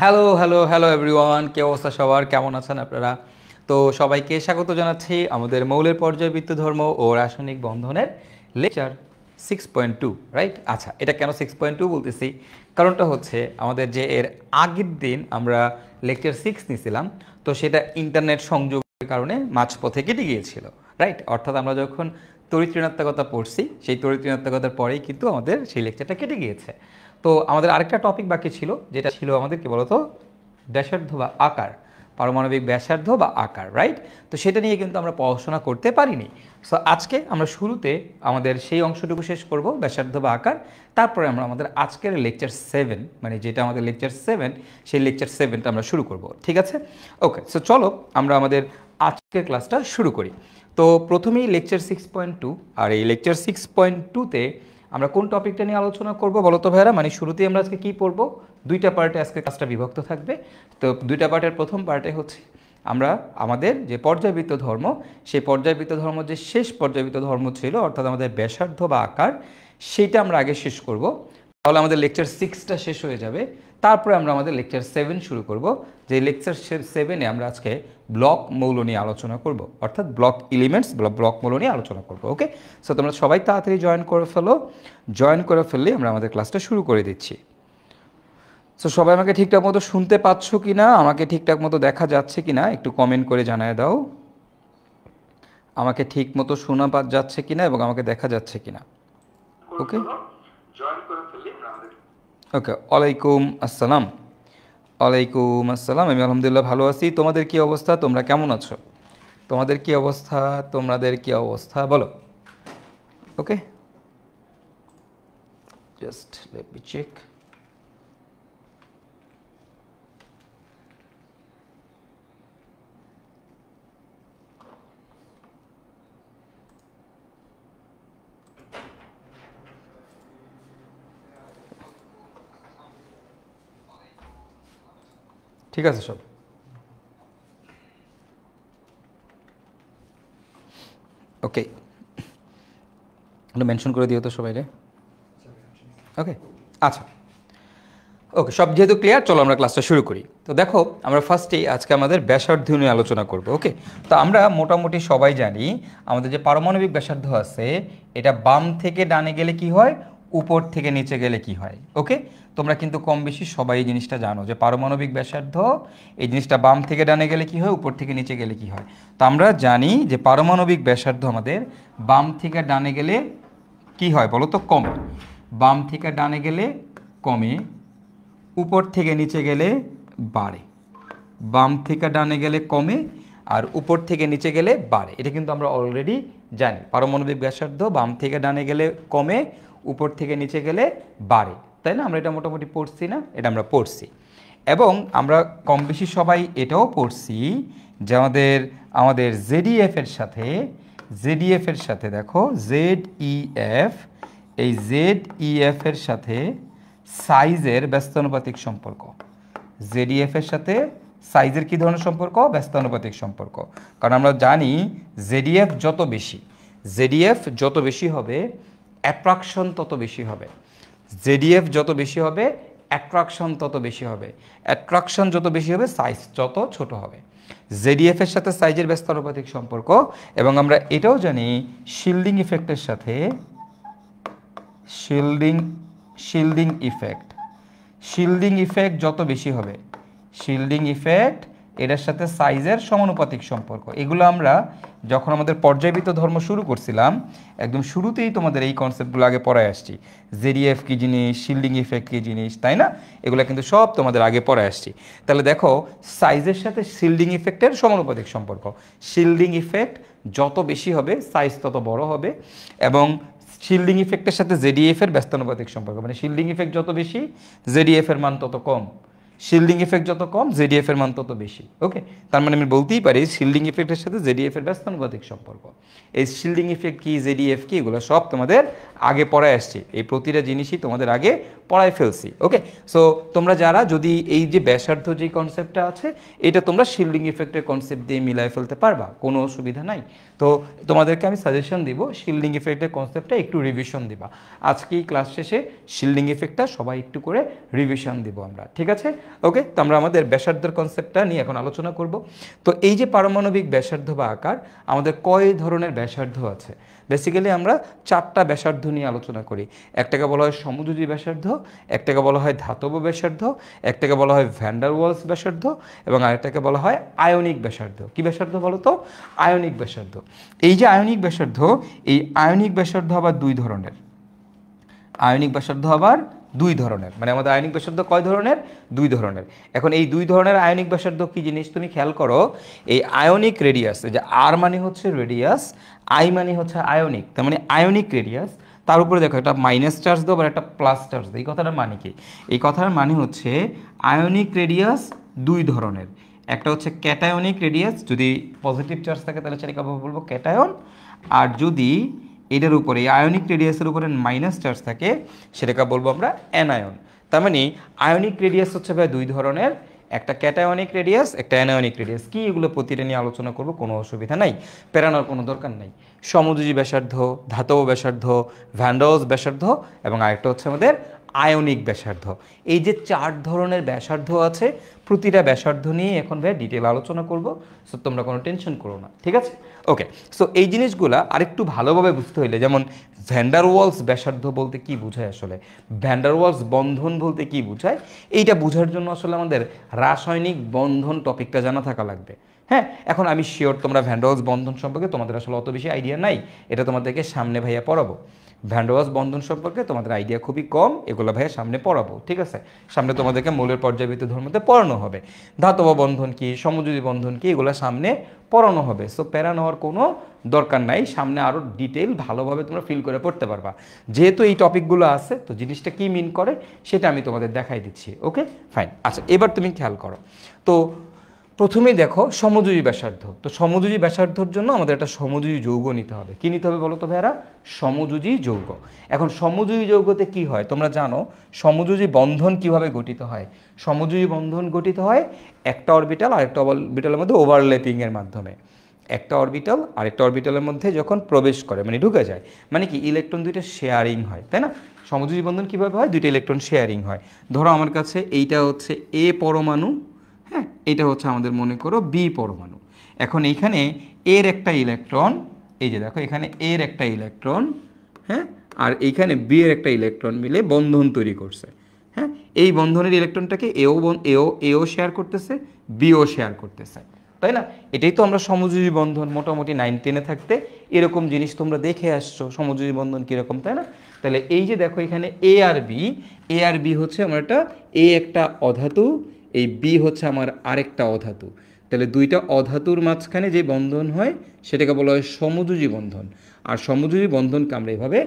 Hello hello hello everyone, কে অবস্থা সবার, কেমন আছেন আপনারা? তো সবাইকে স্বাগত জানাচ্ছি আমাদের মৌলের পর্যায়বৃত্ত ধর্ম ও রাসায়নিক বন্ধনের লেকচার 6.2, রাইট? আচ্ছা, এটা কেন 6.2 বলতেছি? কারণটা হচ্ছে আমাদের যে এর আগের দিন আমরা লেকচার 6 নিয়েছিলাম, তো সেটা ইন্টারনেট সংযোগের কারণে মাঝপথে কেটে গিয়েছিল, রাইট? অর্থাৎ আমরা যখন তড়িৎ ঋণাত্মকতা পড়ছি, সেই তড়িৎ ঋণাত্মকতার পরেই কিন্তু আমাদের সেই লেকচারটা কেটে গিয়েছে। তো আমাদের আরেকটা টপিক বাকি ছিল, যেটা ছিল আমাদের কি বলতো, ব্যাসার্ধ বা আকার, পারমাণবিক ব্যাসার্ধ বা আকার, রাইট? তো সেটা নিয়ে কিন্তু আমরা পড়াশোনা করতে পারিনি। সো আজকে আমরা শুরুতে আমাদের সেই অংশটুকু শেষ করব, ব্যাসার্ধ বা আকার। তারপরে আমরা আমাদের আজকের লেকচার 7, মানে যেটা আমাদের লেকচার 7, সেই লেকচার 7টা আমরা শুরু করব, ঠিক আছে? ওকে, সো চলো আমরা আমাদের আজকের ক্লাসটা শুরু করি। তো প্রথমেই লেকচার 6.2, আর এই লেকচার 6.2তে আমরা কোন টপিকটা নিয়ে আলোচনা করব বলো তো ভাইরা? মানে শুরুতেই আমরা আজকে কী পড়বো? দুইটা পার্টে আজকে ক্লাসটা বিভক্ত থাকবে। তো দুইটা পার্টের প্রথম পার্টে হচ্ছে আমরা আমাদের যে পর্যায়বৃত্ত ধর্ম, সেই পর্যায়বৃত্ত ধর্ম যে শেষ পর্যায়বৃত্ত ধর্ম ছিল, অর্থাৎ আমাদের ব্যাসার্ধ বা আকার, সেইটা আমরা আগে শেষ করব। তাহলে আমাদের লেকচার 6টা শেষ হয়ে যাবে। তারপরে আমরা আমাদের লেকচার 7 শুরু করব, যে লেকচার 7-এ আমরা আজকে ব্লক মৌল নিয়ে আলোচনা করব, অর্থাৎ ব্লক এলিমেন্টস বা ব্লক মৌল নিয়ে আলোচনা করব। ওকে, সো তোমরা সবাই তাড়াতাড়ি জয়েন করে ফেলো। জয়েন করে ফেললেই আমরা আমাদের ক্লাসটা শুরু করে দিচ্ছি। সো সবাই আমাকে ঠিকঠাক মতো শুনতে পাচ্ছ কি না, আমাকে ঠিকঠাক মতো দেখা যাচ্ছে কি না, একটু কমেন্ট করে জানায় দাও। আমাকে ঠিক মতো শোনা যাচ্ছে কিনা এবং আমাকে দেখা যাচ্ছে কিনা। ওকে, ওকে, ওয়ালাইকুম আসসালাম। ওয়ালাইকুম আসসালাম। আমি আলহামদুলিল্লাহ ভালো আছি। তোমাদের কি অবস্থা? তোমরা কেমন আছো? তোমাদের কি অবস্থা? তোমাদের কি অবস্থা বলো। ওকে, জাস্ট লেট মি চেক। ঠিক আছে সব? ওকে, মেনশন করে দিও তো সবাই রে। ওকে, আচ্ছা, ওকে, সব যেহেতু ক্লিয়ার, চলো আমরা ক্লাসটা শুরু করি। তো দেখো, আমরা ফার্স্টেই আজকে আমাদের ব্যাসার্ধ নিয়ে আলোচনা করব। ওকে, তো আমরা মোটামুটি সবাই জানি আমাদের যে পারমাণবিক ব্যাসার্ধ আছে, এটা বাম থেকে ডানে গেলে কি হয়, উপর থেকে নিচে গেলে কি হয়। ওকে, তোমরা কিন্তু কম বেশি সবাই এই জিনিসটা জানো যে পারমাণবিক ব্যাসার্ধ, এই জিনিসটা বাম থেকে ডানে গেলে কি হয়, উপর থেকে নিচে গেলে কি হয়। তো আমরা জানি যে পারমাণবিক ব্যাসার্ধ আমাদের বাম থেকে ডানে গেলে কি হয় বলো তো, কমে। বাম থেকে ডানে গেলে কমে, উপর থেকে নিচে গেলে বাড়ে। বাম থেকে ডানে গেলে কমে, আর উপর থেকে নিচে গেলে বাড়ে। এটা কিন্তু আমরা অলরেডি জানি, পারমাণবিক ব্যাসার্ধ বাম থেকে ডানে গেলে কমে, উপর থেকে নিচে গেলে বাড়ে, তাই না? আমরা এটা মোটামুটি পড়ছি না? এটা আমরা পড়ছি। এবং আমরা কম বেশি সবাই এটাও পড়ছি যে আমাদের আমাদের জেডিএফ এর সাথে দেখো, জেড এই জেড এর সাথে সাইজের ব্যস্তানুপাতিক সম্পর্ক। জেডিএফ এর সাথে সাইজের কি ধরনের সম্পর্ক? ব্যস্তানুপাতিক সম্পর্ক। কারণ আমরা জানি জেডিএফ যত বেশি হবে, অ্যাট্রাকশন তত বেশি হবে। জেডিএফ যত বেশি হবে, অ্যাট্রাকশন তত বেশি হবে। অ্যাট্রাকশন যত বেশি হবে, সাইজ যত ছোট হবে। জেডিএফ এর সাথে সাইজের ব্যস্তানুপাতিক সম্পর্ক। এবং আমরা এটাও জানি শিল্ডিং ইফেক্টের সাথে শিল্ডিং ইফেক্ট যত বেশি হবে, শিল্ডিং ইফেক্ট এটার সাথে সাইজের সমানুপাতিক সম্পর্ক। এগুলো আমরা যখন আমাদের পর্যায়বৃত্ত ধর্ম শুরু করছিলাম, একদম শুরুতেই তোমাদের এই কনসেপ্টগুলো আগে পড়ায় আসছি। জেডিএফ কী জিনিস, শিল্ডিং ইফেক্ট কী জিনিস, তাই না? এগুলো কিন্তু সব তোমাদের আগে পড়ায় আসছি। তাহলে দেখো, সাইজের সাথে শিল্ডিং ইফেক্টের সমানুপাতিক সম্পর্ক। শিল্ডিং ইফেক্ট যত বেশি হবে, সাইজ তত বড় হবে। এবং শিল্ডিং ইফেক্টের সাথে জেডিএফ এর ব্যস্তানুপাতিক সম্পর্ক, মানে শিল্ডিং ইফেক্ট যত বেশি, জেডিএফ এর মান তত কম। শিল্ডিং ইফেক্ট যত কম, জেডিএফ এর মান তত বেশি। ওকে, তার মানে আমি বলতেই পারি শিল্ডিং ইফেক্টের সাথে জেডিএফ এর ব্যস্তানুপাতিক সম্পর্ক। এই শিল্ডিং ইফেক্ট কি, জেডিএফ কি, এগুলো সব তোমাদের আগে পড়ায় আসছে। এই প্রতিটা জিনিসই তোমাদের আগে পড়ায় ফেলছি। ওকে, সো তোমরা যারা যদি এই যে ব্যাসার্ধ যে কনসেপ্টটা আছে এটা তোমরা শিল্ডিং ইফেক্টের কনসেপ্ট দিয়ে মিলাই ফেলতে পারবা, কোনো অসুবিধা নাই। তো তোমাদেরকে আমি সাজেশন দিব শিল্ডিং ইফেক্টের কনসেপ্টটা একটু রিভিশন দিবা। আজকেই ক্লাস শেষে শিল্ডিং ইফেক্টটা সবাই একটু করে রিভিশন দিব আমরা, ঠিক আছে? ওকে, তো আমরা আমাদের ব্যাসার্ধের কনসেপ্টটা নিয়ে এখন আলোচনা করব। তো এই যে পারমাণবিক ব্যাসার্ধ বা আকার, আমাদের কয় ধরনের ব্যাসার্ধ আছে? বেসিক্যালি আমরা 4টা ব্যাসার্ধ নিয়ে আলোচনা করি। একটাকে বলা হয় সমযোজী ব্যাসার্ধ, একটাকে বলা হয় ধাতব ব্যাসার্ধ, একটাকে বলা হয় ভ্যান ডার ওয়ালস ব্যাসার্ধ, এবং আরেকটাকে বলা হয় আয়নিক ব্যাসার্ধ। কি ব্যাসার্ধ বলো তো? আয়নিক ব্যাসার্ধ। এই যে আয়নিক ব্যাসার্ধ, এই আয়নিক ব্যাসার্ধ আবার 2 ধরনের। আয়নিক ব্যাসার্ধ আবার 2 ধরনের, মানে আমাদের আয়নিক ব্যাসার্ধ কয় ধরনের? 2 ধরনের। এখন এই 2 ধরনের আয়নিক ব্যাসার্ধ কি জিনিস তুমি খেয়াল করো। এই আয়নিক রেডিয়াস, যে আর মানে হচ্ছে রেডিয়াস, আই মানে হচ্ছে আয়নিক, তার মানে আয়নিক রেডিয়াস, তার উপরে দেখো একটা মাইনাস চার্জ দাও বা একটা প্লাস চার্জ দাও। এই কথাটার মানে কি? এই কথার মানে হচ্ছে আয়নিক রেডিয়াস 2 ধরনের। একটা হচ্ছে ক্যাটায়নিক রেডিয়াস, যদি পজিটিভ চার্জ থাকে তাহলে সেটাকে বলবো ক্যাটায়ন, আর যদি এটার উপরে আয়নিক রেডিয়াসের উপরে মাইনাস চার্জ থাকে সেটাকে বলবো আমরা অ্যানায়ন। তার মানে আয়নিক রেডিয়াস হচ্ছে ভাই 2 ধরনের, একটা ক্যাটায়নিক রেডিয়াস, একটা অ্যানায়নিক রেডিয়াস। কি এগুলো প্রতিটা নিয়ে আলোচনা করব, কোনো অসুবিধা নাই, পেরানোর কোনো দরকার নাই। সমযোজী ব্যাসার্ধ, ধাতব ব্যাসার্ধ, ভ্যান ডার ওয়ালস ব্যাসার্ধ, এবং আরেকটা হচ্ছে আমাদের আয়নিক ব্যাসার্ধ। এই যে 4 ধরনের ব্যাসার্ধ আছে, প্রতিটা ব্যাসার্ধ নিয়ে এখন ভাই ডিটেল আলোচনা করব। সো তোমরা কোনো টেনশন করো না, ঠিক আছে? ওকে, সো এই জিনিসগুলা আরেকটু ভালোভাবে বুঝতে হইলে, যেমন ভ্যান ডার ওয়ালস ব্যাসার্ধ বলতে কি বোঝায়, আসলে ভ্যান ডার ওয়ালস বন্ধন বলতে কি বোঝায়, এইটা বোঝার জন্য আসলে আমাদের রাসায়নিক বন্ধন টপিকটা জানা থাকা লাগবে। হ্যাঁ, এখন আমি শিওর তোমরা ভ্যান ডার ওয়ালস বন্ধন সম্পর্কে তোমাদের আসলে অত বেশি আইডিয়া নাই, এটা তোমাদেরকে সামনে ভাইয়া পড়াবো। ভ্যান ডার ওয়ালস বন্ধন সম্পর্কে তোমাদের আইডিয়া খুবই কম, এগুলো ভাইয়া সামনে পড়াবো, ঠিক আছে? সামনে তোমাদেরকে মৌলের পর্যায়বৃত্ত ধর্মতে পড়ানো হবে। ধাতব বন্ধন কি, সমযোজী বন্ধন কি, এগুলো সামনে পড়ানো হবে। সো প্যারা নেওয়ার কোনো দরকার নাই, সামনে আরও ডিটেল ভালোভাবে তোমরা ফিল করে পড়তে পারবা। যেহেতু এই টপিকগুলো আছে, তো জিনিসটা কি মিন করে সেটা আমি তোমাদের দেখাই দিচ্ছি। ওকে, ফাইন। আচ্ছা, এবার তুমি খেয়াল করো। তো প্রথমেই দেখো সমযোজী ব্যাসার্ধ। তো সমযোজী ব্যাসার্ধর জন্য আমাদের একটা সমযোজী যৌগ নিতে হবে। কি নিতে হবে বলো তো ভাইয়ারা? সমযোজী যৌগ। এখন সমযোজী যৌগতে কি হয় তোমরা জানো? সমযোজী বন্ধন কিভাবে গঠিত হয়? সমযোজী বন্ধন গঠিত হয় একটা অরবিটাল আরেকটা অরবিটালের মধ্যে ওভারল্যাপিংয়ের মাধ্যমে। একটা অরবিটাল আরেকটা অরবিটালের মধ্যে যখন প্রবেশ করে, মানে ঢুকে যায়, মানে কি ইলেকট্রন দুইটা শেয়ারিং হয়, তাই না? সমযোজী বন্ধন কিভাবে হয়? 2টা ইলেকট্রন শেয়ারিং হয়। ধরো আমার কাছে এইটা হচ্ছে এ পরমাণু, হ্যাঁ, এটা হচ্ছে আমাদের মনে করো বি পরমাণু। এখন এইখানে এর একটা ইলেকট্রন, এই যে দেখো এখানে এর একটা ইলেকট্রন, হ্যাঁ, আর এইখানে বি এর একটা ইলেকট্রন মিলে বন্ধন তৈরি করছে। হ্যাঁ, এই বন্ধনের ইলেকট্রনটাকে এও শেয়ার করতেছে, বিও শেয়ার করতেছে, তাই না? এটাই তো আমরা সমযোজী বন্ধন মোটামুটি 9-10-এ থাকতে এরকম জিনিস তোমরা দেখে আসছো, সমযোজী বন্ধন কীরকম, তাই না? তাহলে এই যে দেখো এখানে এ আর বি হচ্ছে আমার একটা অধাতু, এই বি হচ্ছে আমার আরেকটা অধাতু। তাহলে 2টা অধাতুর মাঝখানে যে বন্ধন হয় সেটাকে বলা হয় সমযোজী বন্ধন। আর সমযোজী বন্ধনকে আমরা এভাবে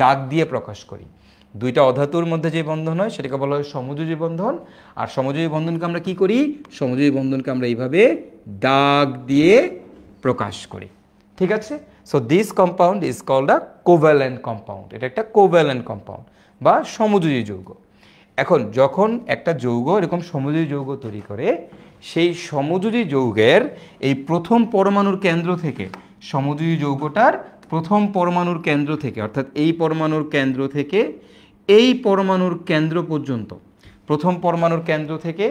দাগ দিয়ে প্রকাশ করি। 2টা অধাতুর মধ্যে যে বন্ধন হয় সেটাকে বলা হয় সমযোজী বন্ধন। আর সমযোজী বন্ধনকে আমরা কি করি? সমযোজী বন্ধনকে আমরা এইভাবে দাগ দিয়ে প্রকাশ করি, ঠিক আছে? So this compound is called a covalent compound. এটা একটা কোভ্যালেন্ট কম্পাউন্ড বা সমযোজী যৌগ। এখন যখন একটা যৌগ এরকম সমযোজী যৌগ তৈরি করে, সেই সমযোজী যৌগের এই প্রথম পরমাণুর কেন্দ্র থেকে, সমযোজী যৌগটার প্রথম পরমাণুর কেন্দ্র থেকে, অর্থাৎ এই পরমাণুর কেন্দ্র থেকে এই পরমাণুর কেন্দ্র পর্যন্ত, প্রথম পরমাণুর কেন্দ্র থেকে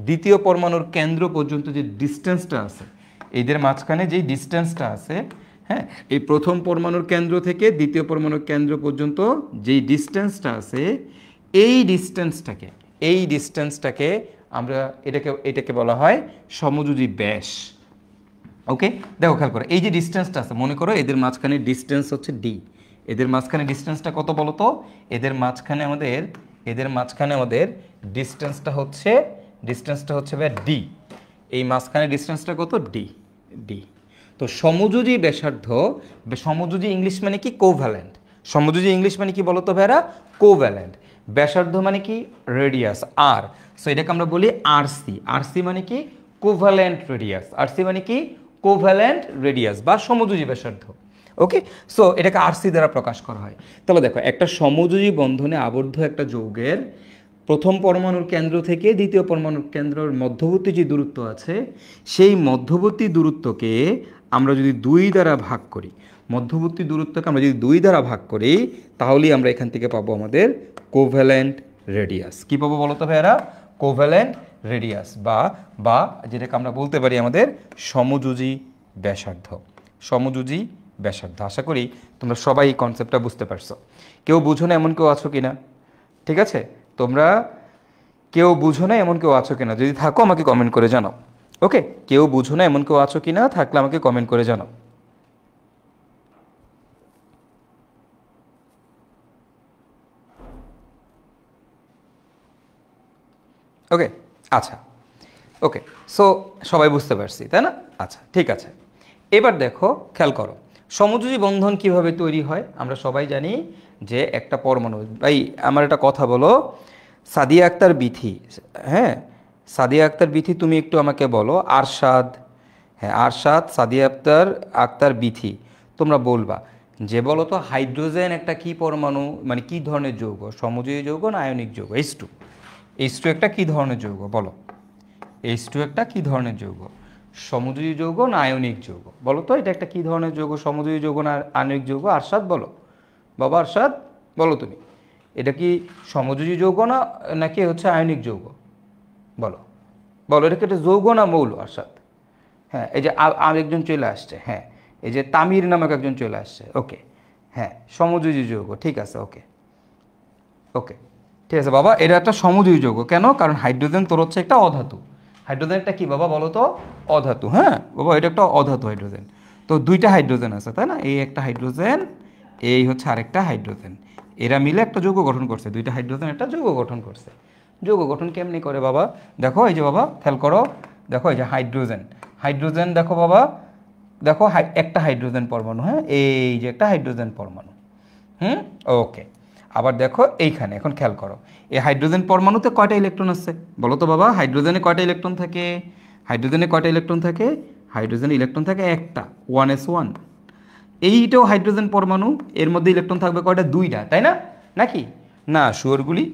দ্বিতীয় পরমাণুর কেন্দ্র পর্যন্ত যে ডিস্টেন্সটা আছে, এদের মাঝখানে যেই ডিস্টেন্সটা আছে, হ্যাঁ, এই প্রথম পরমাণুর কেন্দ্র থেকে দ্বিতীয় পরমাণুর কেন্দ্র পর্যন্ত যেই ডিস্টেন্সটা আছে, এই ডিস্টেন্সটাকে আমরা এটাকে বলা হয় সমযোজী ব্যাস। ওকে, দেখো খেয়াল করো, এই যে ডিস্টেন্সটা আছে, মনে করো এদের মাঝখানে ডিস্টেন্স হচ্ছে ডি। এদের মাঝখানে ডিস্টেন্সটা কত বলো তো? এদের মাঝখানে আমাদের ডিস্টেন্সটা হচ্ছে ভাই ডি। এই মাঝখানে ডিস্টেন্সটা কত? ডি। তো সমযোজী ব্যাসার্ধ, সমযোজী ইংলিশ মানে কি? কোভ্যালেন্ট। সমযোজী ইংলিশ মানে কি বলো তো ভাইরা? কোভ্যালেন্ট। ব্যাসার্ধ মানে কি? রেডিয়াস, আর। সো এটাকে আমরা বলি আরসি। আরসি মানে কি? Covalent radius. আরসি মানে কি? কোভ্যালেন্ট রেডিয়াস বা সমযোজী ব্যাসার্ধ। ওকে, সো এটাকে আরসি দ্বারা প্রকাশ করা হয়। তাহলে দেখো একটা সমযোজী বন্ধনে আবদ্ধ একটা যৌগের প্রথম পরমাণুর কেন্দ্র থেকে দ্বিতীয় পরমাণুর কেন্দ্রের মধ্যবর্তী যে দূরত্ব আছে, সেই মধ্যবর্তী দূরত্বকে আমরা যদি 2 দ্বারা ভাগ করি, মধ্যবর্তী দূরত্বকে আমরা যদি 2 দ্বারা ভাগ করি, তাহলেই আমরা এখান থেকে পাবো আমাদের কোভ্যালেন্ট রেডিয়াস। কী পাবো বলো তো ভাইয়ারা? কোভ্যালেন্ট রেডিয়াস বা বা যেটাকে আমরা বলতে পারি আমাদের সমযোজী ব্যাসার্ধ। সমযোজী ব্যাসার্ধ। আশা করি তোমরা সবাই এই কনসেপ্টটা বুঝতে পারছো। কেউ বুঝো না এমন কেউ আছো কি না? ঠিক আছে, তোমরা কেউ বুঝো না এমন কেউ আছো কিনা? যদি থাকো আমাকে কমেন্ট করে জানাও। ওকে, কেউ বুঝো না এমন কেউ আছো কিনা, থাকলে আমাকে কমেন্ট করে জানাও। ওকে, আচ্ছা, ওকে, সো সবাই বুঝতে পারছি তাই না? আচ্ছা ঠিক আছে, এবার দেখো খেয়াল করো সমযোজী বন্ধন কিভাবে তৈরি হয়। আমরা সবাই জানি যে একটা পরমাণু, ভাই আমার একটা কথা বলো, সাদিয়া আক্তার বিথি, হ্যাঁ সাদিয়া আক্তার বিথি, তুমি একটু আমাকে বলো, আরশাদ, হ্যাঁ আরশাদ, সাদিয়া আক্তার বিথি, তোমরা বলবা যে বলো তো হাইড্রোজেন একটা কি পরমাণু, মানে কি ধরনের যৌগ, সমযোজী যৌগ না আয়নিক যৌগ? H2, H2 একটা কি ধরনের যৌগ বলো? H2 একটা কি ধরনের যৌগ? সমযোজী যৌগ না আয়নিক যৌগ? বলো তো এটা একটা কি ধরনের যৌগ, সমযোজী যৌগ না আয়নিক যৌগ? আরশাদ বলো, বাবা আরশাদ বলো তুমি, এটা কি সমযোজী যৌগ না নাকি হচ্ছে আয়নিক যৌগ? বলো বলো, এটা কি একটা যৌগ না মৌল? আরশাদ, হ্যাঁ এই যে আরেকজন চলে আসছে, হ্যাঁ এই যে তামির নামক একজন চলে আসছে, ওকে হ্যাঁ সমযোজী যৌগ, ঠিক আছে, ওকে ওকে ঠিক আছে বাবা, এটা একটা সমযোজী যৌগ। কেন? কারণ হাইড্রোজেন তোর হচ্ছে একটা অধাতু। হাইড্রোজেন একটা কি বাবা বলো তো? অধাতু। হ্যাঁ বাবা, এটা একটা অধাতু হাইড্রোজেন। তো 2টা হাইড্রোজেন আছে তাই না? এই একটা হাইড্রোজেন, এই হচ্ছে আরেকটা হাইড্রোজেন, এরা মিলে একটা যৌগ গঠন করছে। 2টা হাইড্রোজেন একটা যৌগ গঠন করছে। যৌগ গঠন কেমনি করে বাবা? দেখো এই যে বাবা খেয়াল করো, দেখো এই যে হাইড্রোজেন, হাইড্রোজেন দেখো বাবা, দেখো একটা হাইড্রোজেন পরমাণু, হ্যাঁ এই যে একটা হাইড্রোজেন পরমাণু, ওকে। আবার দেখো এইখানে, এখন খেয়াল করো, এই হাইড্রোজেন পরমাণুতে কয়টা ইলেকট্রন আছে বলো তো বাবা? হাইড্রোজেনে কয়টা ইলেকট্রন থাকে? হাইড্রোজেনে কয়টা ইলেকট্রন থাকে? হাইড্রোজেনে ইলেকট্রন থাকে একটা, 1s1। এইটাও হাইড্রোজেন পরমাণু, এর মধ্যে ইলেকট্রন থাকবে কয়টা? 2টা, তাই না? নাকি না শুয়োরগুলি?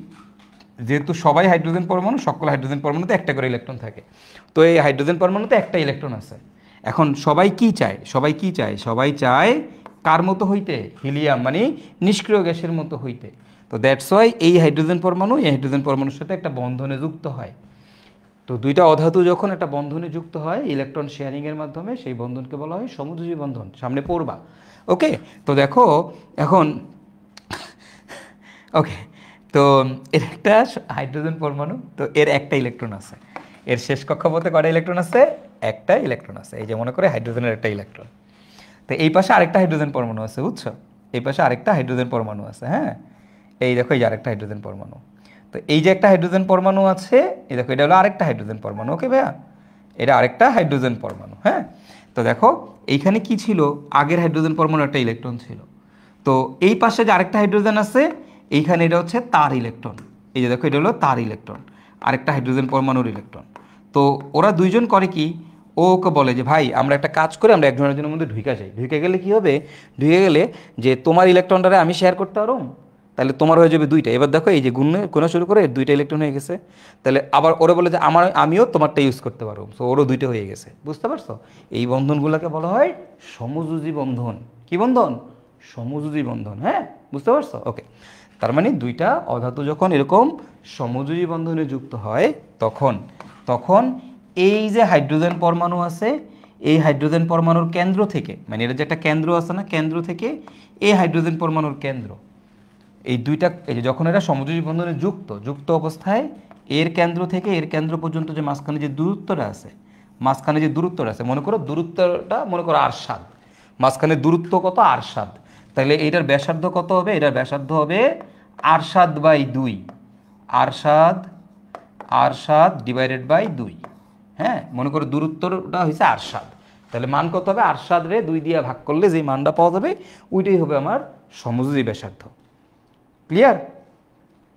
যেহেতু সবাই হাইড্রোজেন পরমাণু, সকল হাইড্রোজেন পরমাণুতে একটা করে ইলেকট্রন থাকে, তো এই হাইড্রোজেন পরমাণুতে একটা ইলেকট্রন আছে। এখন সবাই কি চায়? সবাই কি চায়? সবাই চায় কার মতো হইতে? হিলিয়াম, মানে নিষ্ক্রিয় গ্যাসের মতো হইতে। তো দ্যাটস ওয়াই এই হাইড্রোজেন পরমাণু এই হাইড্রোজেন পরমাণুর সাথে একটা বন্ধনে যুক্ত হয়। তো 2টা অধাতু যখন একটা বন্ধনে যুক্ত হয় ইলেকট্রন শেয়ারিংয়ের মাধ্যমে, সেই বন্ধনকে বলা হয় সমযোজী বন্ধন। সামনে পড়বা, ওকে? তো দেখো এখন, ওকে, তো এর একটা হাইড্রোজেন পরমাণু, তো এর একটা ইলেকট্রন আছে। এর শেষ কক্ষপথে কয়টা ইলেকট্রন আছে? একটা ইলেকট্রন আছে। এই যে মনে করে হাইড্রোজেনের একটা ইলেকট্রন। তো এই পাশে আরেকটা হাইড্রোজেন পরমাণু আছে, বুঝছো? এই পাশে আরেকটা হাইড্রোজেন পরমাণু আছে, হ্যাঁ এই দেখো এই যে আরেকটা হাইড্রোজেন পরমাণু। তো এই যে একটা হাইড্রোজেন পরমাণু আছে, এই দেখো এটা হলো আরেকটা হাইড্রোজেন পরমাণু, ওকে ভাইয়া, এটা আরেকটা হাইড্রোজেন পরমাণু, হ্যাঁ। তো দেখো এইখানে কি ছিল? আগের হাইড্রোজেন পরমাণু একটা ইলেকট্রন ছিল। তো এই পাশে যে আরেকটা হাইড্রোজেন আছে, এইখানে এটা হচ্ছে তার ইলেকট্রন। এই যে দেখো এটা হলো তার ইলেকট্রন, আরেকটা হাইড্রোজেন পরমাণুর ইলেকট্রন। তো ওরা দুইজন করে কি, ও ওকে বলে যে ভাই আমরা একটা কাজ করে আমরা একজনের মধ্যে ঢুকে যাই। ঢুকে গেলে কি হবে? ঢুকে গেলে যে তোমার ইলেকট্রনটারে আমি শেয়ার করতে পারো, তাহলে তোমার হয়ে যাবে 2টা। এবার দেখো এই যে গুণা শুরু করে 2টা ইলেকট্রন হয়ে গেছে। তাহলে আবার ওরা বলে যে আমিও তোমারটা ইউজ করতে পারো, সো ওরও 2টা হয়ে গেছে। বুঝতে পারছো? এই বন্ধনগুলোকে বলা হয় সমযোজী বন্ধন। কি বন্ধন? সমযোজী বন্ধন, হ্যাঁ বুঝতে পারছো? ওকে, তার মানে 2টা অধাতু যখন এরকম সমযোজী বন্ধনে যুক্ত হয়, তখন তখন এই যে হাইড্রোজেন পরমাণু আছে, এই হাইড্রোজেন পরমাণুর কেন্দ্র থেকে, মানে এটা যে একটা কেন্দ্র আছে না, কেন্দ্র থেকে এই হাইড্রোজেন পরমাণুর কেন্দ্র, এই 2টা এই যে যখন এরা সমযোজী বন্ধনে যুক্ত অবস্থায় এর কেন্দ্র থেকে এর কেন্দ্র পর্যন্ত যে মাঝখানে যে দূরত্বটা আছে, মনে করো দূরত্বটা মনে করো r7, মাঝখানে দূরত্ব কত? r7। তাহলে এইটার ব্যাসার্ধ কত হবে? এটার ব্যাসার্ধ হবে r7/2, r7 ডিভাইডেড বাই 2, হ্যাঁ মনে করো দূরত্বটা হয়েছে r7। তাহলে মান কত হবে? r7 রে 2 দিয়ে ভাগ করলে যে মানটা পাওয়া যাবে ওইটাই হবে আমার সমযোজী ব্যাসার্ধ। Clear?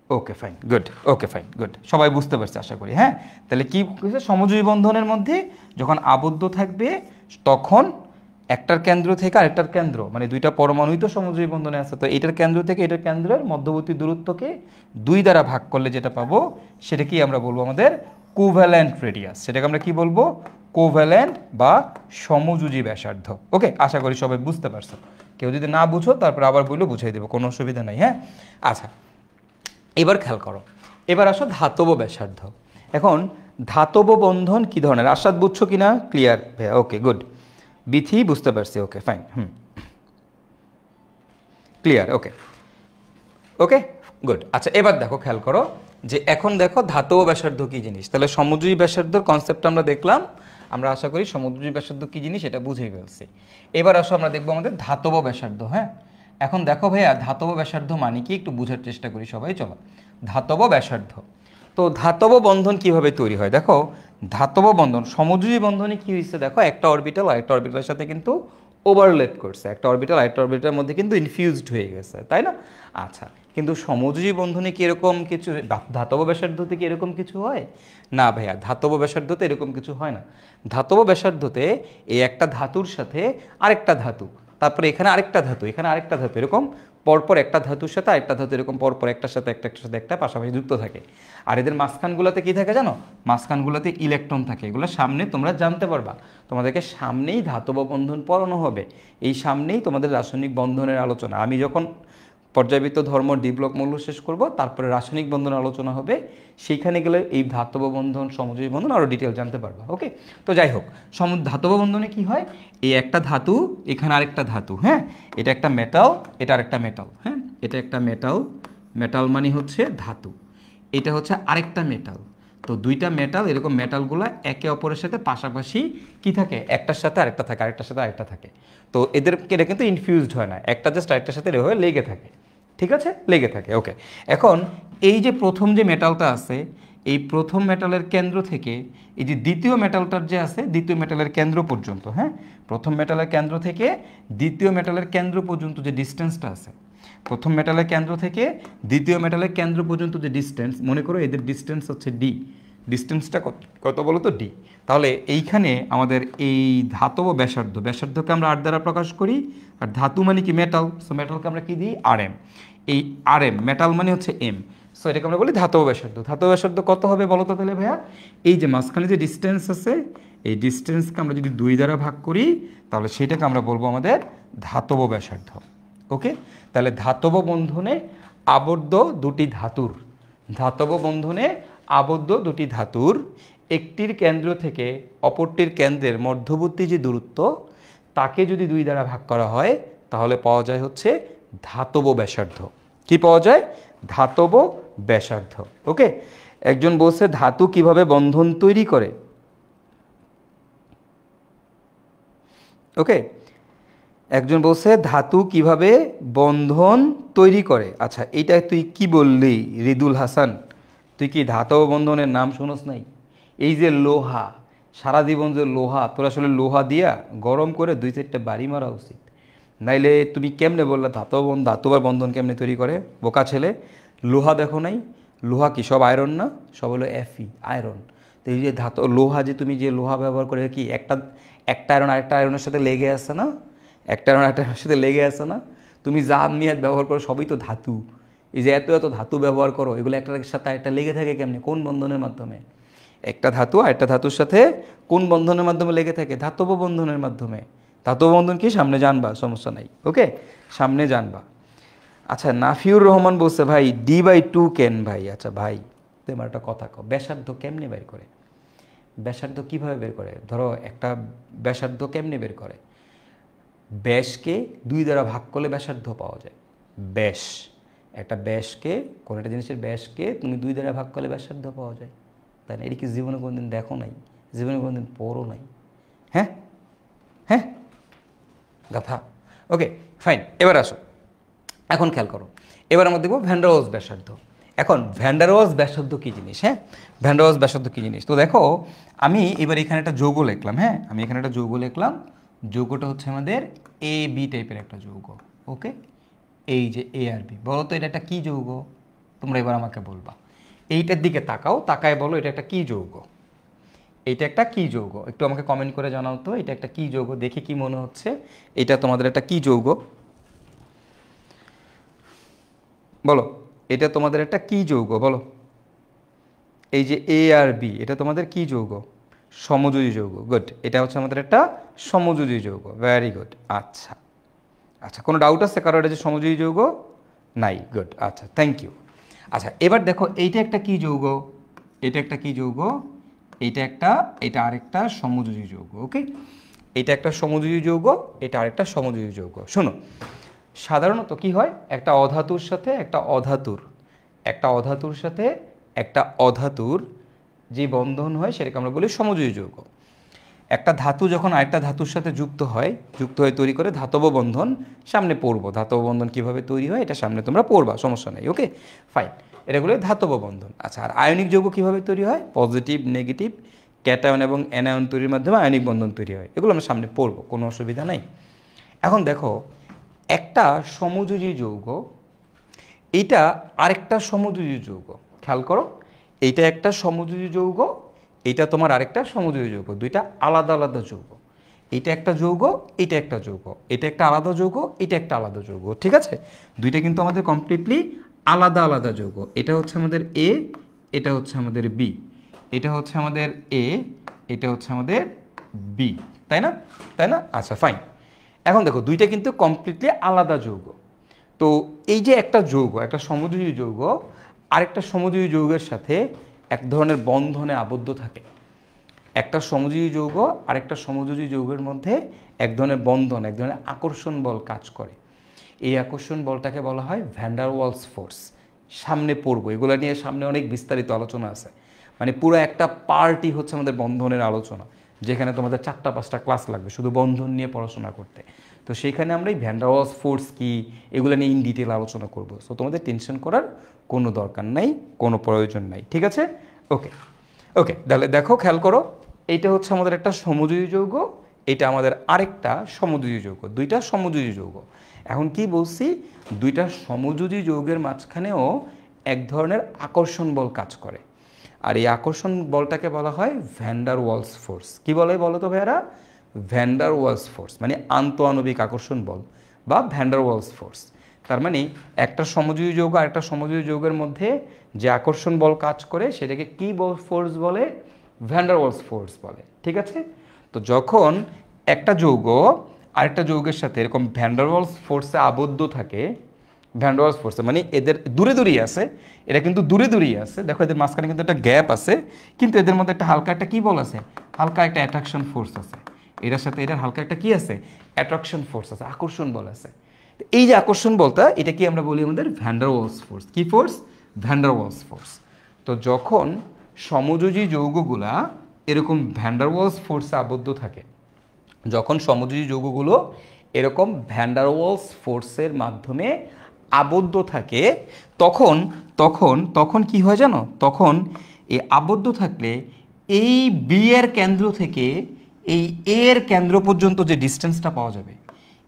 Okay fine good, okay fine good, সবাই বুঝতে পারছে আশা করি, হ্যাঁ। তাহলে কি সমযোজী বন্ধনের মধ্যে যখন আবদ্ধ থাকবে তখন একটার কেন্দ্র থেকে আরেকটার কেন্দ্র মানে দুইটা পরমাণুই তো সমযোজী বন্ধনে আছে, তো এটার কেন্দ্র থেকে এটার কেন্দ্রের মধ্যবর্তী দূরত্বকে 2 দ্বারা ভাগ করলে যেটা পাবো সেটা কি আমরা বলবো আমাদের কোভ্যালেন্ট রেডিয়াস। সেটাকে আমরা কি বলবো? কোভ্যালেন্ট বা সমযোজী ব্যাসার্ধ। ওকে, আশা করি সবাই বুঝতে পারছো। কেউ যদি না বুঝো তারপর আবার বললেও বুঝাই দেবো, কোনো অসুবিধা নাই। হ্যাঁ, আচ্ছা এবার খেয়াল করো, এবার আসো ধাতব ব্যাসার্ধ। এখন ধাতব বন্ধন কি ধরনের, আশাদ বুঝছো কিনা? ক্লিয়ার ভাইয়া? Okay good. বিথি বুঝতে পারছি, ওকে ফাইন, ক্লিয়ার, ওকে ওকে গুড। আচ্ছা এবার দেখো, খেয়াল করো যে এখন দেখো ধাতব ব্যাসার্ধ কি জিনিস। তাহলে সমযোজী ব্যাসার্ধর কনসেপ্ট আমরা দেখলাম, আমরা আশা করি সমযোজী ব্যাসার্ধ কি জিনিস এটা বুঝেই ফেলছি। এবার আসো আমরা দেখবো আমাদের ধাতব ব্যাসার্ধ। হ্যাঁ, এখন দেখো ভাইয়া ধাতব ব্যাসার্ধ মানে কি একটু বোঝার চেষ্টা করি সবাই, চলো। ধাতব ব্যাসার্ধ, তো ধাতব বন্ধন কিভাবে তৈরি হয় দেখো। ধাতব বন্ধন সমযোজী বন্ধনে কি হয়েছে দেখো, একটা অরবিটাল আরেকটা অরবিটালের সাথে কিন্তু ওভারল্যাপ করছে, একটা অরবিটাল আরেকটা অরবিটালের মধ্যে কিন্তু ইনফিউজড হয়ে গেছে, তাই না? আচ্ছা, কিন্তু সমযোজী বন্ধনে কি এরকম কিছু, ধাতব ব্যাসার্ধতে কি এরকম কিছু হয়? না ভাইয়া, ধাতব ব্যাসার্ধতে এরকম কিছু হয় না। ধাতব ব্যাসার্ধতে এই একটা ধাতুর সাথে আরেকটা ধাতু, তারপরে এখানে আরেকটা ধাতু, এখানে আরেকটা ধাতু, এরকম পরপর একটা ধাতুর সাথে আরেকটা ধাতু এরকম পরপর একটার সাথে একটার সাথে একটা পাশাপাশি যুক্ত থাকে। আর এদের মাঝখানগুলোতে কি থাকে জানো? মাঝখানগুলোতে ইলেকট্রন থাকে। এগুলো সামনে তোমরা জানতে পারবা, তোমাদেরকে সামনেই ধাতব বন্ধন পড়ানো হবে, এই সামনেই তোমাদের রাসায়নিক বন্ধনের আলোচনা। আমি যখন পর্যায়বৃত্ত ধর্ম ডি ব্লক মূল্য শেষ করব, তারপরে রাসায়নিক বন্ধনের আলোচনা হবে, সেইখানে গেলে এই ধাতব বন্ধন সমযোজী বন্ধন আরও ডিটেল জানতে পারবা। ওকে, তো যাই হোক, ধাতব বন্ধনে কি হয়, এই একটা ধাতু এখানে আরেকটা ধাতু, হ্যাঁ এটা একটা মেটাল, এটা আরেকটা মেটাল, হ্যাঁ এটা একটা মেটাল, মেটাল মানে হচ্ছে ধাতু, এটা হচ্ছে আরেকটা মেটাল। তো দুইটা মেটাল, এরকম মেটালগুলো একে অপরের সাথে পাশাপাশি কি থাকে, একটার সাথে আরেকটা থাকে, আরেকটার সাথে আরেকটা থাকে। তো এদেরকে এটা কিন্তু ইনফিউজড হয় না, একটা জাস্ট আরেকটার সাথে এভাবে লেগে থাকে, ঠিক আছে, লেগে থাকে। ওকে, এখন এই যে প্রথম যে মেটালটা আছে, এই প্রথম মেটালের কেন্দ্র থেকে এই যে দ্বিতীয় মেটালটার যে আছে, দ্বিতীয় মেটালের কেন্দ্র পর্যন্ত, হ্যাঁ প্রথম মেটালের কেন্দ্র থেকে দ্বিতীয় মেটালের কেন্দ্র পর্যন্ত যে ডিস্টেন্সটা আছে, প্রথম মেটালের কেন্দ্র থেকে দ্বিতীয় মেটালের কেন্দ্র পর্যন্ত যে ডিস্টেন্স, মনে করো এদের ডিস্টেন্স হচ্ছে ডি, ডিস্টেন্সটা কত বলো তো? ডি। তাহলে এইখানে আমাদের এই ধাতব ব্যাসার্ধ, ব্যাসার্ধকে আমরা আর দ্বারা প্রকাশ করি, আর ধাতু মানে কি মেটাল, সো মেটালকে আমরা কি দিই? R M. এই আর এম, মেটাল মানে হচ্ছে এম, সো এটাকে আমরা বলি ধাতব ব্যাসার্ধ। ধাতব ব্যাসার্ধ কত হবে বলো তো তাহলে ভাইয়া? এই যে মাঝখানে যে ডিস্টেন্স আছে, এই ডিস্টেন্সকে আমরা যদি 2 দ্বারা ভাগ করি, তাহলে সেটাকে আমরা বলবো আমাদের ধাতব ব্যাসার্ধ। ওকে, তাহলে ধাতব বন্ধনে আবদ্ধ দুটি ধাতুর, ধাতব বন্ধনে আবদ্ধ দুটি ধাতুর একটির কেন্দ্র থেকে অপরটির কেন্দ্রের মধ্যবর্তী যে দূরত্ব, তাকে যদি 2 দ্বারা ভাগ করা হয়, তাহলে পাওয়া যায় হচ্ছে ধাতব ব্যাসার্ধ। কি পাওয়া যায়? ধাতব ব্যাসার্ধ। ওকে, একজন বলছে ধাতু কিভাবে বন্ধন তৈরি করে। ওকে, একজন বলছে ধাতু কিভাবে বন্ধন তৈরি করে। আচ্ছা, এইটা তুই কি বললি রিদুল হাসান? তুই কি ধাতব বন্ধনের নাম শুনোস নাই? এই যে লোহা, সারা জীবন যে লোহা, তোর আসলে লোহা দিয়া গরম করে 2-4টা বাড়ি মারা উচিত, নাইলে তুমি কেমনে বললা ধাতব বন্ধন কেমনে তৈরি করে? বোকা ছেলে, লোহা দেখো নাই? লোহা কি সব আয়রন না? সব হলো এফই, আয়রন। তো এই যে লোহা, যে তুমি যে লোহা ব্যবহার করে কি একটা একটা আয়রন আরেকটা আয়রনের সাথে লেগে আছে না? একটা আয়রন আরেকটার সাথে লেগে আছে না? তুমি যা মিয়াদ ব্যবহার করো সবই তো ধাতু। এই যে এত এত ধাতু ব্যবহার করো, এগুলো একটার সাথে একটা লেগে থাকে কেমনে? কোন বন্ধনের মাধ্যমে? একটা ধাতু আরেকটা ধাতুর সাথে কোন বন্ধনের মাধ্যমে লেগে থাকে? ধাতব বন্ধনের মাধ্যমে। ধাতব বন্ধন কি সামনে জানবা, সমস্যা নাই। ওকে, সামনে জানবা। আচ্ছা, নাফিউর রহমান বলছে ভাই D/2 কেন ভাই? আচ্ছা ভাই, তোমার একটা কথা কও, ব্যাসার্ধ কেমনে বের করে? ব্যাসার্ধ কিভাবে বের করে? ধরো একটা ব্যাসার্ধ কেমনে বের করে? ব্যাসকে 2 দ্বারা ভাগ করলে ব্যাসার্ধ পাওয়া যায়। ব্যাস, একটা ব্যাসকে, কোনো একটা জিনিসের ব্যাসকে তুমি 2 দ্বারা ভাগ করলে ব্যাসার্ধ পাওয়া যায়, তাই না? এটা কি জীবনে কোনোদিন দেখো নাই? জীবনে কোনোদিন পড়ো নাই? হ্যাঁ হ্যাঁ, গাথা। ওকে ফাইন, এবার আসো, এখন খেয়াল করো, এবার আমরা দেখবো ভ্যান ডার ওয়ালস ব্যাসার্ধ। এখন ভ্যান ডার ওয়ালস ব্যাসার্ধ কী জিনিস? হ্যাঁ, ভ্যান ডার ওয়ালস ব্যাসার্ধ কী জিনিস? তো দেখো, আমি এবার এখানে একটা যৌগ লিখলাম। হ্যাঁ, আমি এখানে একটা যৌগ লিখলাম, যৌগটা হচ্ছে আমাদের AB টাইপের একটা যৌগ। ওকে, এই যে A আর B, বলো তো এটা একটা কী যৌগ? তোমরা এবার আমাকে বলবা, এইটার দিকে তাকাও, তাকায় বলো এটা একটা কী যৌগ? এটা একটা কি যৌগ? একটু আমাকে কমেন্ট করে জানাও তো, এটা একটা কি যৌগ? দেখে কি মনে হচ্ছে এটা তোমাদের একটা কি যৌগ? বলো, এটা তোমাদের একটা কি যৌগ বলো? এই যে এ আর বি, এটা তোমাদের কি যৌগ? সমযোজী যৌগ। গুড, এটা হচ্ছে আমাদের একটা সমযোজী যৌগ। Very good. আচ্ছা আচ্ছা, কোনো ডাউট আছে কারো এটা যে সমযোজী যৌগ? নাই। গুড, আচ্ছা, থ্যাংক ইউ। আচ্ছা, এবার দেখো এইটা একটা কি যৌগ? এটা একটা কি যৌগ? এটা আরেকটা সমযোজী যৌগ। ওকে, এটা একটা সমযোজী যৌগ, এটা আরেকটা সমযোজী যৌগ। শোনো, সাধারণত কি হয়, একটা অধাতুর সাথে একটা অধাতুর যে বন্ধন হয় সেটাকে আমরা বলি সমযোজী যৌগ। একটা ধাতু যখন আরেকটা ধাতুর সাথে যুক্ত হয়ে তৈরি করে ধাতব বন্ধন। সামনে পড়বো ধাতব বন্ধন কিভাবে তৈরি হয়, এটা সামনে তোমরা পড়বা, সমস্যা নেই। ওকে, ফাইন, এটাগুলো ধাতব বন্ধন। আচ্ছা, আর আয়নিক যৌগ কিভাবে তৈরি হয়? পজিটিভ নেগেটিভ ক্যাটায়ন এবং অ্যানায়ন তৈরির মাধ্যমে আয়নিক বন্ধন তৈরি হয়। এগুলো আমরা সামনে পড়বো, কোনো অসুবিধা নাই। এখন দেখো, একটা সমযোজী যৌগ, এইটা আরেকটা সমযোজী যৌগ। খেয়াল করো, এইটা একটা সমযোজী যৌগ, এটা তোমার আরেকটা সমযোজী যৌগ, দুইটা আলাদা আলাদা যৌগ। এটা একটা যৌগ, এটা একটা যৌগ, এটা একটা আলাদা যৌগ, এটা একটা আলাদা যৌগ। ঠিক আছে, দুইটা কিন্তু আমাদের কমপ্লিটলি আলাদা আলাদা যৌগ। এটা হচ্ছে আমাদের এ, এটা হচ্ছে আমাদের বি, এটা হচ্ছে আমাদের এ, এটা হচ্ছে আমাদের বি, তাই না? তাই না? আচ্ছা, ফাইন। এখন দেখো, দুইটা কিন্তু কমপ্লিটলি আলাদা যৌগ। তো এই যে একটা যৌগ, একটা সমযোজী যৌগ আরেকটা সমযোজী যৌগের সাথে এক ধরনের বন্ধনে আবদ্ধ থাকে। একটা সমযোজী যৌগ আরেকটা সমযোজী যৌগের মধ্যে এক ধরনের বন্ধন, এক ধরনের আকর্ষণ বল কাজ করে। এই আকর্ষণ বলটাকে বলা হয় ভ্যান ডার ওয়ালস ফোর্স। সামনে পড়বো, এগুলো নিয়ে সামনে অনেক বিস্তারিত আলোচনা আছে। মানে পুরো একটা পার্টি হচ্ছে আমাদের বন্ধনের আলোচনা, যেখানে তোমাদের 4-5টা ক্লাস লাগবে শুধু বন্ধন নিয়ে পড়াশোনা করতে। তো সেইখানে আমরা এই ভ্যান ডার ওয়ালস ফোর্স কী, এগুলো নিয়ে ইন ডিটেল আলোচনা করবো। সো তোমাদের টেনশন করার কোনো দরকার নাই, কোনো প্রয়োজন নাই। ঠিক আছে? ওকে ওকে, তাহলে দেখো, খেয়াল করো, এইটা হচ্ছে আমাদের একটা সমযোজী যৌগ, এটা আমাদের আরেকটা সমযোজী যৌগ, দুইটা সমযোজী যৌগ। এখন কি বলছি, দুইটা সমযোজী যৌগের মাঝখানেও এক ধরনের আকর্ষণ বল কাজ করে। আর এই আকর্ষণ বলটাকে বলা হয় ভ্যান ডার ওয়ালস ফোর্স। কী বলে বলো তো ভাইয়ারা? ভ্যান ডার ওয়ালস ফোর্স, মানে আন্তঃআণবিক আকর্ষণ বল বা ভ্যান ডার ওয়ালস ফোর্স। তার মানে একটা সমযোজী যৌগ আর একটা সমযোজী যৌগের মধ্যে যে আকর্ষণ বল কাজ করে সেটাকে কি ফোর্স বলে? ভ্যান ডার ওয়ালস ফোর্স বলে। ঠিক আছে? তো যখন একটা যৌগ আরেকটা যৌগের সাথে এরকম ভ্যান ডার ওয়ালস ফোর্সে আবদ্ধ থাকে, ভ্যান ডার ওয়ালস ফোর্সে মানে এদের দূরে দূরেই আছে, এটা কিন্তু দূরে দূরেই আছে। দেখো, এদের মাঝখানে কিন্তু একটা গ্যাপ আছে, কিন্তু এদের মধ্যে একটা হালকা একটা কি বল আছে? হালকা একটা অ্যাট্রাকশন ফোর্স আছে। এটার সাথে এটার হালকা একটা কি আছে? অ্যাট্রাকশন ফোর্স আছে, আকর্ষণ বল আছে। এই যে আকর্ষণ বলটা, এটা কি আমরা বলি আমাদের ভ্যান ডার ওয়ালস ফোর্স। কি force? Van der Waals force. তো যখন সমযোজী যৌগগুলা এরকম ভ্যান ডার ওয়ালস ফোর্সে আবদ্ধ থাকে, যখন সমযোজী যৌগগুলো এরকম ভ্যান ডার ওয়ালস ফোর্সের মাধ্যমে আবদ্ধ থাকে, তখন তখন তখন কি হয় জানো? তখন এই আবদ্ধ থাকলে এই বি এর কেন্দ্র থেকে এই এ এর কেন্দ্র পর্যন্ত যে ডিস্টেন্সটা পাওয়া যাবে,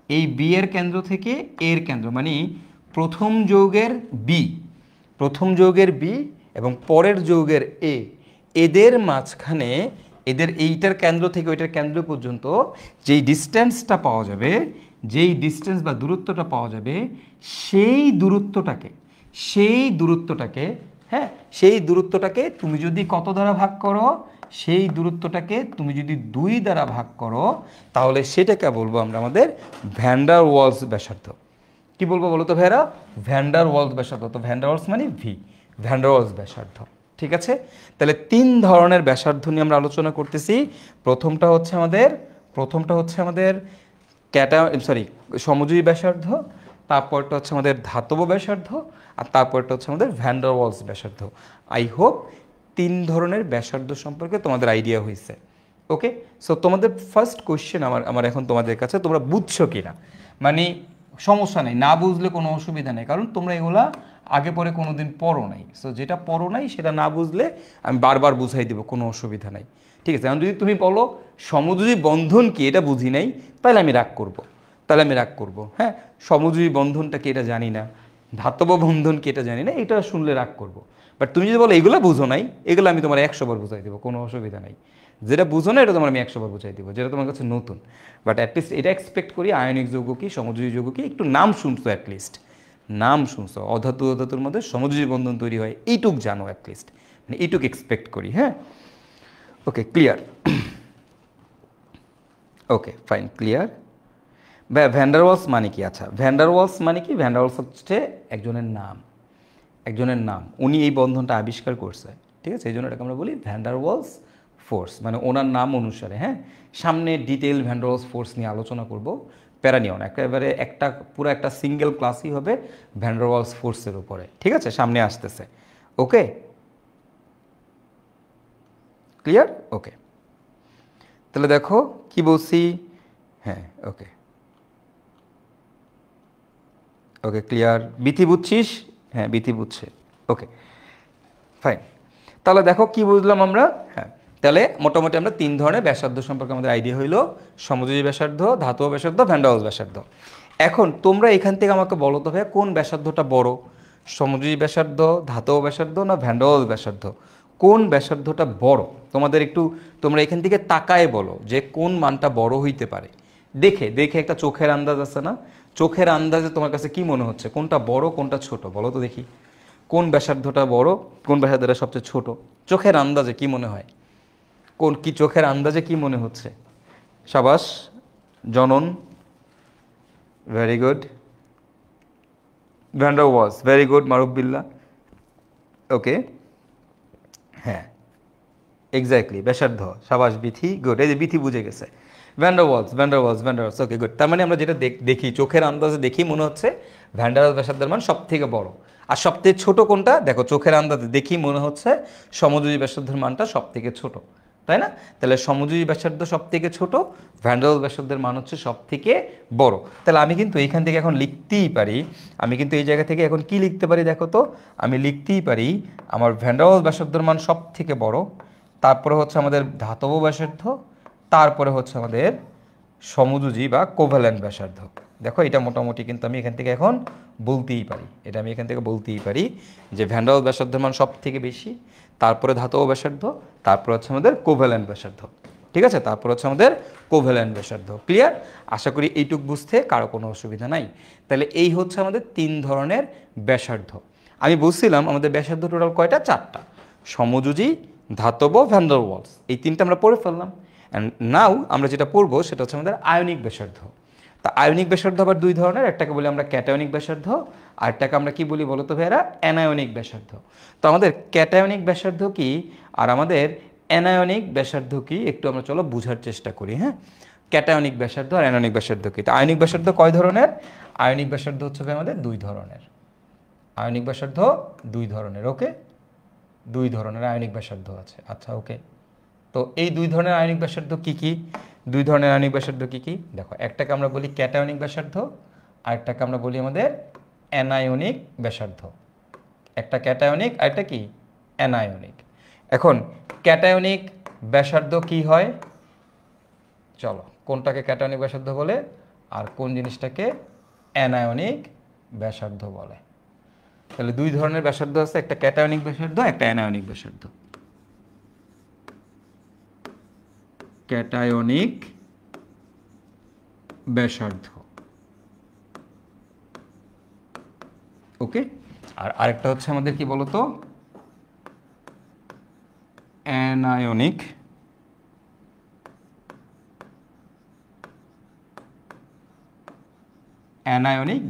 এই বি এর কেন্দ্র থেকে এর কেন্দ্র, মানে প্রথম যৌগের বি এবং পরের যৌগের এ, এদের মাঝখানে, এদের এইটার কেন্দ্র থেকে ওইটার কেন্দ্র পর্যন্ত যেই ডিস্টেন্সটা পাওয়া যাবে, যেই ডিস্টেন্স বা দূরত্বটা পাওয়া যাবে, সেই দূরত্বটাকে তুমি যদি কত দ্বারা ভাগ করো, সেই দূরত্বটাকে তুমি যদি 2 দ্বারা ভাগ করো, তাহলে সেটাকে বলবো আমরা আমাদের ভ্যান ডার ওয়ালস ব্যাসার্ধ। কি বলবো বলো তো ভাইরা? ভ্যান ডার ওয়ালস ব্যাসার্ধ। তো ভ্যান ডার ওয়ালস মানে ভি, ভ্যান ডার ওয়ালস ব্যাসার্ধ। ঠিক আছে? তাহলে 3 ধরনের ব্যাসার্ধ নিয়ে আমরা আলোচনা করতেছি। প্রথমটা হচ্ছে আমাদের সমযোজী ব্যাসার্ধ, তারপরটা হচ্ছে আমাদের ধাতব ব্যাসার্ধ, আর তারপরটা হচ্ছে আমাদের ভ্যান ডার ওয়ালস ব্যাসার্ধ। আই হোপ 3 ধরনের ব্যাসার্ধ সম্পর্কে তোমাদের আইডিয়া হয়েছে। ওকে, সো তোমাদের ফার্স্ট কোয়েশ্চেন আমার এখন তোমাদের কাছে, তোমরা বুঝছো কিনা? মানে সমস্যা নেই, না বুঝলে কোনো অসুবিধা নেই, কারণ তোমরা এগুলা আগে পরে কোনো দিন পড়ো নাই। সো যেটা পড়ো নাই সেটা না বুঝলে আমি বারবার বুঝাই দেবো, কোনো অসুবিধা নাই। ঠিক আছে? এখন যদি তুমি বলো সমযোজী বন্ধন কি, এটা বুঝি নাই, তাহলে আমি রাগ করব। হ্যাঁ, সমযোজী বন্ধনটা কি এটা জানি না, ধাতব বন্ধন কি এটা জানি না, এটা শুনলে রাগ করব। বাট তুমি যদি বলো এগুলো বুঝো নাই, এগুলো আমি তোমার 100 বার বুঝাই দেবো, কোনো অসুবিধা নাই। যেটা বুঝো না এটা তোমার আমি 100 বার বুঝাই দেবো, যেটা তোমার কাছে নতুন। বাট অ্যাটলিস্ট এটা এক্সপেক্ট করি আয়নিক যৌগ কি, সমযোজী যৌগ কি, একটু নাম শুনছো অ্যাটলিস্ট, নাম শুনছো। অধাতু অধাতুর মধ্যে সমযোজী বন্ধন তৈরি হয় এইটুক জানো অ্যাটলিস্ট, মানে এইটুক এক্সপেক্ট করি। হ্যাঁ, okay clear, okay fine clear. Van der Waals মানে কি? আচ্ছা, ভ্যান্ডারওয়ালস মানে কি? ভ্যান্ডারওয়ালস হচ্ছে একজনের নাম, একজনের নাম, উনি এই বন্ধনটা আবিষ্কার করছে, ঠিক আছে? এই জন্য এটাকে আমরা বলি ভ্যান্ডারওয়ালস ফোর্স, মানে ওনার নাম অনুসারে। হ্যাঁ, সামনে ডিটেল ভ্যান্ডারওয়ালস ফোর্স নিয়ে আলোচনা করব, প্যারা নিও না, একেবারে একটা পুরো একটা সিঙ্গেল ক্লাসই হবে ভ্যান্ডারওয়ালস ফোর্সের উপরে, ঠিক আছে? সামনে আসতেছে, ওকে ক্লিয়ার, ওকে। তাহলে দেখো কি বলছি, হ্যাঁ ওকে ওকে ক্লিয়ার। বিথি বুঝছিস? হ্যাঁ বিথি বুঝছে, ওকে ফাইন। তাহলে দেখো কি বুঝলাম আমরা, হ্যাঁ তাহলে মোটামুটি আমরা 3 ধরনের ব্যাসার্ধ সম্পর্কে আমাদের আইডিয়া হইলো, সমযোজী ব্যাসার্ধ, ধাতব ব্যাসার্ধ, ভ্যান্ডারওয়ালস ব্যাসার্ধ। এখন তোমরা এখান থেকে আমাকে বলো তো ভাইয়া কোন ব্যাসার্ধটা বড়, সমযোজী ব্যাসার্ধ, ধাতব ব্যাসার্ধ না ভ্যান্ডারওয়ালস ব্যাসার্ধ? কোন ব্যাসার্ধটা বড় তোমাদের একটু, তোমরা এখান থেকে তাকায় বলো যে কোন মানটা বড় হইতে পারে। দেখে দেখে একটা চোখের আন্দাজ আছে না, চোখের আন্দাজে তোমার কাছে কি মনে হচ্ছে, কোনটা বড় কোনটা ছোট বলো তো দেখি, কোন ব্যাসার্ধটা বড়, কোন ব্যাসার্ধটা সবচেয়ে ছোট, চোখের আন্দাজে কি মনে হয়, কোন কি চোখের আন্দাজে কি মনে হচ্ছে? সাবাস জনন, very good. Van der Waals, very good Maruf Billah, okay হ্যাঁ এক্স্যাক্টলি ব্যাসার্ধ, সাবাস বিথি, গুড, এই যে বিথি বুঝে গেছে। Van der Waals, van der Waals, van der Waals, okay good. তার মানে আমরা যেটা দেখি চোখের আন্দাজে দেখি মনে হচ্ছে ভ্যান্ডারওয়ালস ব্যাসার্ধের মান সব থেকে বড়। আর সবথেকে ছোট কোনটা? দেখো চোখের আন্দাজে দেখি মনে হচ্ছে সমযোজী ব্যাসার্ধের মানটা সব থেকে ছোট, তাই না? তাহলে সমযোজী ব্যাসার্ধ সব থেকে ছোট, ভ্যান্ডারওয়ালস ব্যাসার্ধের মান হচ্ছে সব থেকে বড়। তাহলে আমি কিন্তু এইখান থেকে এখন লিখতেই পারি, আমি কিন্তু এই জায়গা থেকে এখন কি লিখতে পারি দেখো তো, আমি লিখতেই পারি আমার ভ্যান্ডারওয়ালস ব্যাসার্ধের মান সব থেকে বড়, তারপরে হচ্ছে আমাদের ধাতব ব্যাসার্ধ, তারপরে হচ্ছে আমাদের সমযোজী বা কোভ্যালেন্ট ব্যাসার্ধ। দেখো এটা মোটামুটি কিন্তু আমি এখান থেকে এখন বলতেই পারি, এটা আমি এখান থেকে বলতেই পারি যে ভ্যান্ডারওয়ালস ব্যাসার্ধের মান সব থেকে বেশি, তারপরে ধাতব ব্যাসার্ধ, তারপর হচ্ছে আমাদের কোভ্যালেন্ট ব্যাসার্ধ, ঠিক আছে? তারপর হচ্ছে আমাদের কোভ্যালেন্ট ব্যাসার্ধ। ক্লিয়ার? আশা করি এইটুক বুঝতে কারো কোনো অসুবিধা নাই। তাহলে এই হচ্ছে আমাদের 3 ধরনের ব্যাসার্ধ। আমি বলছিলাম আমাদের ব্যাসার্ধ টোটাল কয়টা? 4টা, সমযোজী, ধাতব, ভ্যান্ডারওয়ালস, এই 3টা আমরা পড়ে ফেললাম। অ্যান্ড নাও আমরা যেটা পড়বো সেটা হচ্ছে আমাদের আয়নিক ব্যাসার্ধ। তা আয়নিক ব্যাসার্ধ আবার 2 ধরনের, একটাকে বলি আমরা ক্যাটায়নিক ব্যাসার্ধ, আরেকটাকে আমরা কি বলি বলতো ভাইয়েরা? অ্যানায়নিক ব্যাসার্ধ। তো আমাদের ক্যাটায়নিক ব্যাসার্ধ কি আর আমাদের অ্যানায়নিক ব্যাসার্ধ কি একটু আমরা চলো বোঝার চেষ্টা করি। হ্যাঁ, ক্যাটায়নিক ব্যাসার্ধ আর অ্যানায়নিক ব্যাসার্ধ কি? তো আয়নিক ব্যাসার্ধ কয় ধরনের? আয়নিক ব্যাসার্ধ হচ্ছে আমাদের 2 ধরনের, আয়নিক ব্যাসার্ধ 2 ধরনের, ওকে 2 ধরনের আয়নিক ব্যাসার্ধ আছে। আচ্ছা ওকে, তো এই 2 ধরনের আয়নিক ব্যাসার্ধ কি কি? 2 ধরনের আয়নিক ব্যাসার্ধ কি কি? দেখো একটাকে আমরা বলি ক্যাটায়নিক ব্যাসার্ধ, আরেকটাকে আমরা বলি আমাদের অ্যানায়নিক ব্যাসার্ধ। একটা ক্যাটায়নিক আর একটা কি অ্যানায়নিক। এখন ক্যাটায়নিক ব্যাসার্ধ কি হয় চলো, কোনটাকে ক্যাটায়নিক ব্যাসার্ধ বলে আর কোন জিনিসটাকে অ্যানায়নিক ব্যাসার্ধ বলে? তাহলে 2 ধরনের ব্যাসার্ধ আছে, একটা ক্যাটায়নিক ব্যাসার্ধ, একটা অ্যানায়নিক ব্যাসার্ধ। ক্যাটায়নিক ব্যাসার্ধ, ওকে। আর আরেকটা হচ্ছে আমাদের কি বলতো? অ্যানায়নিক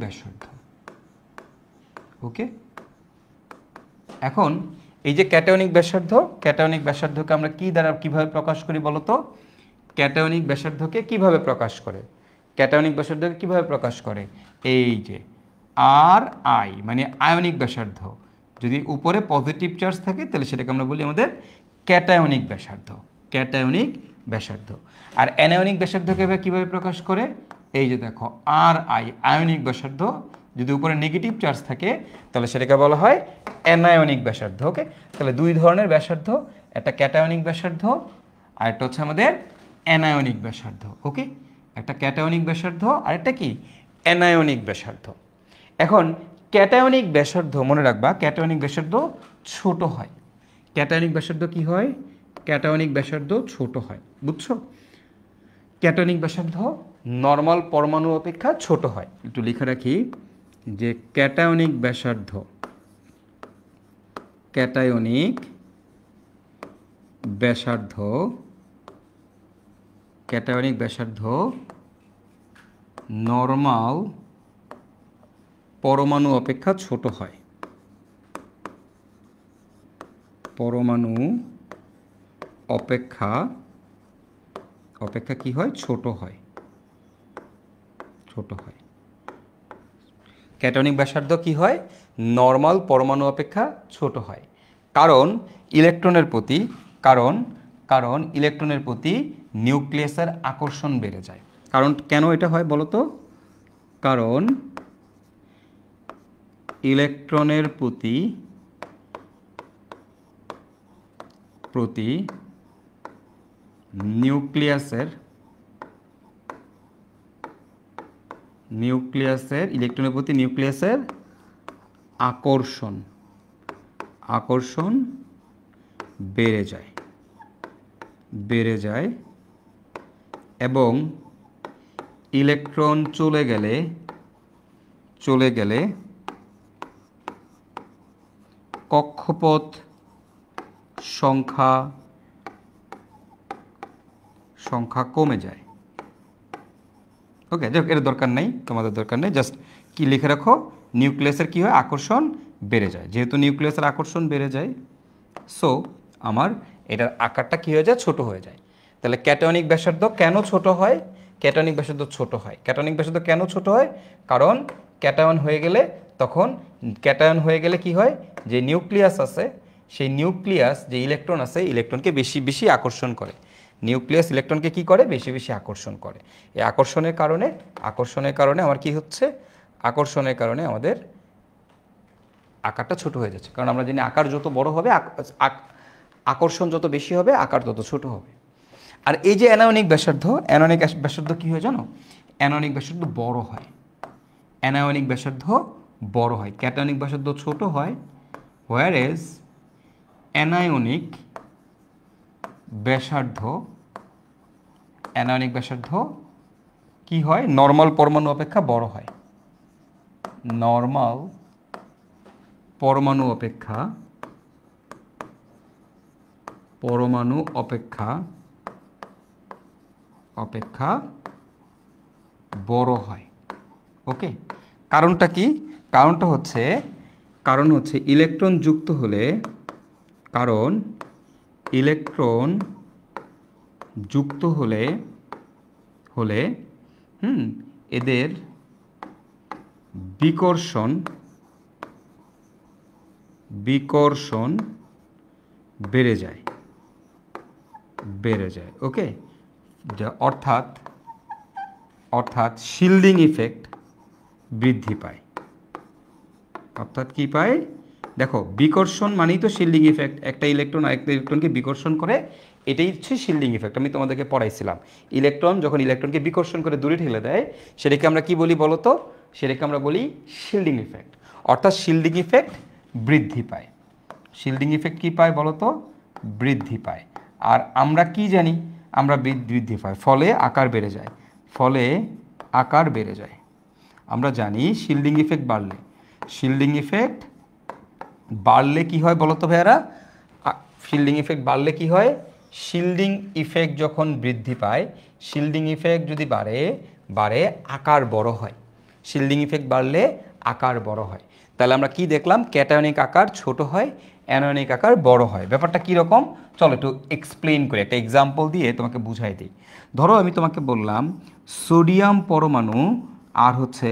ব্যাসার্ধ, ওকে। এখন এই যে ক্যাটায়নিক ব্যাসার্ধকে আমরা কি দ্বারা কিভাবে প্রকাশ করি বলতো? ক্যাটায়নিক ব্যাসার্ধকে কিভাবে প্রকাশ করে? ক্যাটায়নিক ব্যাসার্ধকে কিভাবে প্রকাশ করে? এই যে আর আই মানে আয়নিক ব্যাসার্ধ, যদি উপরে পজিটিভ চার্জ থাকে তাহলে সেটাকে আমরা বলি আমাদের ক্যাটায়নিক ব্যাসার্ধ, ক্যাটায়নিক ব্যাসার্ধ। আর অ্যানায়নিক ব্যাসার্ধকে কিভাবে প্রকাশ করে? এই যে দেখো আর আই আয়নিক ব্যাসার্ধ, যদি উপরে নেগেটিভ চার্জ থাকে তাহলে সেটাকে বলা হয় অ্যানায়নিক ব্যাসার্ধ, ওকে। তাহলে 2 ধরনের ব্যাসার্ধ, একটা ক্যাটায়নিক ব্যাসার্ধ আর একটা হচ্ছে আমাদের অ্যানায়নিক ব্যাসার্ধ, ওকে। একটা ক্যাটায়নিক ব্যাসার্ধ আর একটা কি অ্যানায়নিক ব্যাসার্ধ। এখন ক্যাটায়নিক ব্যাসার্ধ মনে রাখবা, ক্যাটায়নিক ব্যাসার্ধ ছোট হয়। ক্যাটায়নিক ব্যাসার্ধ কি হয়? ক্যাটায়নিক ব্যাসার্ধ ছোট হয়, বুঝছো? ক্যাটায়নিক ব্যাসার্ধ নর্মাল পরমাণু অপেক্ষা ছোট হয়। একটু লিখে রাখি যে ক্যাটায়নিক ব্যাসার্ধ, ক্যাটায়নিক ব্যাসার্ধ, ক্যাটায়নিক ব্যাসার্ধ নর্মাল পরমাণু অপেক্ষা ছোট হয়। পরমাণু অপেক্ষা কি হয়? ছোট হয়, ছোট হয়। ক্যাটায়নিক ব্যাসার্ধ কি হয়? নর্মাল পরমাণু অপেক্ষা ছোট হয়। কারণ ইলেকট্রনের প্রতি কারণ ইলেকট্রনের প্রতি নিউক্লিয়াসের আকর্ষণ বেড়ে যায়। কারণ কেন এটা হয় বলো তো? কারণ ইলেকট্রনের প্রতি নিউক্লিয়াসের ইলেকট্রনের প্রতি নিউক্লিয়াসের আকর্ষণ বেড়ে যায় এবং ইলেকট্রন চলে গেলে কক্ষপথ সংখ্যা কমে যায়। ওকে, যাক, এর দরকার নেই, তোমাদের দরকার নেই, জাস্ট কি লিখে রাখো, নিউক্লিয়াসের কি হয়? আকর্ষণ বেড়ে যায়। যেহেতু নিউক্লিয়াসের আকর্ষণ বেড়ে যায়, সো আমার এটার আকারটা কি হয়ে যায়? ছোট হয়ে যায়। তাহলে ক্যাটায়নিক ব্যাসার্ধ কেন ছোট হয়? ক্যাটায়নিক ব্যাসার্ধ ছোট হয়। ক্যাটায়নিক ব্যাসার্ধ কেন ছোট হয়? কারণ ক্যাটায়ন হয়ে গেলে কি হয়? যে নিউক্লিয়াস আছে, সেই নিউক্লিয়াস যে ইলেকট্রন আছে, ইলেকট্রনকে বেশি বেশি আকর্ষণ করে। নিউক্লিয়াস ইলেকট্রনকে কি করে? বেশি বেশি আকর্ষণ করে। এই আকর্ষণের কারণে আমার কি হচ্ছে? আকর্ষণের কারণে আমাদের আকারটা ছোট হয়ে যাচ্ছে। কারণ আমরা জানি আকার যত বড় হবে, আকর্ষণ যত বেশি হবে, আকার তত ছোট হবে। আর এই যে অ্যানায়নিক ব্যাসার্ধ কি হয় জানো? অ্যানায়নিক ব্যাসার্ধ বড় হয়। অ্যানায়নিক ব্যাসার্ধ বড় হয়। ক্যাটায়নিক ব্যাসার্ধ ছোট হয়, হোয়ারএজ অ্যানায়নিক ব্যাসার্ধ কি হয়? নর্মাল পরমাণু অপেক্ষা বড় হয়। নর্মাল পরমাণু অপেক্ষা বড় হয়। ওকে, কারণটা কি? কারণ হচ্ছে ইলেকট্রন যুক্ত হলে, এদের বিকর্ষণ বেড়ে যায়। ওকে, অর্থাৎ শিল্ডিং ইফেক্ট বৃদ্ধি পায়। অর্থাৎ কি পায়? দেখো, বিকর্ষণ মানেই তো শিল্ডিং ইফেক্ট। একটা ইলেকট্রন আরেকটা ইলেকট্রনকে বিকর্ষণ করে, এটাই হচ্ছে শিল্ডিং ইফেক্ট। আমি তোমাদেরকে পড়াইছিলাম, ইলেকট্রন যখন ইলেকট্রনকে বিকর্ষণ করে দূরে ঠেলে দেয়, সেটাকে আমরা কি বলি বলো তো? সেটাকে আমরা বলি শিল্ডিং ইফেক্ট। অর্থাৎ শিল্ডিং ইফেক্ট বৃদ্ধি পায়। শিল্ডিং ইফেক্ট কী পায় বলো তো? বৃদ্ধি পায়। আর আমরা কি জানি? আমরা বৃদ্ধি পায়, ফলে আকার বেড়ে যায়। আমরা জানি শিল্ডিং ইফেক্ট বাড়লে কি হয় বলো তো ভাইয়ারা? শিল্ডিং ইফেক্ট বাড়লে কি হয়? শিল্ডিং ইফেক্ট যখন বৃদ্ধি পায়, শিল্ডিং ইফেক্ট যদি বাড়ে আকার বড় হয়। শিল্ডিং ইফেক্ট বাড়লে আকার বড় হয়। তাহলে আমরা কি দেখলাম? ক্যাটায়নিক আকার ছোট হয়, অ্যানায়নিক আকার বড় হয়। ব্যাপারটা কীরকম? চলো একটু এক্সপ্লেন করি, একটা এক্সাম্পল দিয়ে তোমাকে বুঝাই দিই। ধরো আমি তোমাকে বললাম সোডিয়াম পরমাণু আর হচ্ছে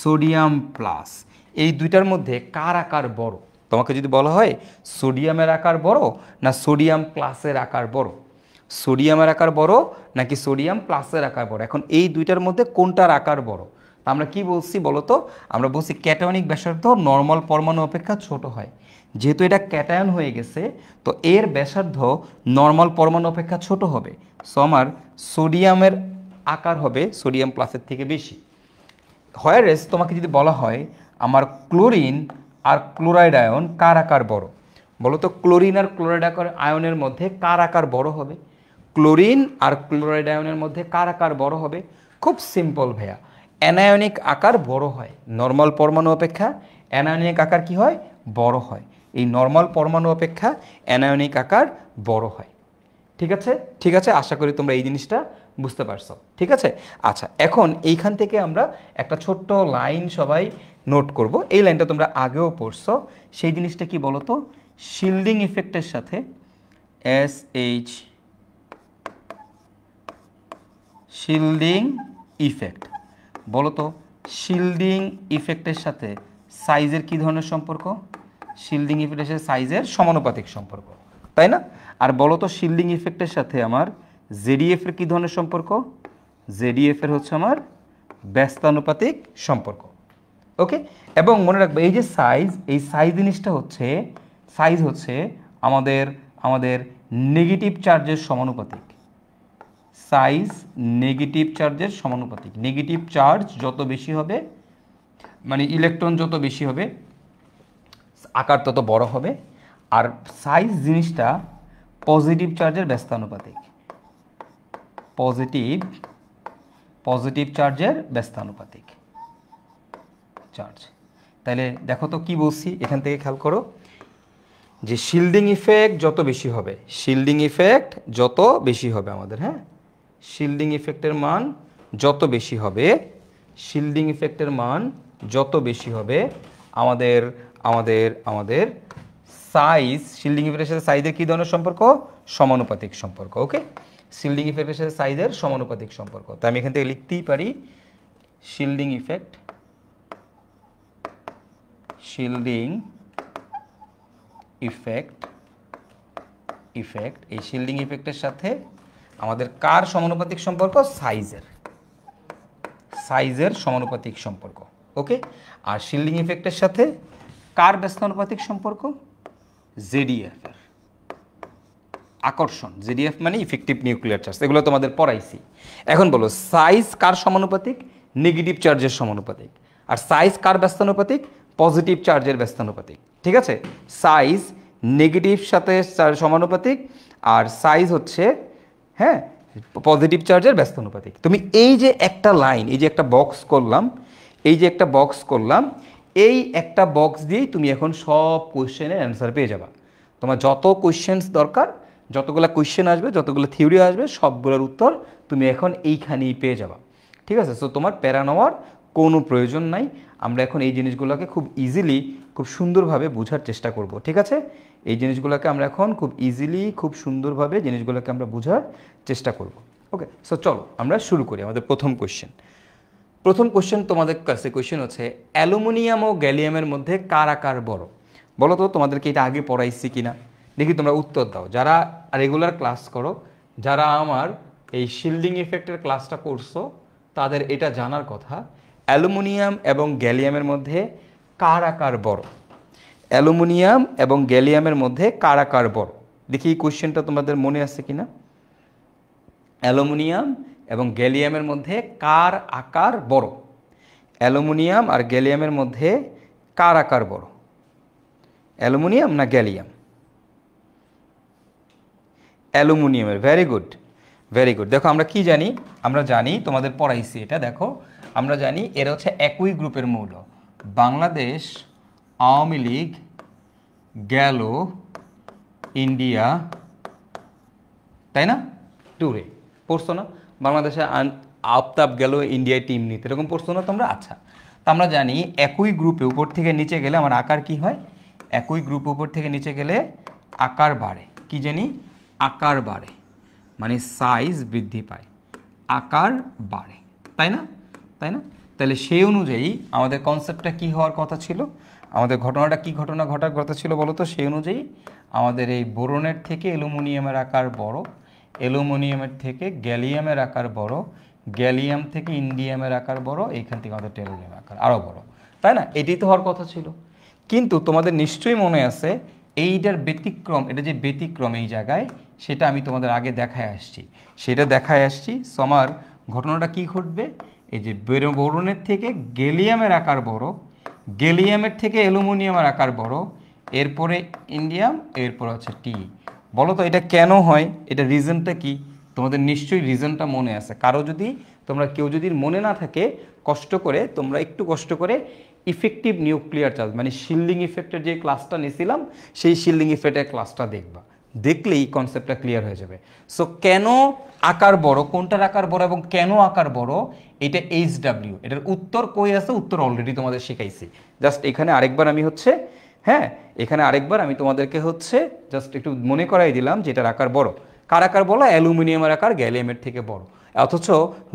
সোডিয়াম প্লাস, এই দুইটার মধ্যে কার আকার বড়? তোমাকে যদি বলা হয় সোডিয়ামের আকার বড় না সোডিয়াম প্লাসের আকার বড়, সোডিয়ামের আকার বড় নাকি সোডিয়াম প্লাসের আকার বড়, এখন এই দুইটার মধ্যে কোনটার আকার বড়? আমরা কি বলছি বলো তো? আমরা বলছি ক্যাটায়নিক ব্যাসার্ধ নর্মাল পরমাণু অপেক্ষা ছোট হয়। যেহেতু এটা ক্যাটায়ন হয়ে গেছে, তো এর ব্যাসার্ধ নর্মাল পরমাণু অপেক্ষা ছোট হবে। সো আমার সোডিয়ামের আকার হবে সোডিয়াম প্লাসের থেকে বেশি। হোয়ারএস তোমাকে যদি বলা হয় আমার ক্লোরিন আর ক্লোরাইড আয়ন কার আকার বড়, বলো তো ক্লোরিন আর ক্লোরাইড আয়নের মধ্যে কার আকার বড় হবে? ক্লোরিন আর ক্লোরাইড আয়নের মধ্যে কার আকার বড় হবে? খুব সিম্পল ভাইয়া, অ্যানায়নিক আকার বড় হয়। নর্মাল পরমাণু অপেক্ষা অ্যানায়নিক আকার কি হয়? বড় হয়। এই নর্মাল পরমাণু অপেক্ষা অ্যানায়নিক আকার বড় হয়। ঠিক আছে, ঠিক আছে, আশা করি তোমরা এই জিনিসটা বুঝতে পারছো। ঠিক আছে, আচ্ছা, এখন এইখান থেকে আমরা একটা ছোট্ট লাইন সবাই নোট করব। এই লাইনটা তোমরা আগেও পড়ছো। সেই জিনিসটা কি বলো তো? শিল্ডিং ইফেক্টের সাথে SH শিল্ডিং ইফেক্ট, বলো তো শিল্ডিং ইফেক্টের সাথে সাইজের কি ধরনের সম্পর্ক? শিল্ডিং ইফেক্টের সাথে সাইজের সমানুপাতিক সম্পর্ক, তাই না? আর বলো তো শিল্ডিং ইফেক্টের সাথে আমার জেডিএফ এর কি ধরনের সম্পর্ক? জেডিএফ এর হচ্ছে আমার ব্যস্তানুপাতিক সম্পর্ক। ওকে, এবং মনে রাখবে এই যে সাইজ, এই সাইজ জিনিসটা হচ্ছে, সাইজ হচ্ছে আমাদের আমাদের নেগেটিভ চার্জের সমানুপাতিক। সাইজ নেগেটিভ চার্জের সমানুপাতিক। নেগেটিভ চার্জ যত বেশি হবে, মানে ইলেকট্রন যত বেশি হবে, আকার তত বড় হবে। আর সাইজ জিনিসটা পজিটিভ চার্জের ব্যস্তানুপাতিক। পজিটিভ চার্জের ব্যস্তানুপাতিক চার্জ। তাহলে দেখো তো কি বলছি, এখান থেকে খেয়াল করো যে শিল্ডিং ইফেক্ট যত বেশি হবে, শিল্ডিং ইফেক্ট যত বেশি হবে আমাদের, হ্যাঁ, শিল্ডিং ইফেক্টের মান যত বেশি হবে, শিল্ডিং ইফেক্টের মান যত বেশি হবে আমাদের আমাদের আমাদের সাইজ, শিল্ডিং ইফেক্টের সাথে সাইজের কী ধরনের সম্পর্ক? সমানুপাতিক সম্পর্ক। ওকে, শিল্ডিং ইফেক্টের সাথে সাইজের সমানুপাতিক সম্পর্ক। তাই আমি এখান থেকে লিখতেই পারি শিল্ডিং ইফেক্ট, শিল্ডিং ইফেক্ট, এই শিল্ডিং ইফেক্টের সাথে আমাদের কার সমানুপাতিক সম্পর্ক? সাইজের সমানুপাতিক সম্পর্ক। ওকে, আর শিল্ডিং ইফেক্টের সাথে কার ব্যস্তানুপাতিক সম্পর্ক? জেডিএফ এর। আকর্ষণ, জেডিএফ মানে ইফেক্টিভ নিউক্লিয়ার চার্জ, এগুলো তোমাদের পড়াইছি। এখন বলো সাইজ কার সমানুপাতিক? নেগেটিভ চার্জের সমানুপাতিক। আর সাইজ কার ব্যস্তানুপাতিক? পজিটিভ চার্জের ব্যস্তানুপাতিক। ঠিক আছে, সাইজ নেগেটিভ সাথে সমানুপাতিক, আর সাইজ হচ্ছে, হ্যাঁ, পজিটিভ চার্জের ব্যস্তানুপাতিক। তুমি এই যে একটা লাইন, এই যে একটা বক্স করলাম, এই যে একটা বক্স করলাম, এই একটা বক্স দিয়েই তুমি এখন সব কোয়েশ্চেনের অ্যান্সার পেয়ে যাবা। তোমার যত কোয়েশ্চেন্স দরকার, যতগুলো কোয়েশ্চেন আসবে, যতগুলো থিওরি আসবে, সবগুলোর উত্তর তুমি এখন এইখানেই পেয়ে যাবা। ঠিক আছে, সো তোমার প্যারা নেওয়ার কোনো প্রয়োজন নাই। আমরা এখন এই জিনিসগুলোকে খুব ইজিলি, খুব সুন্দরভাবে বোঝার চেষ্টা করব। ঠিক আছে, এই জিনিসগুলোকে আমরা এখন খুব ইজিলি, খুব সুন্দরভাবে জিনিসগুলোকে আমরা বোঝার চেষ্টা করব। ওকে, সো চলো আমরা শুরু করি আমাদের প্রথম কোয়েশ্চেন। প্রথম কোয়েশ্চেন তোমাদের কাছে কোয়েশ্চেন হচ্ছে অ্যালুমিনিয়াম ও গ্যালিয়ামের মধ্যে কার আকার বড়? বলো তো, তোমাদেরকে এটা আগে পড়াইছি কিনা, দেখি তোমরা উত্তর দাও। যারা রেগুলার ক্লাস করো, যারা আমার এই শিল্ডিং ইফেক্টের ক্লাসটা করছো, তাদের এটা জানার কথা, অ্যালুমিনিয়াম এবং গ্যালিয়ামের মধ্যে কার আকার বড়? অ্যালুমিনিয়াম এবং গ্যালিয়ামের মধ্যে কার আকার বড়? দেখি এই কোয়েশ্চেনটা তোমাদের মনে আছে কিনা। অ্যালুমিনিয়াম এবং গ্যালিয়ামের মধ্যে কার আকার বড়? অ্যালুমিনিয়াম আর গ্যালিয়ামের মধ্যে কার আকার বড়? অ্যালুমিনিয়াম না গ্যালিয়াম? অ্যালুমিনিয়ামের। Very good, very good. দেখো আমরা কি জানি, আমরা জানি, তোমাদের পড়াইছি এটা। দেখো আমরা জানি এরা হচ্ছে একই গ্রুপের মৌল। বাংলাদেশ আওয়ামী লীগ গেল ইন্ডিয়া, তাই না, ট্যুরে। পড়ছো না? বাংলাদেশে আফতাব গেল ইন্ডিয়ায় টিম নিতে, এরকম পড়ছো না তোমরা? আচ্ছা, তো আমরা জানি একই গ্রুপে উপর থেকে নিচে গেলে আমার আকার কি হয়? একই গ্রুপ উপর থেকে নিচে গেলে আকার বাড়ে। কি জানি? আকার বাড়ে, মানে সাইজ বৃদ্ধি পায়, আকার বাড়ে, তাই না? তাই না? তাহলে সেই অনুযায়ী আমাদের কনসেপ্টটা কি হওয়ার কথা ছিল? আমাদের ঘটনাটা কি ঘটনা ঘটার কথা ছিল বলো তো? সেই অনুযায়ী আমাদের এই বোরনের থেকে অ্যালুমিনিয়ামের আকার বড়, অ্যালুমিনিয়ামের থেকে গ্যালিয়ামের আকার বড়, গ্যালিয়াম থেকে ইন্ডিয়ামের আকার বড়, এইখান থেকে আমাদের টেলোরিয়ামের আকার আরও বড়, তাই না? এটাই তো হওয়ার কথা ছিল। কিন্তু তোমাদের নিশ্চয়ই মনে আছে এইটার ব্যতিক্রম, এটা যে ব্যতিক্রম এই জায়গায়, সেটা আমি তোমাদের আগে দেখায় আসছি। সো আমার ঘটনাটা কি ঘটবে? এই যে বোরনের থেকে গ্যালিয়ামের আকার বড়, গ্যালিয়ামের থেকে অ্যালুমিনিয়ামের আকার বড়, এরপরে ইন্ডিয়াম, এরপর হচ্ছে টি। বলো তো এটা কেন হয়, এটা রিজনটা কি? তোমাদের নিশ্চয়ই রিজনটা মনে আছে। কারো যদি কেউ যদি মনে না থাকে, তোমরা একটু কষ্ট করে ইফেক্টিভ নিউক্লিয়ার চার্জ মানে শিল্ডিং ইফেক্টের যে ক্লাসটা নিয়েছিলাম সেই শিল্ডিং ইফেক্টের ক্লাসটা দেখবা, দেখলেই কনসেপ্টটা ক্লিয়ার হয়ে যাবে। সো কেন আকার বড়, কোনটার আকার বড় এবং কেন আকার বড়, এটা HW। এটার উত্তর কই আছে? উত্তর অলরেডি তোমাদের শিখাইছি। জাস্ট এখানে আরেকবার আমি এখানে আরেকবার আমি তোমাদেরকে জাস্ট একটু মনে করাই দিলাম যে এটার আকার বড়। কার আকার বড়? অ্যালুমিনিয়ামের আকার গ্যালিয়ামের থেকে বড়। অথচ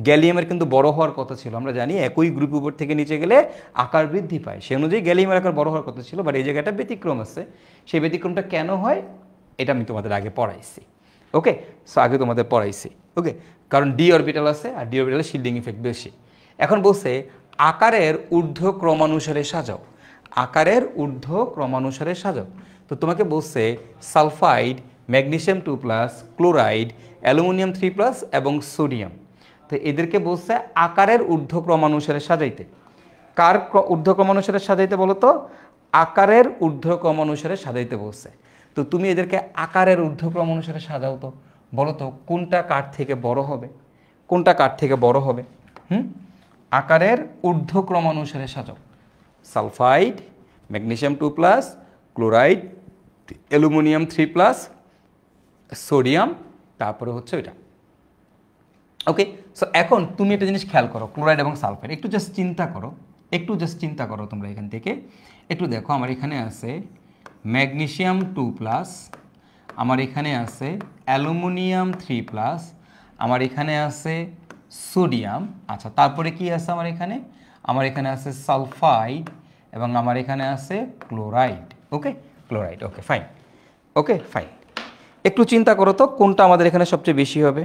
গ্যালিয়ামের কিন্তু বড় হওয়ার কথা ছিল। আমরা জানি একই গ্রুপ উপর থেকে নিচে গেলে আকার বৃদ্ধি পায়, সে অনুযায়ী গ্যালিয়ামের আকার বড় হওয়ার কথা ছিল। বাট এই জায়গাটা ব্যতিক্রম আছে। সেই ব্যতিক্রমটা কেন হয় এটা আমি তোমাদের আগে পড়াইছি। ওকে, সো আগে তোমাদের পড়াইছি। ওকে, কারণ ডি অরবিটাল আছে আর ডি অরবিটালে শিল্ডিং ইফেক্ট বেশি। এখন বলছে আকারের ঊর্ধ্ব ক্রমানুসারে সাজাও, আকারের ঊর্ধ্ব ক্রমানুসারে সাজাও। তো তোমাকে বলছে সালফাইড, ম্যাগনেসিয়াম 2+, ক্লোরাইড, অ্যালুমিনিয়াম 3+ এবং সোডিয়াম। তো এদেরকে বলছে আকারের ঊর্ধ্ব ক্রমানুসারে সাজাইতে। কার ঊর্ধ্ব ক্রমানুসারে সাজাইতে বলো তো? আকারের ঊর্ধ্ব ক্রমানুসারে সাজাইতে বলছে। তো তুমি এদেরকে আকারের ঊর্ধ্বক্রম অনুসারে সাজাও তো। বলো তো কোনটা কার থেকে বড় হবে, কোনটা কার থেকে বড় হবে? আকারের ঊর্ধ্বক্রম অনুসারে সাজাও। Sulphide, magnesium 2+, chloride, aluminium 3+, sodium, তারপরে হচ্ছে ওইটা। ওকে, সো এখন তুমি একটা জিনিস খেয়াল করো, ক্লোরাইড এবং সালফাইড একটু জাস্ট চিন্তা করো তোমরা এখান থেকে একটু দেখো। আমার এখানে আছে ম্যাগনেসিয়াম 2+, আমার এখানে আছে অ্যালুমিনিয়াম 3+, আমার এখানে আছে সোডিয়াম। আচ্ছা, তারপরে কি আছে আমার এখানে আছে সালফাইড এবং আমার এখানে আছে ক্লোরাইড। ওকে, ক্লোরাইড। Okay fine. একটু চিন্তা করো তো কোনটা আমাদের এখানে সবচেয়ে বেশি হবে।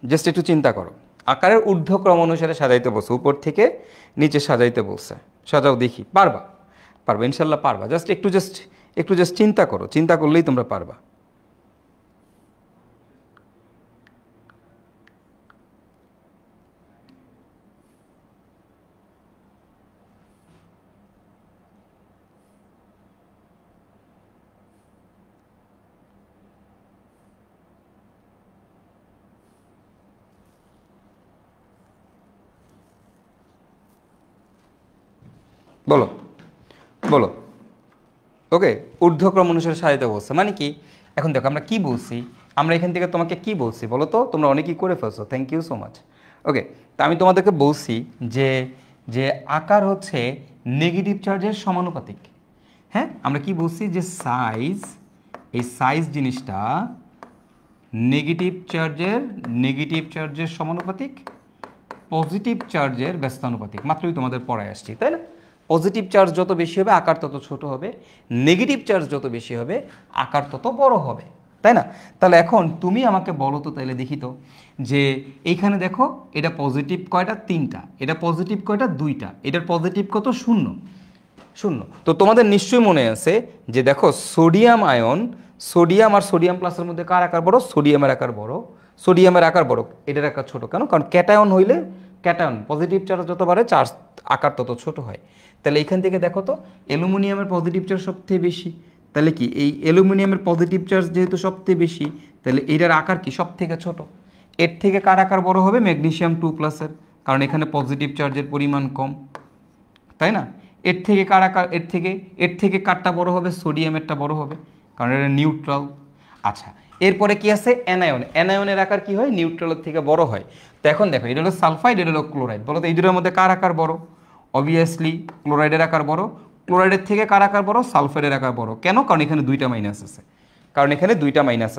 জাস্ট একটু চিন্তা করো। আকারের ঊর্ধ্বক্রম অনুসারে সাজাইতে বলছে, উপর থেকে নিচে সাজাইতে বলছে। সাজাও দেখি, পারবা ইনশাল্লাহ পারবা। একটু জাস্ট চিন্তা করো, চিন্তা করলেই তোমরা পারবা। বলো বলো। ওকে, ঊর্ধ্বক্রম অনুসারে সাজাইতে বলছে মানে কি? এখন দেখো আমরা কি বলছি, আমরা এখান থেকে তোমাকে কি বলছি বলো তো? তোমরা অনেকেই করে ফেলছো, থ্যাংক ইউ সো মাচ। ওকে, তা আমি তোমাদেরকে বলছি যে যে আকার হচ্ছে নেগেটিভ চার্জের সমানুপাতিক। হ্যাঁ, আমরা কি বলছি যে এই সাইজ জিনিসটা নেগেটিভ চার্জের সমানুপাতিক, পজিটিভ চার্জের ব্যস্তানুপাতিক। মাত্রই তোমাদের পড়ায় আসছি, তাই না? পজিটিভ চার্জ যত বেশি হবে আকার তত ছোট হবে, নেগেটিভ চার্জ যত বেশি হবে আকার তত বড় হবে, তাই না? তাহলে এখন তুমি আমাকে বলো তো, তাহলে দেখি তো যে এইখানে দেখো এটা পজিটিভ কয়টা? 3টা। এটা পজিটিভ কয়টা? 2টা। এটার পজিটিভ কত? 0। তো তোমাদের নিশ্চয়ই মনে আছে যে দেখো সোডিয়াম আর সোডিয়াম প্লাসের মধ্যে কার আকার বড়? সোডিয়ামের আকার বড়। এটার আকার ছোট কেন? কারণ ক্যাটায়ন হইলে পজিটিভ চার্জ যত বাড়ে চার্জ আকার তত ছোট হয়। তাহলে এখান থেকে দেখো তো অ্যালুমিনিয়ামের পজিটিভ চার্জ সবথেকে বেশি। তাহলে কি এই অ্যালুমিনিয়ামের পজিটিভ চার্জ যেহেতু সবথেকে বেশি, তাহলে এটার আকার কি? সব থেকে ছোট। এর থেকে কার আকার বড় হবে? ম্যাগনেসিয়াম 2+-এর, কারণ এখানে পজিটিভ চার্জের পরিমাণ কম, তাই না? এর থেকে কার আকার? এর থেকে কারটা বড় হবে? সোডিয়ামেরটা বড় হবে, কারণ এটা নিউট্রাল। আচ্ছা, এরপরে কি আছে? অ্যানায়নের আকার কি হয়? নিউট্রালের থেকে বড় হয়। তো এখন দেখো এটা হলো সালফাইড, এটা হলো ক্লোরাইড। বলো তো এই দুটোর মধ্যে কার আকার বড়? অবভিয়াসলি ক্লোরাইডের আকার বড়। ক্লোরাইডের থেকে কার আকার বড়? সালফাইডের আকার বড়। কেন? কারণ এখানে দুইটা মাইনাস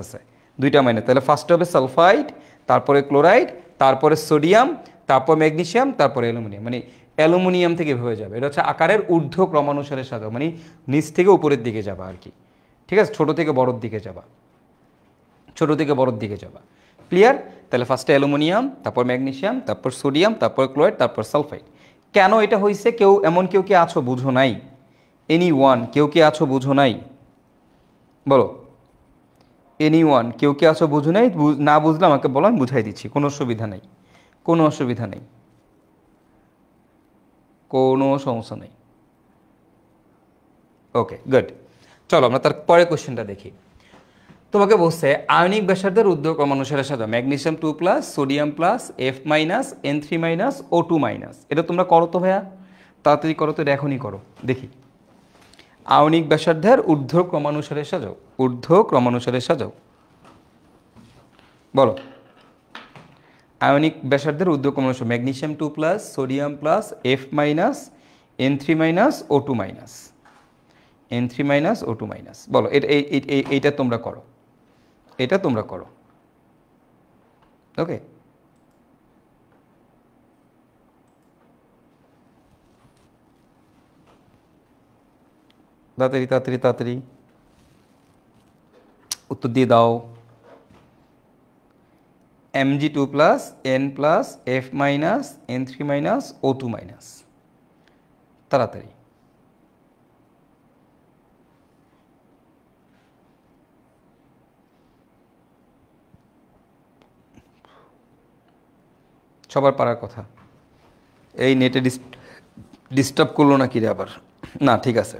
আছে। তাহলে ফার্স্ট হবে সালফাইড, তারপরে ক্লোরাইড, তারপরে সোডিয়াম, তারপর ম্যাগনেসিয়াম, তারপরে অ্যালুমিনিয়াম। মানে অ্যালুমিনিয়াম থেকে হয়ে যাবে। এটা হচ্ছে আকারের ঊর্ধ্ব ক্রমানুসারে সাজাও, মানে নিচ থেকে উপরের দিকে যাবা আর কি। ঠিক আছে, ছোট থেকে বড়র দিকে যাবা। ক্লিয়ার? তাহলে ফার্স্টে অ্যালুমিনিয়াম, তারপর ম্যাগনেসিয়াম, তারপর সোডিয়াম, তারপর ক্লোরাইড, তারপর সালফাইড। কেন এটা হয়েছে? কেউ কি আছো বুঝো নাই? কেউ কি আছো বুঝো নাই? বলো, কেউ কি আছো বুঝো নাই? না বুঝলে আমাকে বলো, আমি বুঝাই দিচ্ছি, কোনো অসুবিধা নেই, কোনো সমস্যা নেই। ওকে, গুড। চলো আমরা তার পরের কোশ্চেনটা দেখি। তোমাকে বলছে আয়নিক ব্যাসার্ধের ঊর্ধ্ব ক্রমানুসারে সাজাও, magnesium 2+, sodium plus, F-, N3-, O2-। এটা তোমরা করো তো ভাইয়া, তাড়াতাড়ি করো তো, এটা এখনই করো দেখি। আয়নিক ব্যাসার্ধের ঊর্ধ্ব ক্রমানুসারে সাজাও, ঊর্ধ্ব ক্রমানুসারে সাজাও, বলো। আয়নিক ব্যাসার্ধের ঊর্ধ্ব ক্রমানুসারে magnesium 2+, sodium plus, F-, N3-, O2-। N3-, O2-। বলো এইটা তোমরা করো, এটা তোমরা করো, ওকে। তাড়াতাড়ি তাড়াতাড়ি তাড়াতাড়ি উত্তর দিয়ে দাও। Mg2+, N+, F-, N3-, O2-। তাড়াতাড়ি। সবার পারার কথা। এই নেটে ডিস্টার্ব করলো না কি রে আবার? না ঠিক আছে।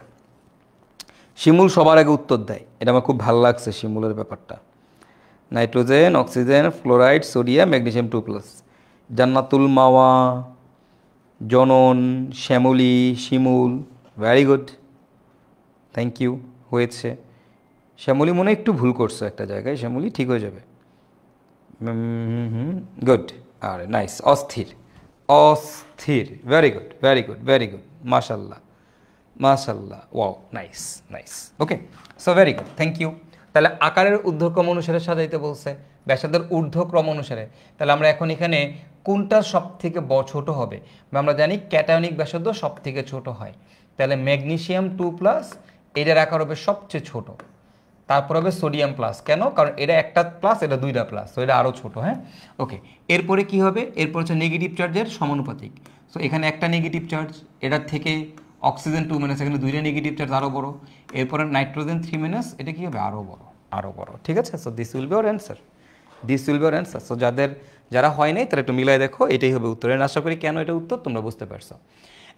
শিমুল সবার আগে উত্তর দেয়, এটা আমার খুব ভালো লাগছে শিমুলের ব্যাপারটা। Nitrogen, oxygen, fluoride, sodium, magnesium 2+। জান্নাতুল মাওয়া, জনন, শ্যামলী, শিমুল, ভেরি গুড, থ্যাংক ইউ, হয়েছে। শ্যামলী মনে হয় একটু ভুল করছো একটা জায়গায়, শ্যামলী ঠিক হয়ে যাবে। গুড, আরে নাইস, অস্থির, অস্থির, very good very good very good, মাশাল্লাহ মাশাল্লাহ, wow, nice nice, okay, so very good, thank you. তাহলে আকারের ঊর্ধ্বক্রম অনুসারে সাজাইতে বলছে, ব্যাসার্ধের ঊর্ধ্বক্রম অনুসারে। তাহলে আমরা এখন এখানে কোনটা সব থেকে ছোট হবে? আমরা জানি ক্যাটায়নিক ব্যাসার্ধ সব থেকে ছোট হয়, তাহলে ম্যাগনেসিয়াম 2+, এটার আকার হবে সবচেয়ে ছোট। তারপর হবে সোডিয়াম প্লাস, কেন? কারণ এটা একটা প্লাস, এটা দুইটা প্লাস, তো এটা আরও ছোট, হ্যাঁ, ওকে। এরপরে কি হবে? এরপর হচ্ছে নেগেটিভ চার্জের সমানুপাতিক। সো এখানে একটা নেগেটিভ চার্জ, এটার থেকে অক্সিজেন 2-, এখানে দুইটা নেগেটিভ চার্জ, আরও বড়। এরপরে নাইট্রোজেন 3-, এটা কি হবে? আরও বড়, আরও বড়, ঠিক আছে। So this will be hour answer, this will be hour answer. So যারা হয় নাই তারা একটু মিলাই দেখো, এটাই হবে উত্তর। আশা করি কেন এটা উত্তর তোমরা বুঝতে পারছো।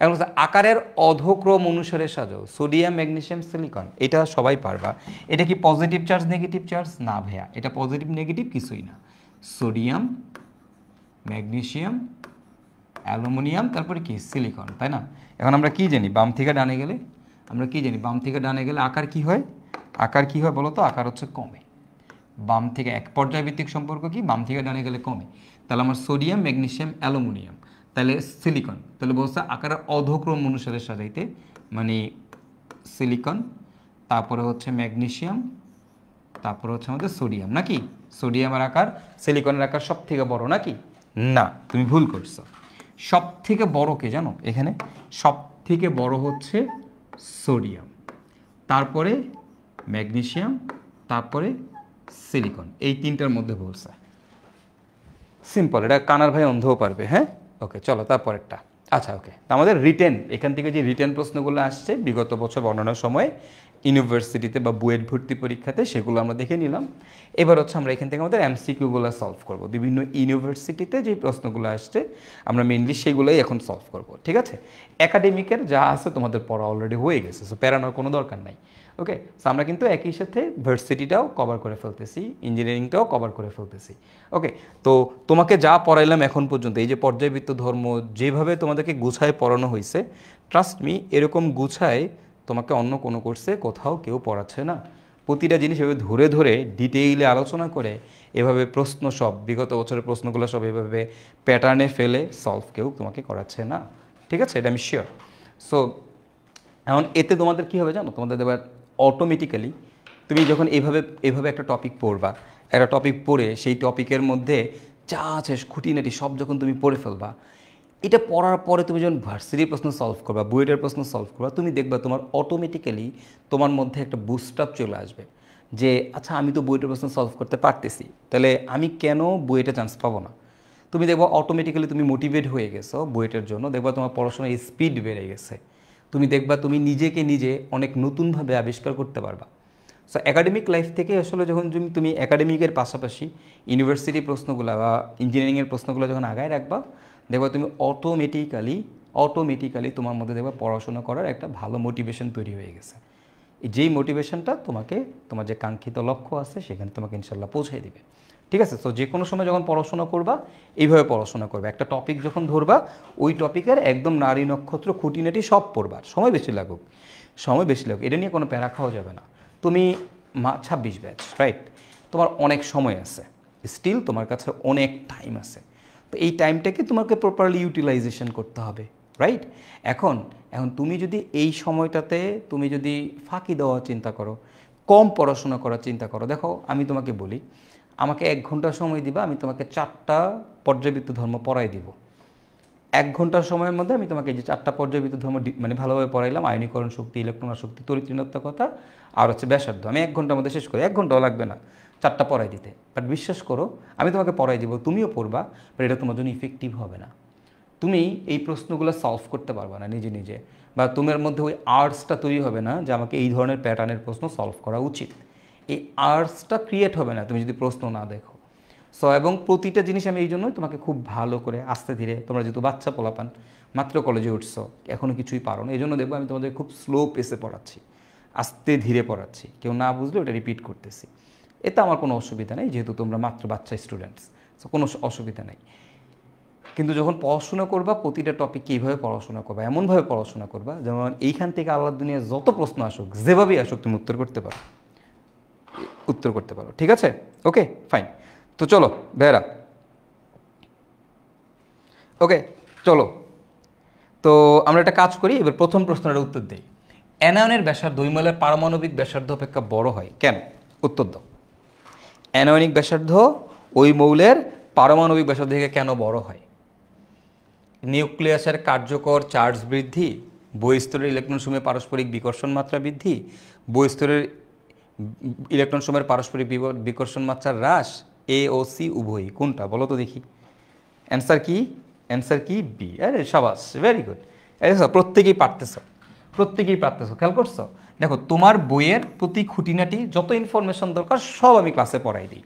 এখন হচ্ছে আকারের অধক্রম অনুসারে সাজাও, সোডিয়াম, ম্যাগনেসিয়াম, সিলিকন, এটা সবাই পারবা। এটা কি পজিটিভ চার্জ নেগেটিভ চার্জ? না ভাইয়া, এটা পজিটিভ নেগেটিভ কিছুই না। সোডিয়াম, ম্যাগনেসিয়াম, অ্যালুমিনিয়াম, তারপরে কি? সিলিকন, তাই না? এখন আমরা কি জানি বাম থেকে ডানে গেলে? আমরা কি জানি বাম থেকে ডানে গেলে আকার কি হয়? আকার কি হয় বলো তো? আকার হচ্ছে কমে। বাম থেকে এক পর্যায়ভিত্তিক সম্পর্ক কি? বাম থেকে ডানে গেলে কমে। তাহলে আমার সোডিয়াম, ম্যাগনেসিয়াম, অ্যালুমিনিয়াম, তাহলে সিলিকন, তাহলে বলছে আকারের অধক্রম অনুসারে সাজাইতে, মানে সিলিকন, তারপরে হচ্ছে ম্যাগনেসিয়াম, তারপরে হচ্ছে আমাদের সোডিয়াম, নাকি? সোডিয়ামের আকার, সিলিকনের আকার সব থেকে বড়, নাকি? না, তুমি ভুল করছো। সব থেকে বড় কে জানো? এখানে সব থেকে বড় হচ্ছে সোডিয়াম, তারপরে ম্যাগনেসিয়াম, তারপরে সিলিকন, এই তিনটার মধ্যে বলছে। সিম্পল, এটা কানার ভাই অন্ধও পারবে, হ্যাঁ, ওকে। চলো তারপরেরটা। আচ্ছা, ওকে, আমাদের রিটেন, এখান থেকে যে রিটেন প্রশ্নগুলো আসছে বিগত বছর বর্ণনার সময় ইউনিভার্সিটিতে বা বুয়েট ভর্তি পরীক্ষাতে, সেগুলো আমরা দেখে নিলাম। এবার হচ্ছে আমরা এখান থেকে আমাদের এমসিকিউগুলো সলভ করব। বিভিন্ন ইউনিভার্সিটিতে যে প্রশ্নগুলো আসছে আমরা মেনলি সেগুলোই এখন সলভ করব, ঠিক আছে? একাডেমিকের যা আছে তোমাদের পড়া অলরেডি হয়ে গেছে, সো প্যারানোর কোনো দরকার নাই, ওকে। সো আমরা কিন্তু একই সাথে ভার্সিটিটাও কভার করে ফেলতেছি, ইঞ্জিনিয়ারিংটাও কভার করে ফেলতেছি, ওকে। তো তোমাকে যা পড়াইলাম এখন পর্যন্ত, এই যে পর্যায়বৃত্ত ধর্ম যেভাবে তোমাদেরকে গুছায় পড়ানো হয়েছে, ট্রাস্ট মি, এরকম গুছায় তোমাকে অন্য কোনো কোর্সে কোথাও কেউ পড়াচ্ছে না। প্রতিটা জিনিস এভাবে ধরে ধরে ডিটেইলে আলোচনা করে এভাবে প্রশ্ন সব বিগত বছরের প্রশ্নগুলো সব এভাবে প্যাটার্নে ফেলে সলভ কেউ তোমাকে করাচ্ছে না, ঠিক আছে? এটা আমি শিওর। সো এখন এতে তোমাদের কী হবে জানো? তোমাদের এবার অটোমেটিক্যালি তুমি যখন এভাবে একটা টপিক পড়বা, একটা টপিক পড়ে সেই টপিকের মধ্যে যা আছে খুঁটিনাটি সব যখন তুমি পড়ে ফেলবা, এটা পড়ার পরে তুমি যখন ভার্সিটির প্রশ্ন সলভ করবা, বুয়েটের প্রশ্ন সলভ করবা, তুমি দেখবা তোমার অটোমেটিক্যালি তোমার মধ্যে একটা বুস্ট আপ চলে আসবে যে আচ্ছা, আমি তো বুয়েটের প্রশ্ন সলভ করতে পারতেছি, তাহলে আমি কেন বুয়েটে চান্স পাবো না? তুমি দেখবা অটোমেটিক্যালি তুমি মোটিভেট হয়ে গেছো বুয়েটের জন্য, দেখবা তোমার পড়াশোনার স্পিড বেড়ে গেছে, তুমি দেখবা তুমি নিজেকে নিজে অনেক নতুনভাবে আবিষ্কার করতে পারবা। সো একাডেমিক লাইফ থেকে আসলে যখন তুমি একাডেমিকের পাশাপাশি ইউনিভার্সিটি প্রশ্নগুলো বা ইঞ্জিনিয়ারিংয়ের প্রশ্নগুলো যখন আগায় রাখবা, দেখবা তুমি অটোমেটিক্যালি তোমার মধ্যে দেখবা পড়াশোনা করার একটা ভালো মোটিভেশন তৈরি হয়ে গেছে। যেই মোটিভেশনটা তোমাকে তোমার যে কাঙ্ক্ষিত লক্ষ্য আছে সেখানে তোমাকে ইনশাল্লাহ পৌঁছে দিবে। ঠিক আছে? তো যে কোনো সময় যখন পড়াশোনা করবা এইভাবে পড়াশোনা করবে, একটা টপিক যখন ধরবা ওই টপিকের একদম নারী নক্ষত্র খুঁটিনাটি সব পড়বা, সময় বেশি লাগুক, সময় বেশি লাগুক, এটা নিয়ে কোনো প্যারা খাওয়া যাবে না। তুমি 26 ব্যাচ, রাইট? তোমার অনেক সময় আছে, স্টিল তোমার কাছে অনেক টাইম আছে। তো এই টাইমটাকে তোমাকে প্রপারলি ইউটিলাইজেশন করতে হবে, রাইট? এখন এখন তুমি যদি এই সময়টাতে তুমি যদি ফাঁকি দেওয়ার চিন্তা করো, কম পড়াশোনা করার চিন্তা করো, দেখো আমি তোমাকে বলি, আমাকে 1 ঘন্টা সময় দিবা, আমি তোমাকে 4টা পর্যায়বৃত্ত ধর্ম পড়াই দিব। 1 ঘন্টার সময়ের মধ্যে আমি তোমাকে এই যে 4টা পর্যায়বৃত্ত ধর্ম মানে ভালোভাবে পড়াইলাম, আয়নীকরণ শক্তি, ইলেকট্রন শক্তি, তড়িৎ ঋণাত্মকতা আর হচ্ছে ব্যাসার্ধ, আমি 1 ঘন্টার মধ্যে শেষ করি। 1 ঘন্টাও লাগবে না 4টা পড়াই দিতে, বাট বিশ্বাস করো আমি তোমাকে পড়াই দিব, তুমিও পড়বা, বাট এটা তোমার জন্য ইফেক্টিভ হবে না। তুমি এই প্রশ্নগুলো সলভ করতে পারবে না নিজে নিজে, বা তোমার মধ্যে ওই আর্টসটা তৈরি হবে না যে আমাকে এই ধরনের প্যাটার্নের প্রশ্ন সলভ করা উচিত। এই আর্টসটা ক্রিয়েট হবে না তুমি যদি প্রশ্ন না দেখো। সো এবং প্রতিটা জিনিস আমি এই জন্যই তোমাকে খুব ভালো করে আস্তে ধীরে, তোমরা যেহেতু বাচ্চা পোলাপান, মাত্র কলেজে উঠছো, এখনও কিছুই পারো না, এই জন্য দেখবো আমি তোমাদের খুব স্লো পেসে পড়াচ্ছি, আস্তে ধীরে পড়াচ্ছি, কেউ না বুঝলে ওটা রিপিট করতেছি। এতে আমার কোনো অসুবিধা নেই, যেহেতু তোমরা মাত্র বাচ্চা স্টুডেন্টস, সো কোনো অসুবিধা নেই। কিন্তু যখন পড়াশোনা করবা প্রতিটা টপিক কীভাবে পড়াশোনা করবা, এমনভাবে পড়াশোনা করবা যেমন এইখান থেকে আল্লাহর দুনিয়ার যত প্রশ্ন আসুক, যেভাবেই আসুক তুমি উত্তর করতে পারো, উত্তর করতে পারো। ঠিক আছে? ওকে, ফাইন। তো চলো বেরা, ওকে চলো, তো আমরা একটা কাজ করি, এবার প্রথম প্রশ্নের উত্তর দিই। অ্যানায়নের ব্যাসার্ধ ওই মৌলের পারমাণবিক ব্যাসার্ধ অপেক্ষা বড় হয় কেন? উত্তর দাও। অ্যানায়নিক ব্যাসার্ধ ওই মৌলের পারমাণবিক ব্যাসার্ধ থেকে কেন বড় হয়? নিউক্লিয়াসের কার্যকর চার্জ বৃদ্ধি, বহিঃস্তরের ইলেকট্রন সমূহের পারস্পরিক বিকর্ষণ মাত্রা বৃদ্ধি, বহিঃস্তরের ইলেকট্রন সমূহের পারস্পরিক বিকর্ষণ মাত্রার হ্রাস, এ ও সি উভয়ই। কোনটা বলো তো দেখি? অ্যান্সার কি? অ্যান্সার কি? বি। আরে সাবাস, ভেরি গুড। প্রত্যেকেই পারতেছো, প্রত্যেকেই পারতেছো, খেয়াল করছো? দেখো তোমার বইয়ের প্রতি খুঁটিনাটি যত ইনফরমেশন দরকার সব আমি ক্লাসে পড়াই দিই।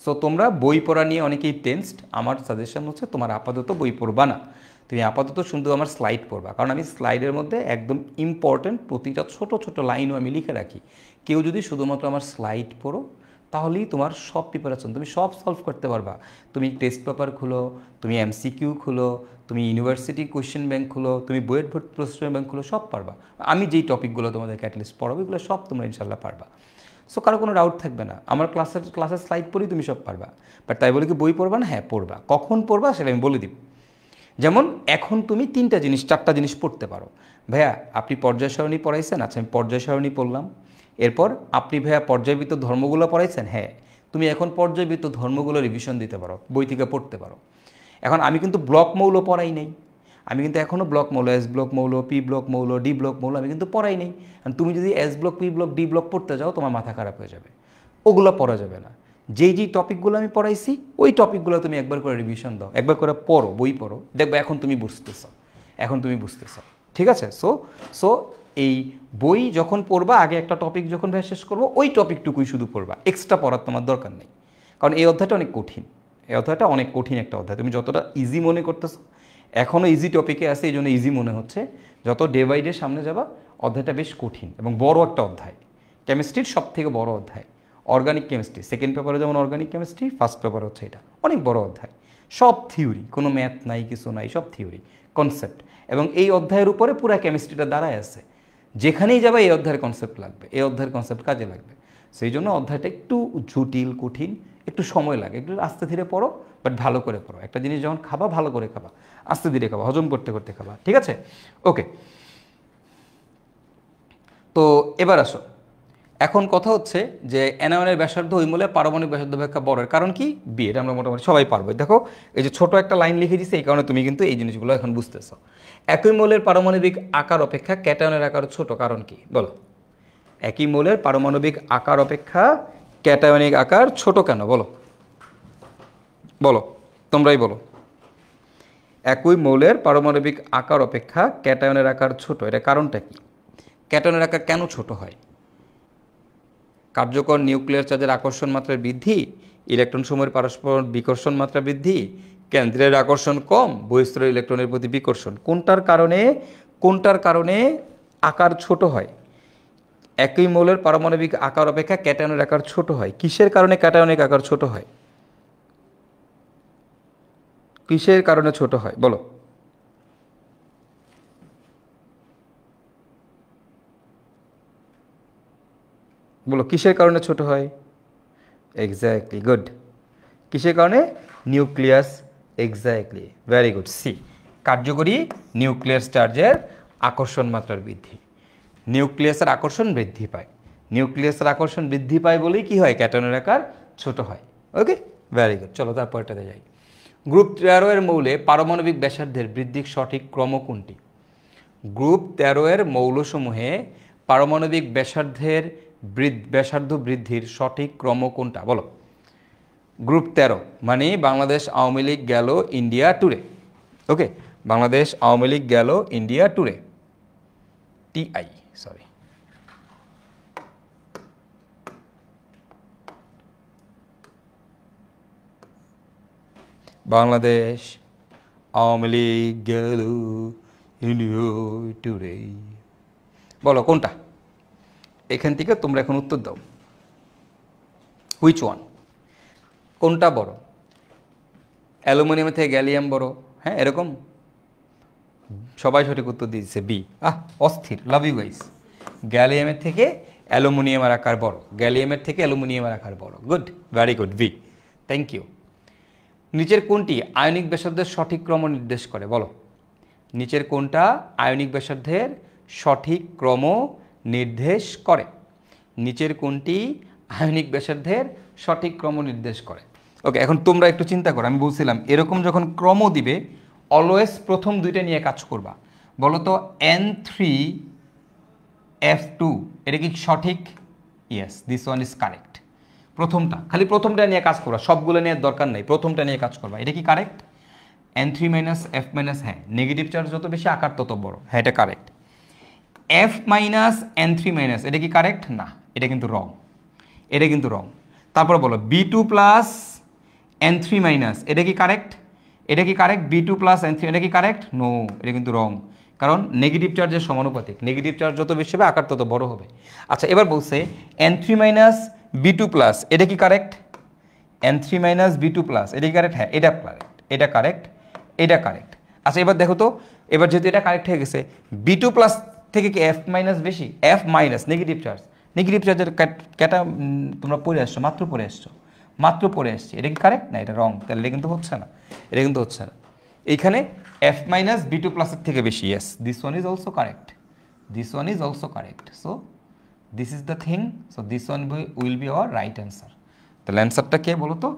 সো তোমরা বই পড়া নিয়ে অনেকেই টেন্সড, আমার সাজেশন হচ্ছে তোমার আপাতত বই পড়বা না, তুমি আপাতত শুধু আমার স্লাইড পড়বা, কারণ আমি স্লাইডের মধ্যে একদম ইম্পর্টেন্ট প্রতিটা ছোট ছোট লাইনও আমি লিখে রাখি। কেউ যদি শুধুমাত্র আমার স্লাইড পড়ো তাহলেই তোমার সব প্রিপারেশন, তুমি সব সলভ করতে পারবা। তুমি টেস্ট পেপার খুলো, তুমি এমসিকিউ খুলো, তুমি ইউনিভার্সিটি কোয়েশ্চেন ব্যাংক খুলো, তুমি বুয়েট ভর্তি প্রশ্ন ব্যাংক খুলো, সব পারবা। আমি যেই টপিকগুলো তোমাদেরকে অ্যাটলিস্ট পড়াবো এগুলো সব তোমরা ইনশাল্লাহ পারবা। সো কারো কোনো ডাউট থাকবে না, আমার ক্লাসের স্লাইড পড়েই তুমি সব পারবা। বাট তাই বলে কি বই পড়বা না? হ্যাঁ পড়বা। কখন পড়বা সেটা আমি বলে দিব। যেমন এখন তুমি 3টা জিনিস 4টা জিনিস পড়তে পারো। ভাইয়া আপনি পর্যায় সারণী পড়াইছেন, আচ্ছা আমি পর্যায় সারণী পড়লাম। এরপর আপনি ভাইয়া পর্যায়বৃত্ত ধর্মগুলো পড়াইছেন, হ্যাঁ তুমি এখন পর্যায়বৃত্ত ধর্মগুলো রিভিশন দিতে পারো, বই থেকে পড়তে পারো। এখন আমি কিন্তু ব্লক মৌল পড়াই নেই, আমি কিন্তু এখনও ব্লক মৌল, এস ব্লক মৌল, পি ব্লক মৌল, ডি ব্লক মৌল আমি কিন্তু পড়াই নেই। তুমি যদি S block, P block, D block পড়তে যাও তোমার মাথা খারাপ হয়ে যাবে, ওগুলো পড়া যাবে না। যেই টপিকগুলো আমি পড়াইছি ওই টপিকগুলো তুমি একবার করে রিভিশন দাও, একবার করে পড়ো, বই পড়ো, দেখবে এখন তুমি বুঝতেছ, এখন তুমি বুঝতেছ। ঠিক আছে? সো সো এই বই যখন পড়বা, আগে একটা টপিক যখন শেষ করবো ওই টপিকটুকুই শুধু পড়বা, এক্সট্রা পড়ার তোমার দরকার নেই। কারণ এই অধ্যায়টা অনেক কঠিন, এই অধ্যায়টা অনেক কঠিন একটা অধ্যায়। তুমি যতটা ইজি মনে করতেছো, এখনও ইজি টপিকে আছে এই জন্য ইজি মনে হচ্ছে, যত ডে বাই ডে সামনে যাবা অধ্যায়টা বেশ কঠিন এবং বড় একটা অধ্যায়। কেমিস্ট্রির সব থেকে বড় অধ্যায় অর্গানিক কেমিস্ট্রি, সেকেন্ড পেপারে যেমন অর্গানিক কেমিস্ট্রি, ফার্স্ট পেপার হচ্ছে এটা, অনেক বড় অধ্যায়, সব থিওরি, কোনো ম্যাথ নাই, কিছু নাই, সব থিওরি কনসেপ্ট। এবং এই অধ্যায়ের উপরে পুরো কেমিস্ট্রিটা দাঁড়ায় আছে, যেখানেই যাবে এই অধ্যায়ের কনসেপ্ট লাগবে, এই অধ্যায়ের কনসেপ্ট কাজে লাগবে। সেই জন্য অধ্যায়টা একটু জটিল, কঠিন, একটু সময় লাগে, একটু আস্তে ধীরে পড়ো, বাট ভালো করে পড়ো। একটা জিনিস যখন খাবা ভালো করে খাবা, আস্তে ধীরে খাবা, হজম করতে করতে খাবা। ঠিক আছে? ওকে, তো এবার আসো, এখন কথা হচ্ছে যে অ্যানায়নের ব্যাসার্ধ ওই মৌলের পারমাণবিক ব্যাসার্ধ অপেক্ষা বড়, কারণ কি? বি। এটা আমরা মোটামুটি সবাই পারবো। দেখো এই যে ছোট একটা লাইন লিখে দিচ্ছি, এই কারণে তুমি কিন্তু এই জিনিসগুলো এখন বুঝতেছো। একই মৌলের পারমাণবিক আকার অপেক্ষা ক্যাটায়নের আকার ছোট, কারণ কি বলো? একই মৌলের পারমাণবিক আকার অপেক্ষা ক্যাটায়নিক আকার ছোট কেন বলো? বলো, তোমরাই বলো। একই মৌলের পারমাণবিক আকার অপেক্ষা ক্যাটায়নের আকার ছোট, এটা কারণটা কি? ক্যাটায়নের আকার কেন ছোট হয়? কার্যকর নিউক্লিয়ার চার্জের আকর্ষণ মাত্রা বৃদ্ধি, ইলেকট্রন সমূহের পারস্পর বিকর্ষণ মাত্রা বৃদ্ধি, কেন্দ্রের আকর্ষণ কম, বহিঃস্তরের ইলেকট্রনের প্রতি বিকর্ষণ, কোনটার কারণে আকার ছোট হয়? একই মৌলের পারমাণবিক আকার অপেক্ষা ক্যাটায়নের আকার ছোট হয়। কিসের কারণে ক্যাটায়নিক আকার ছোট হয়? কিসের কারণে ছোট হয় বলো? বলো কিসের কারণে ছোট হয়? Exactly, good. কিসের কারণে? Nucleus, exactly, very good. C, কার্যকরী নিউক্লিয়াস চার্জের আকর্ষণ মাত্রার বৃদ্ধি। নিউক্লিয়াসের আকর্ষণ বৃদ্ধি পায়, নিউক্লিয়াসের আকর্ষণ বৃদ্ধি পায় বলেই কি হয়? ক্যাটায়নের আকার ছোট হয়। ওকে, ভেরি গুড। চলো তারপরটাতে যাই। গ্রুপ 13 এর মৌলে পারমাণবিক ব্যাসার্ধের বৃদ্ধির সঠিক ক্রম কোনটি? গ্রুপ 13 এর মৌলসমূহে পারমাণবিক ব্যাসার্ধ বৃদ্ধির সঠিক ক্রম কোনটা বলো? গ্রুপ 13 মানে বাংলাদেশ আওয়ামী লীগ গেল ইন্ডিয়া ট্যুরে। ওকে, বাংলাদেশ আওয়ামী লীগ গেল ইন্ডিয়া ট্যুরে, টিআই, সরি। বাংলাদেশ আওয়ামী লীগ গেল ইন্ডিয়া ট্যুরে, বলো কোনটা? এখান থেকে তোমরা এখন উত্তর দাও, হুইচ ওয়ান? কোনটা বড়? অ্যালুমিনিয়ামের থেকে গ্যালিয়াম বড়? হ্যাঁ, এরকম সবাই সঠিক উত্তর দিয়েছে বি। অস্থির, লাভ ইউ গাইস। গ্যালিয়ামের থেকে অ্যালুমিনিয়ামের আকার বড়, গ্যালিয়ামের থেকে অ্যালুমিনিয়ামের আকার বড়। Good, very good, B. Thank you. নিচের কোনটি আয়নিক ব্যাসার্ধের সঠিক ক্রম নির্দেশ করে বলো? নিচের কোনটা আয়নিক ব্যাসার্ধের সঠিক ক্রম নির্দেশ করে? নিচের কোনটি আয়নিক ব্যাসার্ধের সঠিক ক্রম নির্দেশ করে? ওকে, এখন তোমরা একটু চিন্তা করো। আমি বলছিলাম এরকম যখন ক্রম দিবে অলওয়েজ প্রথম দুইটা নিয়ে কাজ করবা। বলো তো N3F2 এটা কি সঠিক? Yes, this one is correct. প্রথমটা, খালি প্রথমটা নিয়ে কাজ করবা, সবগুলো নিয়ে দরকার নেই, প্রথমটা নিয়ে কাজ করবা। এটা কি কারেক্ট? N3-F-, হ্যাঁ, নেগেটিভ চার্জ যত বেশি আকার তত বড়, হ্যাঁ এটা কারেক্ট। F-N3-, এটা কি কারেক্ট? না, এটা কিন্তু রং, এটা কিন্তু রং। তারপর বলো B2+N3-, এটা কি কারেক্ট? এটা কি কারেক্ট? B2+N3, এটা কি কারেক্ট? নো, এটা কিন্তু রং। কারণ নেগেটিভ চার্জের সমানুপাতিক, নেগেটিভ চার্জ যত বেশি হবে আকার তত বড় হবে। আচ্ছা, এবার বলছে N3-B2+, এটা কি কারেক্ট? N3-B2+, এটা কি কারেক্ট? হ্যাঁ, এটা কারেক্ট, এটা কারেক্ট, এটা কারেক্ট। আচ্ছা, এবার দেখো তো, এবার যেহেতু এটা কারেক্ট হয়ে গেছে, B2+ থেকে কি F- বেশি? F-, নেগেটিভ চার্জ, নেগেটিভ চার্জের ক্যাটা তোমরা পড়ে আসছো, মাত্র পড়ে আসছো, মাত্র পড়ে আসছি। এটা কি কারেক্ট? না, এটা রং। তাহলে এটা কিন্তু হচ্ছে না, এটা কিন্তু হচ্ছে না। এইখানে F-B2+ এর থেকে বেশি। Yes, this one is also correct, this one is also correct. So this is the thing, so this one will be hour right answer. তাহলে অ্যান্সারটা কে বলো তো?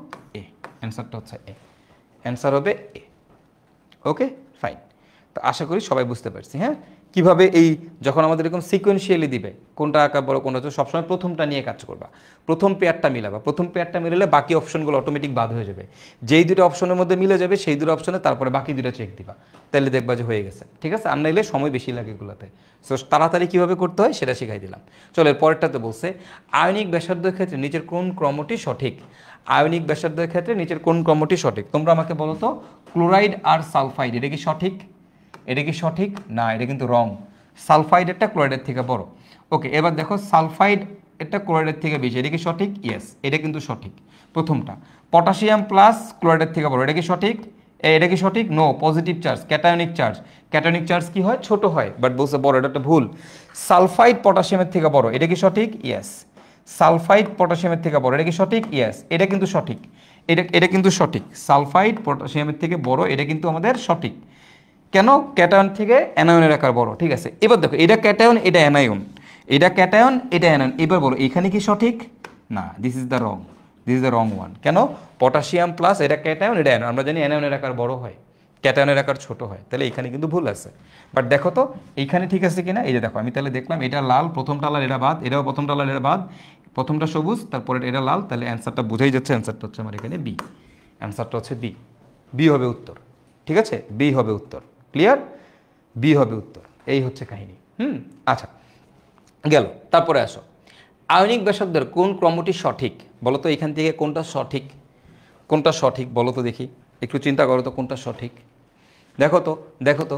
এ। অ্যান্সারটা হচ্ছে এ, অ্যান্সার হবে এ। ওকে, ফাইন। তো আশা করি সবাই বুঝতে পারছি। হ্যাঁ, কিভাবে এই যখন আমাদের এরকম সিকোয়েন্সিয়ালি দিবে কোনটা আঁকা বড় কোনটা ছোট, সবসময় প্রথমটা নিয়ে কাজ করবা, প্রথম পেয়ারটা মিলাবা। প্রথম পেয়ারটা মিলালে বাকি অপশনগুলো অটোমেটিক বাদ হয়ে যাবে। যেই দুটো অপশনের মধ্যে মিলে যাবে সেই দুটো অপশনে তারপরে বাকি দুটো চেক দিবা, তাহলে দেখবা যে হয়ে গেছে। ঠিক আছে, আর নাইলে সময় বেশি লাগে এগুলোতে। সো তাড়াতাড়ি কীভাবে করতে হয় সেটা শিখাই দিলাম। চলো এর পরেরটাতে বলছে আয়নিক ব্যাসার্ধের ক্ষেত্রে নিচের কোন ক্রমটি সঠিক? আয়নিক ব্যাসার্ধের ক্ষেত্রে নিচের কোন ক্রমটি সঠিক? তোমরা আমাকে বলো তো, ক্লোরাইড আর সালফাইড এটা কি সঠিক? এটা কি সঠিক? না, এটা কিন্তু রং। সালফাইড একটা ক্লোরাইডের থেকে বড়। ওকে, এবার দেখো সালফাইড একটা ক্লোরাইডের থেকে বেশি, এটা কি সঠিক? ইয়েস, এটা কিন্তু সঠিক। প্রথমটা পটাশিয়াম প্লাস ক্লোরাইডের থেকে বড়, এটা কি সঠিক? এটা কি সঠিক? No, positive charge, cationic charge, cationic charge কি হয়? ছোট হয়, বাট বলছে বড়, এটা একটা ভুল। সালফাইড পটাশিয়ামের থেকে বড়, এটা কি সঠিক? ইয়েস, সালফাইড পটাশিয়ামের থেকে বড়, এটা কি সঠিক? ইয়েস, এটা কিন্তু সঠিক, এটা কিন্তু সঠিক। সালফাইড পটাশিয়ামের থেকে বড়, এটা কিন্তু আমাদের সঠিক। কেন? ক্যাটায়ন থেকে অ্যানায়নের আকার বড়। ঠিক আছে, এবার দেখো এটা ক্যাটায়ন, এটা অ্যানায়ন, এটা ক্যাটায়ন, এটা অ্যানায়ন। এবার বলো এখানে কি সঠিক? না, this is the wrong, this is the wrong one. কেন? পটাশিয়াম প্লাস এটা ক্যাটায়ন, এটা অ্যানায়ন। আমরা জানি অ্যানায়নের আকার বড় হয়, ক্যাটায়নের আকার ছোট হয়, তাহলে এখানে কিন্তু ভুল আছে। বাট দেখো তো এইখানে ঠিক আছে কিনা। এই যে দেখো, আমি তাহলে দেখলাম এটা লাল, প্রথমটা লাল, এটা বাদ, এটাও প্রথমটা লাল, এটা বাদ, প্রথমটা সবুজ, তারপরে এটা লাল, তাহলে অ্যান্সারটা বোঝাই যাচ্ছে। অ্যান্সারটা হচ্ছে আমার এখানে বি, অ্যান্সারটা হচ্ছে বি, বি হবে উত্তর। ঠিক আছে, বি হবে উত্তর। ক্লিয়ার? বি হবে উত্তর। এই হচ্ছে কাহিনী। আচ্ছা, গেল। তারপরে আসো, আয়নিক ব্যাসার্ধের কোন ক্রমটি সঠিক বলো তো? এখান থেকে কোনটা সঠিক, কোনটা সঠিক বলো তো দেখি, একটু চিন্তা করো তো কোনটা সঠিক। দেখো তো, দেখো তো,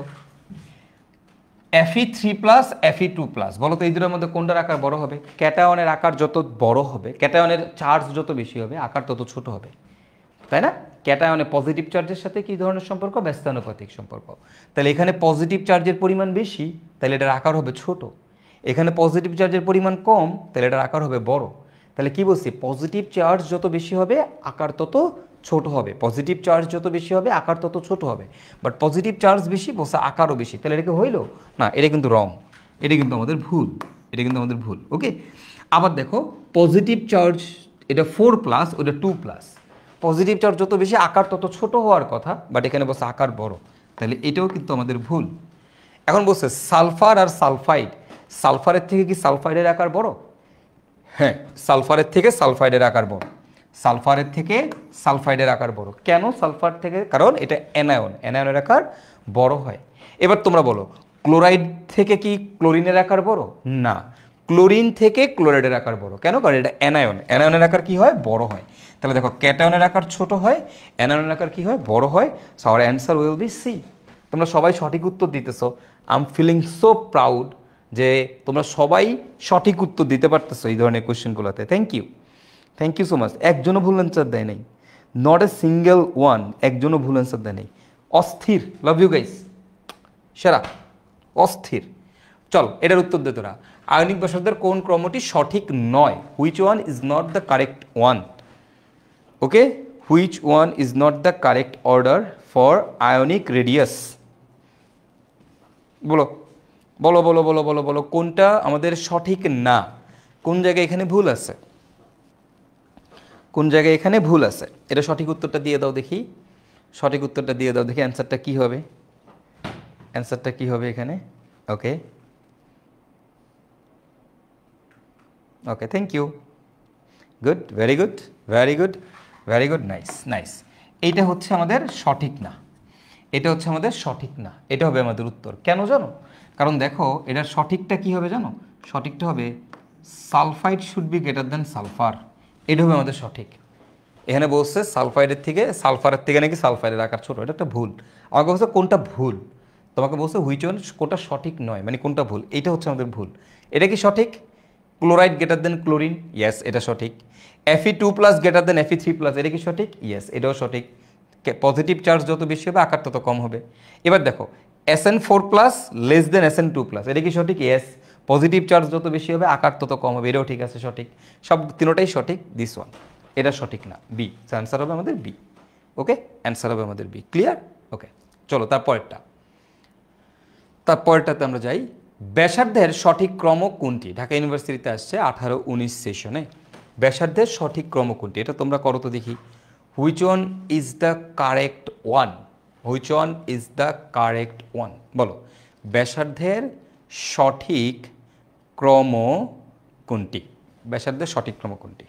Fe3+ Fe2+, বলো তো এই দুটোর মধ্যে কোনটার আকার বড় হবে? ক্যাটায়নের আকার যত বড় হবে, ক্যাটায়নের চার্জ যত বেশি হবে, আকার তত ছোট হবে, তাই না? ক্যাটায়নে পজিটিভ চার্জের সাথে কি ধরনের সম্পর্ক? ব্যস্তানুপাতিক সম্পর্ক। তাহলে এখানে পজিটিভ চার্জের পরিমাণ বেশি, তাহলে এটার আকার হবে ছোট। এখানে পজিটিভ চার্জের পরিমাণ কম, তাহলে এটার আকার হবে বড়। তাহলে কি বলছি? পজিটিভ চার্জ যত বেশি হবে, আকার তত ছোট হবে। পজিটিভ চার্জ যত বেশি হবে, আকার তত ছোট হবে। বাট পজিটিভ চার্জ বেশি বলছে আকারও বেশি, তাহলে এটা কি হইলো না? এটা কিন্তু রং, এটা কিন্তু আমাদের ভুল, এটা কিন্তু আমাদের ভুল। ওকে, আবার দেখো পজিটিভ চার্জ এটা 4+, ওটা 2+। পজিটিভ চার্জ যত বেশি, আকার তত ছোট হওয়ার কথা, বাট এখানে বলছে আকার বড়, তাহলে এটাও কিন্তু আমাদের ভুল। এখন বলছে সালফার আর সালফাইড, সালফারের থেকে কি সালফাইডের আকার বড়? হ্যাঁ, সালফারের থেকে সালফাইডের আকার বড়, সালফারের থেকে সালফাইডের আকার বড়। কেন সালফার থেকে? কারণ এটা অ্যানায়ন, অ্যানায়নের আকার বড় হয়। এবার তোমরা বলো ক্লোরাইড থেকে কি ক্লোরিনের আকার বড়? না, ক্লোরিন থেকে ক্লোরাইডের আকার বড়। কেন? কারণ এটা অ্যানায়ন, অ্যানায়নের আকার কি হয়? বড় হয়। তাহলে দেখো ক্যাটায়নের আকার ছোট হয়, অ্যানায়নের আকার কি হয়? বড় হয়। So our answer will be C. তোমরা সবাই সঠিক উত্তর দিতেছো, I am feeling so proud যে তোমরা সবাই সঠিক উত্তর দিতে পারতেছো এই ধরনের কোয়েশ্চেনগুলোতে। Thank you, thank you so much. একজনও ভুল অ্যান্সার দেয় নাই, নট এ সিঙ্গেল ওয়ান, একজনও ভুল অ্যান্সার দেয় নাই। অস্থির, লাভ ইউ গাইস, সেরা, অস্থির। চল এটার উত্তর দে তোরা। আয়নিক ব্যাসার্ধের কোন ক্রমটি সঠিক নয়? Which one is not the correct one? Okay, which one is not the correct order for ionic radius? বলো বলো বলো বলো বলো বলো, কোনটা আমাদের সঠিক না? কোন জায়গায় এখানে ভুল আছে? কোন জায়গায় এখানে ভুল আছে? এটা সঠিক উত্তরটা দিয়ে দাও দেখি, সঠিক উত্তরটা দিয়ে দাও দেখি। অ্যান্সারটা কি হবে? অ্যান্সারটা কি হবে এখানে? Okay okay, thank you, good, very good, very good, very good, nice nice. এইটা হচ্ছে আমাদের সঠিক না, এটা হচ্ছে আমাদের সঠিক না, এটা হবে আমাদের উত্তর। কেন জানো? কারণ দেখো এটার সঠিকটা কি হবে জানো? সঠিকটা হবে sulphide should be greater than sulphur, এটা হবে আমাদের সঠিক। এখানে বলছে সালফাইডের থেকে, সালফারের থেকে নাকি সালফাইডের আকার ছোটো, এটা একটা ভুল। আমাকে বলছে কোনটা ভুল, তোমাকে বলছে হুইচ ওয়ান, কোনটা সঠিক নয়, মানে কোনটা ভুল, এইটা হচ্ছে আমাদের ভুল। এটা কি সঠিক? Chloride greater than chlorine, yes এটা সঠিক। Fe2+ গ্রেটার দেন Fe3+, এটা কি সঠিক? ইয়েস এটাও সঠিক। পজিটিভ চার্জ যত বেশি হবে, আকার তত কম হবে। এবার দেখো Sn4+ লেস দেন Sn2+, এটা কি সঠিক? ইয়েস। পজিটিভ চার্জ যত বেশি হবে, আকার তত কম হবে, এটাও ঠিক আছে, সঠিক। সব তিনোটাই সঠিক, দিস ওয়ান এটা সঠিক না, বি। অ্যান্সার হবে আমাদের বি। ওকে, অ্যান্সার হবে আমাদের বি। ক্লিয়ার? ওকে, চলো তারপরেরটা, তারপরেরটাতে আমরা যাই। ব্যাসার্ধের সঠিক ক্রম কোনটি? ঢাকা ইউনিভার্সিটিতে আসছে 18-19 সেশনে। ব্যাসার্ধের সঠিক ক্রম কোনটি? এটা তোমরা করো তো দেখি। Which one is the correct one? Which one is the correct one? বলো ব্যাসার্ধের সঠিক ক্রম কোনটি? ব্যাসার্ধের সঠিক ক্রম কোনটি?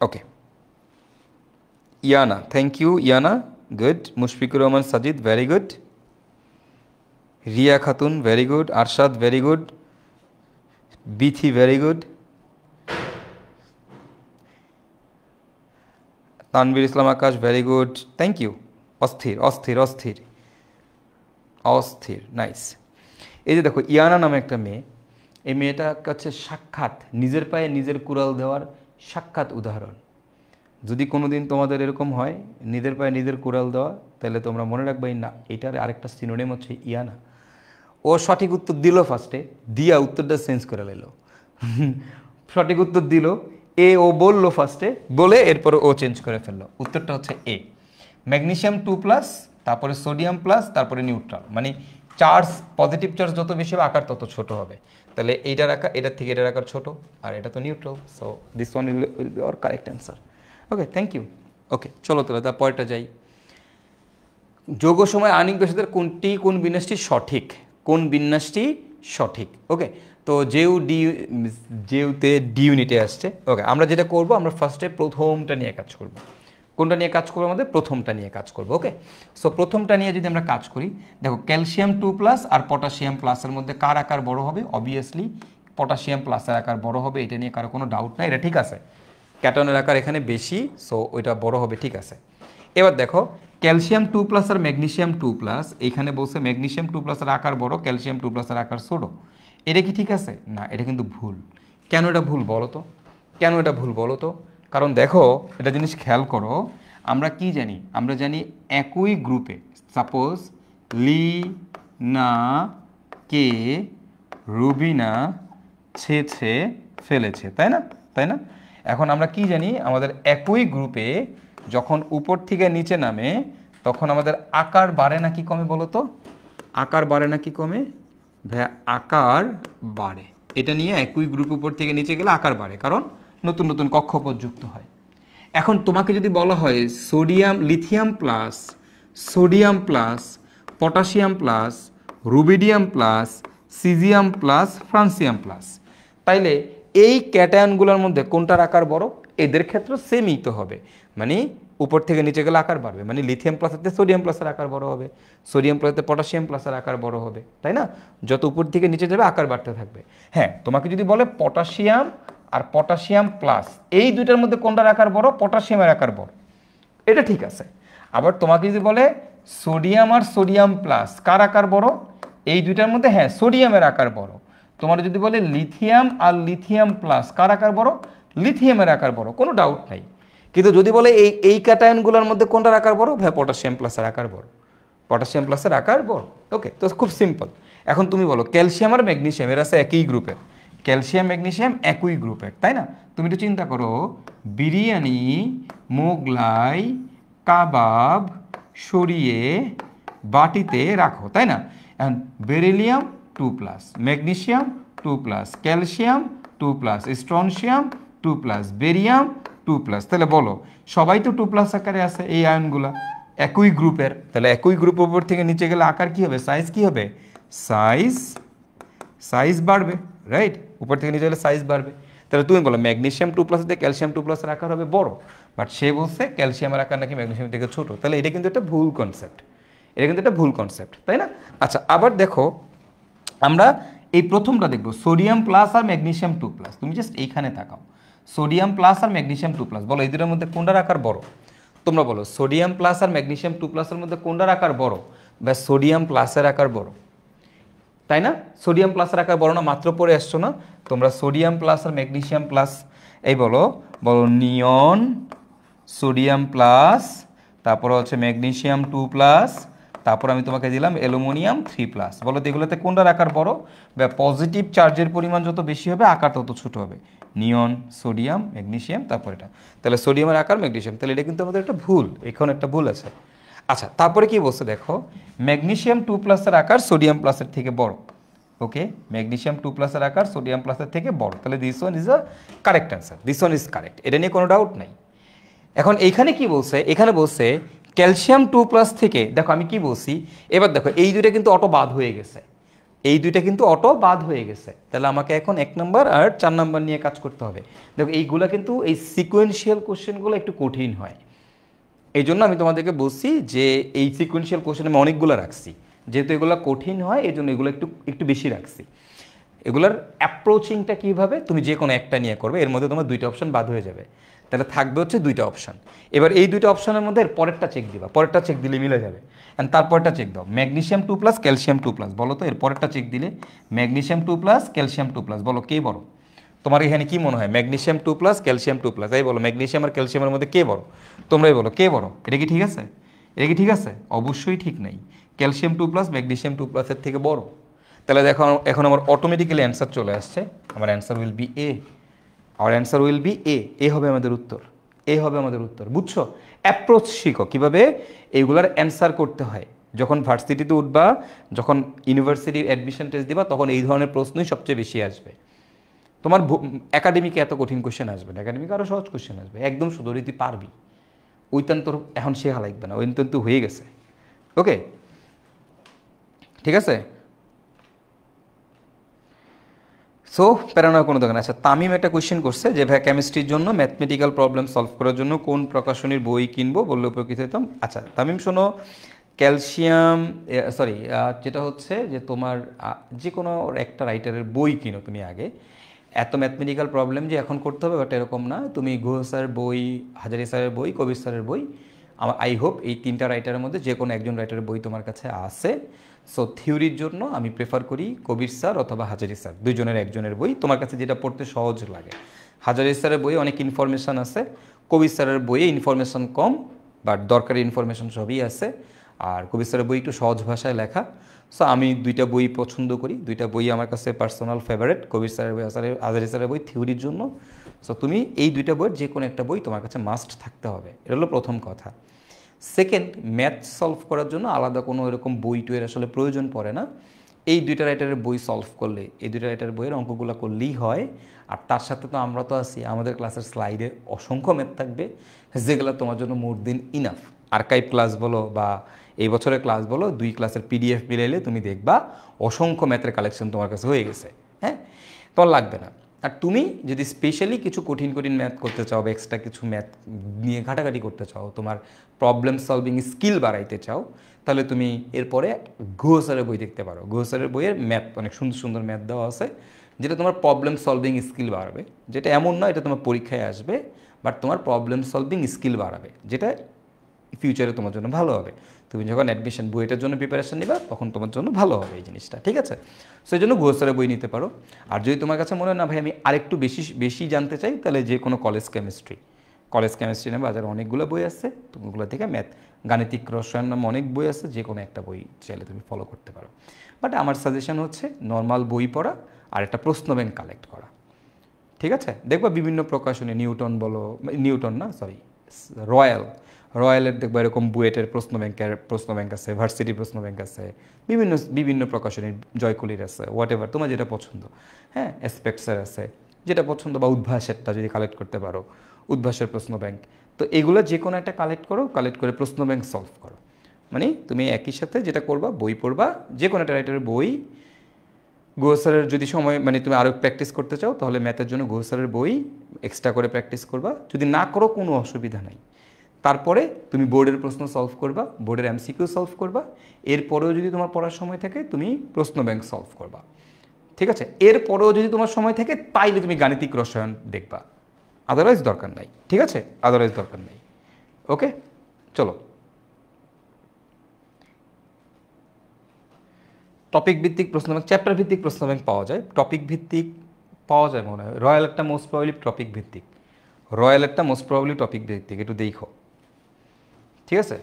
Okay, Yana, thank you Yana, good. Mushfiqur Rahman Sajid, very good. Riya Khatun, very good. Arshad, very good. Bithi, very good. Tanvir Islam Akash, very good, thank you. অস্থির অস্থির অস্থির অস্থির, নাইস। এই যে দেখো ইয়ানা নামে একটা মেয়ে, এই মেয়েটা কাছে সাক্ষাৎ নিজের পায়ে নিজের কুড়াল দেওয়ার সাক্ষাৎ উদাহরণ। যদি কোনো দিন তোমাদের এরকম হয় নিজের পায়ে নিজের কুড়াল দেওয়া, তাহলে তোমরা মনে রাখবে না এটার আরেকটা সিনোনিম হচ্ছে ইয়ানা। ও সঠিক উত্তর দিল ফার্স্টে, দিয়া উত্তরটা চেঞ্জ করে নিল। সঠিক উত্তর দিল এ, ও বললো ফার্স্টে, বলে এরপরে ও চেঞ্জ করে ফেললো। উত্তরটা হচ্ছে এ, ম্যাগনেসিয়াম 2+, তারপরে সোডিয়াম প্লাস, তারপরে নিউট্রাল। মানে চার্জ, পজিটিভ চার্জ যত বেশি হবে, আকার তত ছোট হবে। তাহলে এইটার আকার, এটার থেকে এটার আকার ছোট, আর এটা তো neutral. So this one will be our correct answer. Okay, thank you. Okay, চলো তাহলে তারপরটা যাই। যৌগ সময় আণবিক ব্যাসার্ধের কোনটি, কোন বিন্যাসটি সঠিক? কোন বিন্যাসটি সঠিক? ওকে, তো যেউতে ডি ইউনিটে আসছে। ওকে, আমরা যেটা করব, আমরা ফার্স্টে প্রথমটা নিয়ে কাজ করব। কোনটা নিয়ে কাজ করবো? আমাদের প্রথমটা নিয়ে কাজ করবো। ওকে, সো প্রথমটা নিয়ে যদি আমরা কাজ করি, দেখো ক্যালসিয়াম 2+ আর পটাশিয়াম প্লাসের মধ্যে কার আকার বড় হবে? অবভিয়াসলি পটাশিয়াম প্লাসের আকার বড় হবে, এটা নিয়ে কারো কোনো ডাউট নাই, এটা ঠিক আছে। ক্যাটনের আকার এখানে বেশি, সো ওইটা বড় হবে, ঠিক আছে। এবার দেখো ক্যালসিয়াম 2+ আর ম্যাগনেসিয়াম 2+, এইখানে বলছে ম্যাগনেসিয়াম 2+ এর আকার বড়, ক্যালসিয়াম 2+ এর আকার ছোট। এটা কি ঠিক আছে? না, এটা কিন্তু ভুল। কেন এটা ভুল বলো তো? কেন এটা ভুল বলো তো? কারণ দেখো, এটা জিনিস খেয়াল করো, আমরা কি জানি? আমরা জানি একই গ্রুপে, সাপোজ লিনা কে রুবিনা ছেছে ফেলেছে, তাই না? তাই না? এখন আমরা কি জানি? আমাদের একই গ্রুপে যখন উপর থেকে নিচে নামে তখন আমাদের আকার বাড়ে নাকি কমে বলো তো? আকার বাড়ে নাকি কমে? ভাইয়া আকার বাড়ে। এটা নিয়ে একই গ্রুপ উপর থেকে নিচে গেলে আকার বাড়ে, কারণ নতুন নতুন কক্ষপথ যুক্ত হয়। এখন তোমাকে যদি বলা হয় lithium plus sodium plus potassium plus rubidium plus caesium plus francium plus, তাইলে এই ক্যাটায়নগুলোর মধ্যে কোনটার আকার বড়? এদের ক্ষেত্রে সেমই তো হবে, মানে উপর থেকে নিচে গেলে আকার বাড়বে, মানে লিথিয়াম প্লাসের সোডিয়াম প্লাসের আকার বড় হবে, সোডিয়াম প্লাসের পটাশিয়াম প্লাসের আকার বড় হবে, তাই না? যত উপর থেকে নিচে যাবে আকার বাড়তে থাকবে। হ্যাঁ, তোমাকে যদি বলে পটাশিয়াম আর পটাশিয়াম প্লাস, এই দুইটার মধ্যে কোনটার আকার বড়? পটাশিয়ামের আকার বড়, এটা ঠিক আছে। আবার তোমাকে যদি বলে সোডিয়াম আর সোডিয়াম প্লাস, কার আকার বড়? এই দুইটার মধ্যে হ্যাঁ সোডিয়ামের আকার বড়। তোমার যদি বলে লিথিয়াম আর লিথিয়াম প্লাস, কার আকার বড়? লিথিয়ামের আকার বড়, কোনো ডাউট নাই। কিন্তু যদি বলে এই ক্যাটায়নগুলোর মধ্যে কোনটার আকার বড়? ভাই পটাশিয়াম প্লাসের আকার বড়, পটাশিয়াম প্লাসের আকার বড়। ওকে, তো খুব সিম্পল। এখন তুমি বলো ক্যালসিয়াম আর ম্যাগনেসিয়াম এরা আছে একই গ্রুপের, ক্যালসিয়াম ম্যাগনেসিয়াম একই গ্রুপের, তাই না? তুমি একটু চিন্তা করো, বিরিয়ানি, মোগলাই, কাবাব সরিয়ে বাটিতে রাখো, তাই না? এখন beryllium 2+, magnesium 2+, calcium 2+, strontium 2+, barium 2+, তাহলে বলো সবাই তো 2+ আকারে আছে এই আয়নগুলা, একই গ্রুপের। তাহলে একই গ্রুপের উপর থেকে নিচে গেলে আকার কি হবে? সাইজ কি হবে? সাইজ বাড়বে, রাইট? উপর থেকে নিচে গেলে সাইজ বাড়বে। তাহলে তুমি বলো ম্যাগনেসিয়াম 2+ দিয়ে ক্যালসিয়াম 2+ এর আকার হবে বড়, বাট সে বলছে ক্যালসিয়ামের আকার নাকি ম্যাগনেসিয়াম থেকে ছোট। তাহলে এটা কিন্তু একটা ভুল কনসেপ্ট, এটা কিন্তু একটা ভুল কনসেপ্ট, তাই না? আচ্ছা, আবার দেখো, আমরা এই প্রথমটা দেখবো সোডিয়াম প্লাস আর ম্যাগনেসিয়াম 2+। তুমি জাস্ট এইখানে তাকাও, সোডিয়াম প্লাস আর ম্যাগনেসিয়াম 2+, বলো এই দুটোর মধ্যে কোনটার আকার বড়? তোমরা বলো সোডিয়াম প্লাস আর ম্যাগনেসিয়াম 2+ এর মধ্যে কোনটার আকার বড়? বা সোডিয়াম প্লাসের আকার বড়, তাই না? সোডিয়াম প্লাসের আকার বড় না? মাত্র পড়ে আসছো না তোমরা? সোডিয়াম প্লাস আর ম্যাগনেসিয়াম প্লাস, এই বলো বলো নিয়ন সোডিয়াম প্লাস, তারপর হচ্ছে ম্যাগনেসিয়াম 2+, তারপর আমি তোমাকে দিলাম অ্যালুমিনিয়াম 3+। বলো তো এগুলোতে কোনটার আকার বড়? বা পজিটিভ চার্জের পরিমাণ যত বেশি হবে আকার তত ছোট হবে। নিয়ন, সোডিয়াম, ম্যাগনেসিয়াম, তারপর এটা। তাহলে সোডিয়ামের আকার ম্যাগনেসিয়াম, তাহলে এটা কিন্তু আমাদের একটা ভুল, এখানে একটা ভুল আছে। আচ্ছা, তারপরে কি বলছে দেখো, ম্যাগনেসিয়াম 2+ এর আকার সোডিয়াম প্লাসের থেকে বড়। ওকে, ম্যাগনেসিয়াম 2+ এর আকার সোডিয়াম প্লাসের থেকে বড়, তাহলে this one is a correct answer, this one is correct, এটা নিয়ে কোনো ডাউট নাই। এখন এইখানে কি বলছে? এখানে বলছে ক্যালসিয়াম 2+ থেকে, দেখো আমি কি বলছি, এবার দেখো এই দুইটা কিন্তু অটো বাদ হয়ে গেছে, এই দুইটা কিন্তু অটো বাদ হয়ে গেছে। তাহলে আমাকে এখন 1 নম্বর আর 4 নম্বর নিয়ে কাজ করতে হবে। দেখো এইগুলা কিন্তু এই সিকোয়েন্সিয়াল কোশ্চেনগুলো একটু কঠিন হয়, এই জন্য আমি তোমাদেরকে বলছি যে এই সিকোয়েন্সিয়াল কোশ্চেন আমি অনেকগুলো রাখছি, যেহেতু এগুলো কঠিন হয় এই জন্য এগুলো একটু একটু বেশি রাখছি। এগুলোর অ্যাপ্রোচিংটা কীভাবে, তুমি যে কোনো একটা নিয়ে করবে, এর মধ্যে তোমার 2টা অপশন বাদ হয়ে যাবে, তাহলে থাকবে হচ্ছে 2টা অপশন। এবার এই 2টা অপশনের মধ্যে এর পরেরটা চেক দিবা, পরেরটা চেক দিলে মিলে যাবে। অ্যান্ড তারপরটা চেক দাও, ম্যাগনেসিয়াম 2+, ক্যালসিয়াম 2+, বলো তো এর পরেরটা চেক দিলে ম্যাগনেসিয়াম 2+, ক্যালসিয়াম 2+, বলো কে বড়? তোমার এখানে কি মনে হয়? ম্যাগনেসিয়াম 2+, ক্যালসিয়াম 2+, এই বলো ম্যাগনেসিয়াম আর ক্যালসিয়ামের মধ্যে কে বড়? তোমরাই বলো কে বড়? এটা কি ঠিক আছে? এটা কি ঠিক আছে? অবশ্যই ঠিক নাই, ক্যালসিয়াম 2+, ম্যাগনেসিয়াম 2+ এর থেকে বড়। তাহলে দেখো এখন আমার অটোমেটিক্যালি অ্যান্সার চলে আসছে, আমার অ্যান্সার উইল বি এ, আমার অ্যান্সার উইল বি এ, এ হবে আমাদের উত্তর, এ হবে আমাদের উত্তর। বুঝছো? অ্যাপ্রোচ শিখো কীভাবে এইগুলার অ্যান্সার করতে হয়। যখন ভার্সিটিতে উঠবা, যখন ইউনিভার্সিটির অ্যাডমিশন টেস্ট দিবা, তখন এই ধরনের প্রশ্নই সবচেয়ে বেশি আসবে। তোমার একাডেমিকে এত কঠিন কোশ্চেন আসবে না, একাডেমিকে আরও সহজ কোশ্চেন আসবে, একদম সুদরি তুই পারবি। ওইটান তোর এখন শেখা লাগবে না, ওইটান তো হয়ে গেছে। ওকে, ঠিক আছে। সো প্যারানোর কোনো দোকান। আচ্ছা, তামিম একটা কোয়েশ্চেন করছে যে ভাই কেমিস্ট্রির জন্য ম্যাথমেটিক্যাল প্রবলেম সলভ করার জন্য কোন প্রকাশনীর বই কিনবো বললে উপকৃত হতাম। আচ্ছা তামিম শোনো, ক্যালসিয়াম সরি যেটা হচ্ছে যে তোমার যে কোনো একটা রাইটারের বই কিনো তুমি আগে। এত ম্যাথমেটিক্যাল প্রবলেম যে এখন করতে হবে বাট এরকম না, তুমি গুহ স্যারের বই, হাজারি স্যারের বই, কবির স্যারের বই আমার আই হোপ এই 3টা রাইটারের মধ্যে যে কোনো একজন রাইটারের বই তোমার কাছে আছে। সো থিওরির জন্য আমি প্রেফার করি কবির স্যার অথবা হাজারি স্যার, দুজনের একজনের বই তোমার কাছে যেটা পড়তে সহজ লাগে। হাজারি স্যারের বইয়ে অনেক ইনফরমেশান আছে, কবির স্যারের বইয়ে ইনফরমেশান কম, বাট দরকারি ইনফরমেশান সবই আছে। আর কবির স্যারের বই একটু সহজ ভাষায় লেখা। সো আমি দুইটা বই পছন্দ করি, দুইটা বই আমার কাছে পার্সোনাল ফেভারিট, কবির স্যারের বই, হাজারি স্যারের বই থিওরির জন্য। সো তুমি এই দুইটা বইয়ের যে কোনো একটা বই তোমার কাছে মাস্ট থাকতে হবে, এটা হলো প্রথম কথা। সেকেন্ড, ম্যাথ সলভ করার জন্য আলাদা কোনো এরকম বই টইয়ের আসলে প্রয়োজন পড়ে না। এই দুইটা রাইটারের বই সলভ করলে, এই দুইটা রাইটারের বইয়ের অঙ্কগুলো করলেই হয়। আর তার সাথে তো আমরা তো আছি, আমাদের ক্লাসের স্লাইডে অসংখ্য ম্যাথ থাকবে, যেগুলো তোমার জন্য মোর দিন ইনাফ। আর্কাইভ ক্লাস বলো বা এই বছরের ক্লাস বলো, 2 ক্লাসের পিডিএফ মিলাইলে তুমি দেখবা অসংখ্য ম্যাথের কালেকশন তোমার কাছে হয়ে গেছে। হ্যাঁ, তোর লাগবে না। আর তুমি যদি স্পেশালি কিছু কঠিন কঠিন ম্যাথ করতে চাও বা এক্সট্রা কিছু ম্যাথ নিয়ে ঘাটাঘাটি করতে চাও, তোমার প্রবলেম সলভিং স্কিল বাড়াইতে চাও, তাহলে তুমি এরপরে গুহ স্যারের বই দেখতে পারো। গুহ স্যারের বইয়ের ম্যাথ অনেক সুন্দর সুন্দর ম্যাথ দেওয়া আছে, যেটা তোমার প্রবলেম সলভিং স্কিল বাড়াবে। যেটা এমন নয় এটা তোমার পরীক্ষায় আসবে, বাট তোমার প্রবলেম সলভিং স্কিল বাড়াবে, যেটা ফিউচারে তোমার জন্য ভালো হবে। তুমি যখন অ্যাডমিশন বইটার জন্য প্রিপারেশন নিবা তখন তোমার জন্য ভালো হবে এই জিনিসটা, ঠিক আছে? সেই জন্য গুহ স্যারের বই নিতে পারো। আর যদি তোমার কাছে মনে হয় না ভাই আমি আরেকটু বেশি বেশি জানতে চাই, তাহলে যে কোনো কলেজ কেমিস্ট্রি নেবে, বাজারে অনেকগুলো বই আছে, তুমি ওগুলো থেকে ম্যাথ, গাণিতিক রসায়ন নামে অনেক বই আছে, যে কোনো একটা বই চাইলে তুমি ফলো করতে পারো। বাট আমার সাজেশন হচ্ছে নর্মাল বই পড়া আর একটা প্রশ্ন ব্যাংক কালেক্ট করা, ঠিক আছে? দেখবা বিভিন্ন প্রকাশনী, রয়্যালের দেখবা এরকম বুয়েটের প্রশ্ন ব্যাংক আছে, ভার্সিটি প্রশ্ন ব্যাংক আছে, বিভিন্ন বিভিন্ন প্রকাশনীর, জয়কলির আছে, হোয়াট এভার তোমার যেটা পছন্দ। হ্যাঁ, অ্যাসপেক্টসের আছে, যেটা পছন্দ, বা উদ্ভাসেরটা যদি কালেক্ট করতে পারো, উদ্ভাসের প্রশ্ন ব্যাংক। তো এগুলো যে কোনো একটা কালেক্ট করে প্রশ্ন ব্যাংক সলভ করো। মানে তুমি একই সাথে যেটা করবা, বই পড়বা, যে কোনো একটা রাইটারের বই। গুহ স্যারের যদি সময় মানে তুমি আরও প্র্যাকটিস করতে চাও, তাহলে ম্যাথের জন্য গুহ স্যারের বই এক্সট্রা করে প্র্যাকটিস করবা। যদি না করো কোনো অসুবিধা নাই। তারপরে তুমি বোর্ডের প্রশ্ন সলভ করবা, বোর্ডের এমসিকিউ সলভ করবা। এরপরেও যদি তোমার পড়ার সময় থাকে তুমি প্রশ্ন ব্যাংক সলভ করবা, ঠিক আছে? এরপরেও যদি তোমার সময় থাকে তাইলে তুমি গাণিতিক রসায়ন দেখবা, আদারওয়াইজ দরকার নাই, ঠিক আছে? আদারওয়াইজ দরকার নেই। ওকে, চলো। টপিক ভিত্তিক প্রশ্ন ব্যাংক, চ্যাপ্টার ভিত্তিক প্রশ্ন ব্যাংক পাওয়া যায়, টপিক ভিত্তিক পাওয়া যায় মনে হয়। রয়্যালেরটা মোস্ট প্রবাবলি টপিক ভিত্তিক, একটু দেখো, ঠিক আছে?